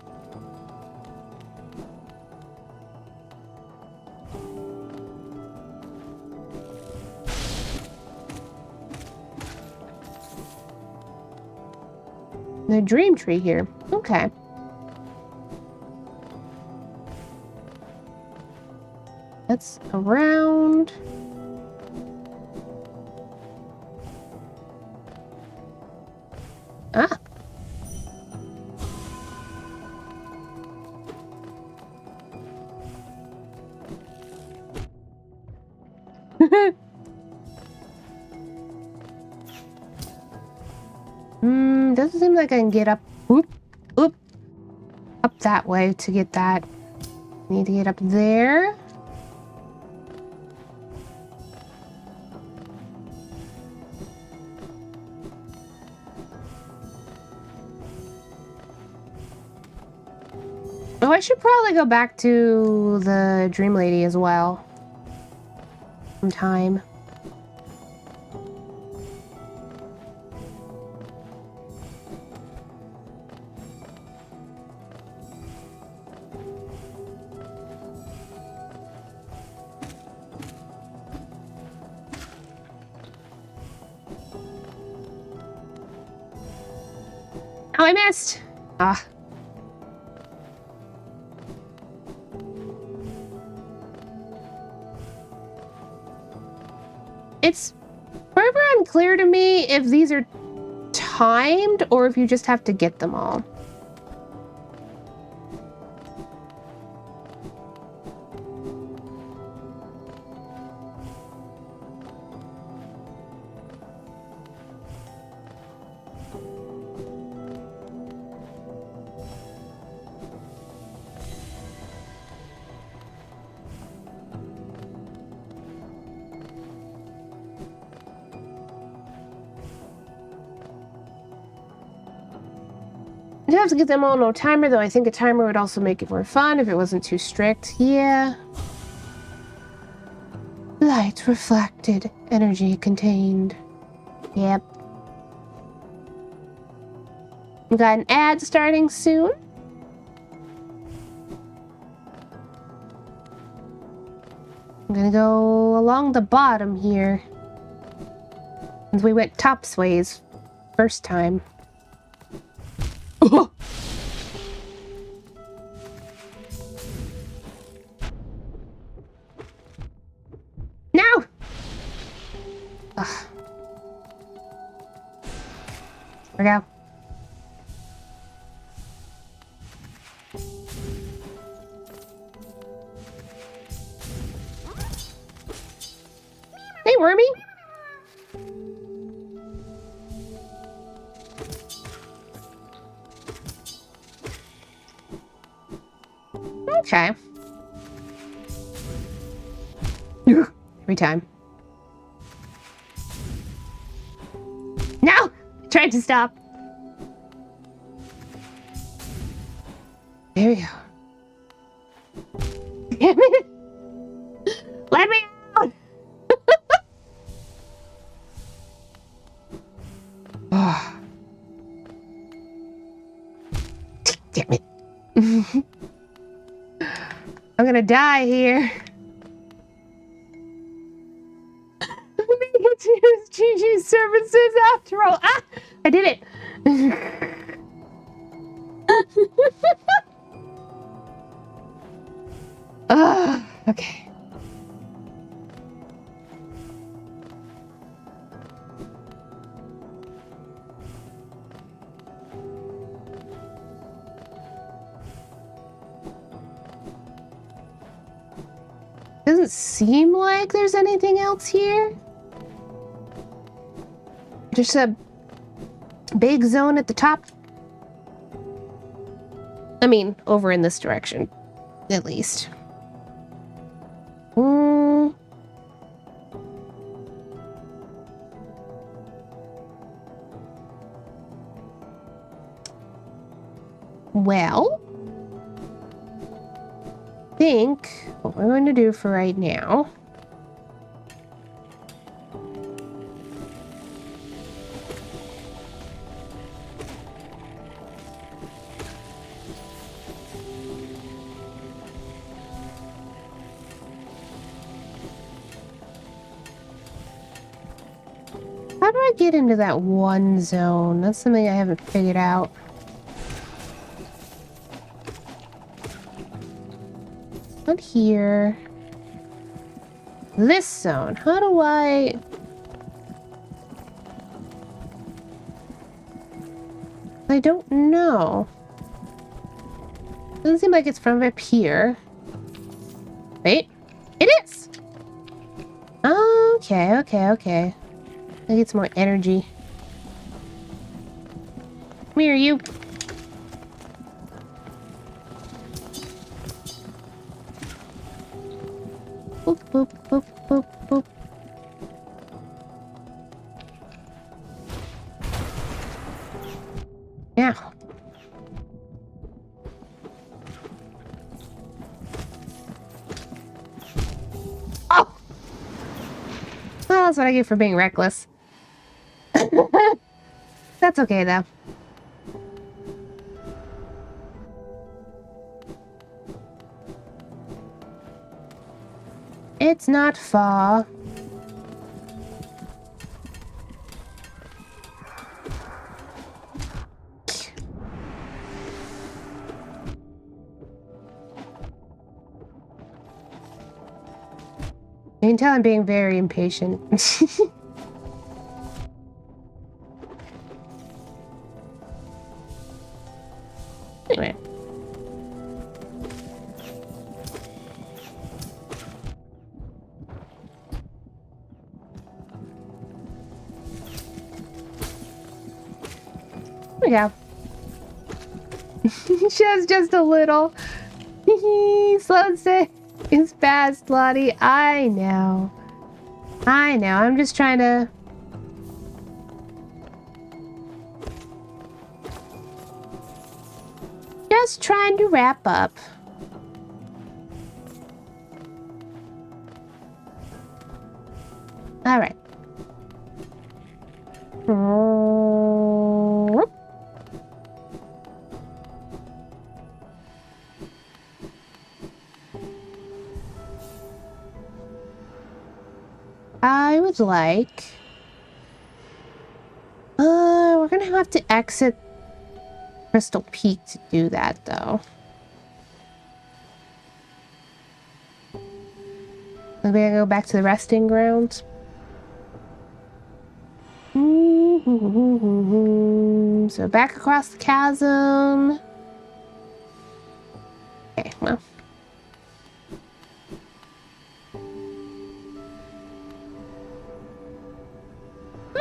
The dream tree here. Okay. That's around. Ah. Doesn't seem like I can get up. Up that way to get that. Need to get up there. Oh, I should probably go back to the Dream Lady as well. Sometime. Oh, I missed! Ah. It's forever unclear to me if these are timed or if you just have to get them all. You'd have to get them all no timer, though I think a timer would also make it more fun if it wasn't too strict. Yeah. Light reflected, energy contained. Yep. We got an ad starting soon. I'm gonna go along the bottom here. Since we went topsways first time. Oh. No! Ugh. There we go. Hey, Wormy! Okay. every time. No! I tried to stop. There we go. Damn it! Let me out! Oh. Damn it. I'm gonna die here. Let's use Gigi's services after all. Ah! I did it. Okay. Doesn't seem like there's anything else here. Just a big zone at the top. I mean, over in this direction, at least. Well, I think what we're going to do for right now how do I get into that one zone? That's something I haven't figured out. Not here. This zone. How do I... I don't know. Doesn't seem like it's from up here. Wait. It is! Okay, okay, okay. I get some more energy. Come here, you. Boop, boop, boop, boop, boop. Yeah. Oh! Well, that's what I get for being reckless. That's okay, though. It's not far. You can tell I'm being very impatient. Anyway. There we go. just a little. Slow say is fast, Lottie. I know. I know. I'm just trying to... Just trying to wrap up. All right. I would like... we're gonna have to exit Crystal Peak to do that, though. Maybe I go back to the resting grounds. So back across the chasm. Okay, well.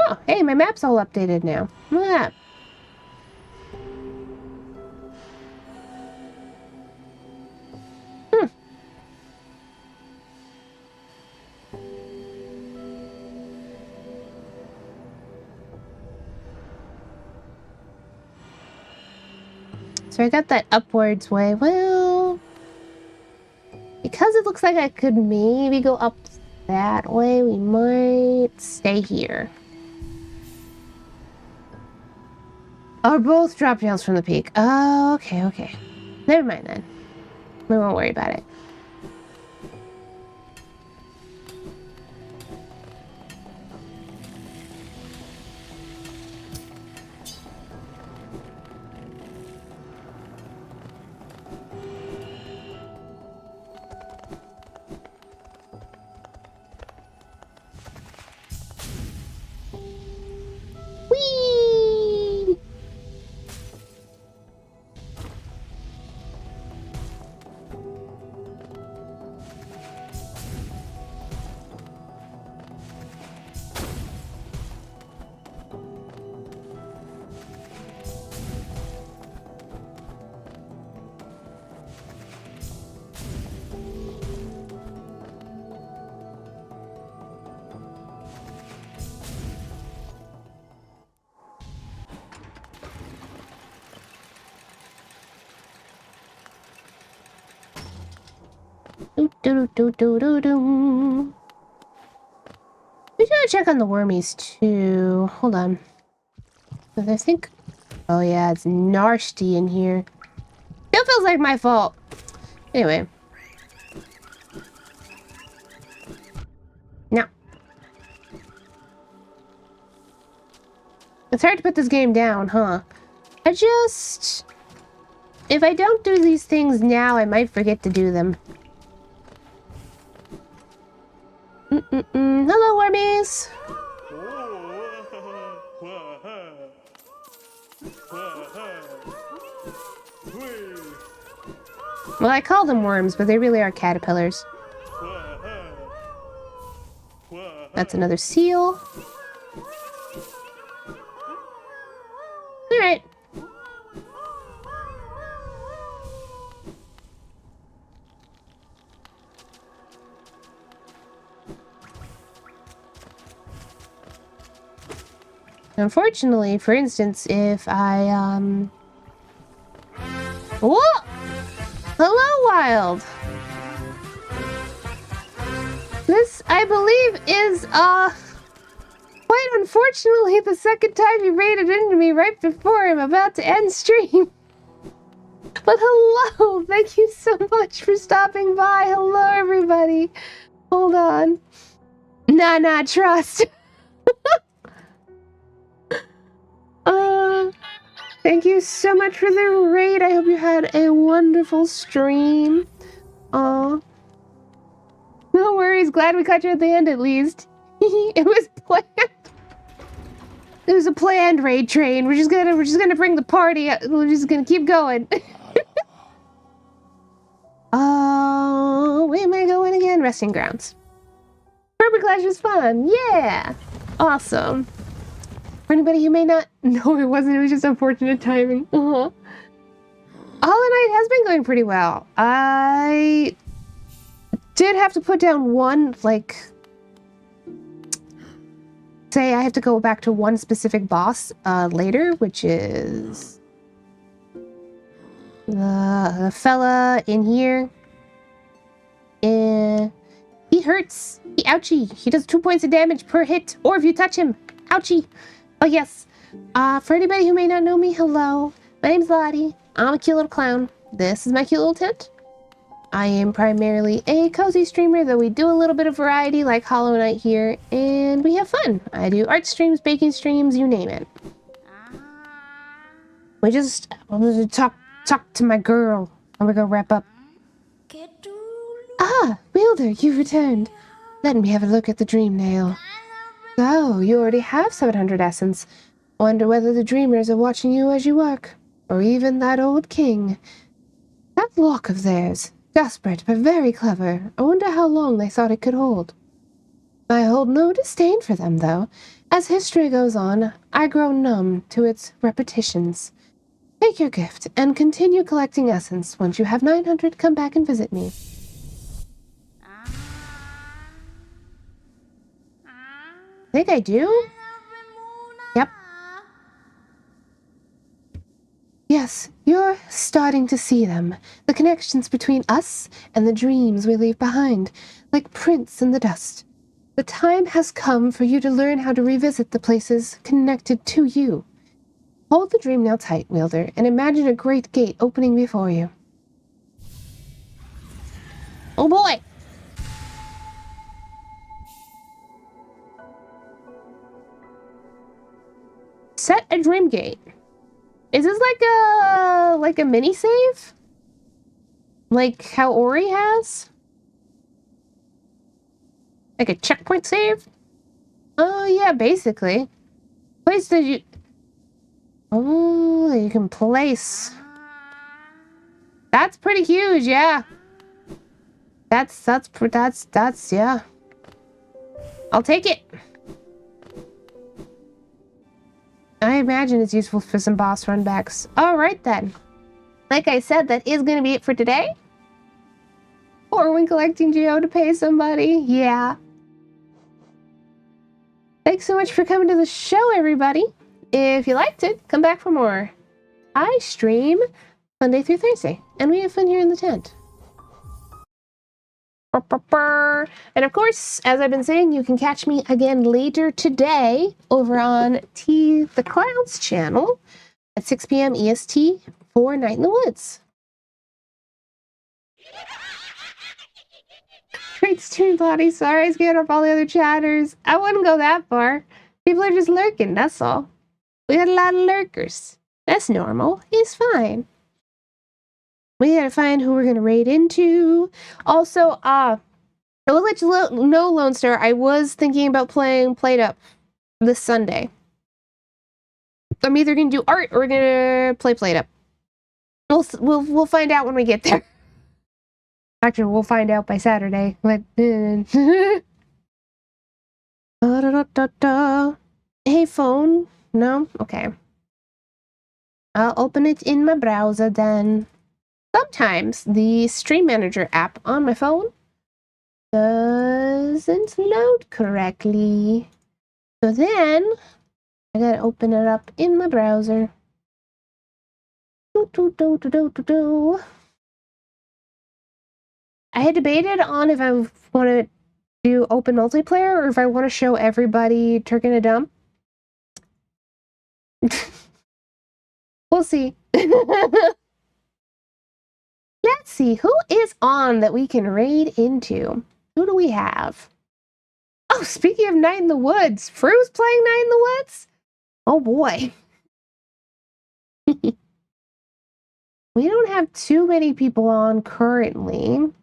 Oh, hey, my map's all updated now. Look at that. So I got that upwards way. Well, because it looks like I could maybe go up that way, we might stay here. Oh, both drop downs from the peak. Oh, okay, okay. Never mind then. We won't worry about it. Whee! Do. We should check on the wormies too. Hold on. But I think... Oh yeah, it's nasty in here. Still feels like my fault. Anyway. No. It's hard to put this game down, huh? If I don't do these things now, I might forget to do them. Hello, wormies! Well, I call them worms, but they really are caterpillars. That's another seal. Alright. Unfortunately, for instance, if I, Whoa! Hello, Wild! This, I believe, is, quite unfortunately the second time you raided into me right before I'm about to end stream. But hello! Thank you so much for stopping by. Hello, everybody. Hold on. Nah, trust. Thank you so much for the raid. I hope you had a wonderful stream. Aw. No worries. Glad we caught you at the end at least. It was planned. It was a planned raid train. We're just gonna bring the party up. We're just gonna keep going. Oh, where am I going again? Resting grounds. Purple Clash was fun. Yeah. Awesome. For anybody who may not know, it was just unfortunate timing. Hollow Knight has been going pretty well. I did have to put down one, like, say I have to go back to one specific boss later, which is the fella in here. He hurts. Ouchie. He does 2 points of damage per hit, or if you touch him. Ouchie. Oh, yes. For anybody who may not know me, hello. My name's Lottie. I'm a cute little clown. This is my cute little tent. I am primarily a cozy streamer, though we do a little bit of variety like Hollow Knight here, and we have fun. I do art streams, baking streams, you name it. We just talk to my girl, and we're gonna wrap up. Ah, Wielder, you've returned. Let me have a look at the dream nail. So, you already have 700 essence. Wonder whether the dreamers are watching you as you work. Or even that old king. That lock of theirs. Desperate, but very clever. I wonder how long they thought it could hold. I hold no disdain for them, though. As history goes on, I grow numb to its repetitions. Take your gift, and continue collecting essence. Once you have 900, come back and visit me. I think I do. Yep. Yes, Yes, you're starting to see them. The connections between us and the dreams we leave behind, like prints in the dust. The time has come for you to learn how to revisit the places connected to you. Hold the dream now tight, Wielder, and imagine a great gate opening before you. Oh boy! Set a dream gate. Is this like a mini save? Like how Ori has? Like a checkpoint save? Oh yeah, basically. Place that you... Oh, you can place. That's pretty huge, yeah. That's, yeah. I'll take it. I imagine it's useful for some boss runbacks. Alright then. Like I said, that is gonna be it for today. Or when collecting Geo to pay somebody. Yeah. Thanks so much for coming to the show, everybody. If you liked it, come back for more. I stream Monday through Thursday, and we have fun here in the tent. And of course, as I've been saying, you can catch me again later today over on The Clouds channel at 6 p.m. EST for Night in the Woods. Great stream, Lottie. Sorry I scared off all the other chatters. I wouldn't go that far. People are just lurking, that's all. We had a lot of lurkers. That's normal. It's fine. We gotta find who we're gonna raid into. Also, I will let you know, Lone Star, I was thinking about playing PlateUp this Sunday. I'm either gonna do art or we're gonna play PlateUp. We'll find out when we get there. Actually, we'll find out by Saturday. But hey, phone. No? Okay. I'll open it in my browser then. Sometimes the Stream Manager app on my phone doesn't load correctly. So then, I gotta open it up in my browser. I had debated on if I want to do open multiplayer or if I want to show everybody Turk in a Dump. We'll see. Let's see, who is on that we can raid into? Who do we have? Oh, speaking of Night in the Woods, Fru's playing Night in the Woods? Oh boy. We don't have too many people on currently.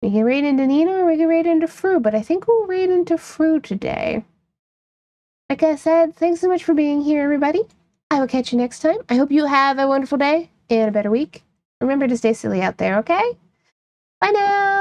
We can raid into Nina or we can raid into Fru, but I think we'll raid into Fru today. Like I said, thanks so much for being here, everybody. I will catch you next time. I hope you have a wonderful day and a better week. Remember to stay silly out there, okay? Bye now!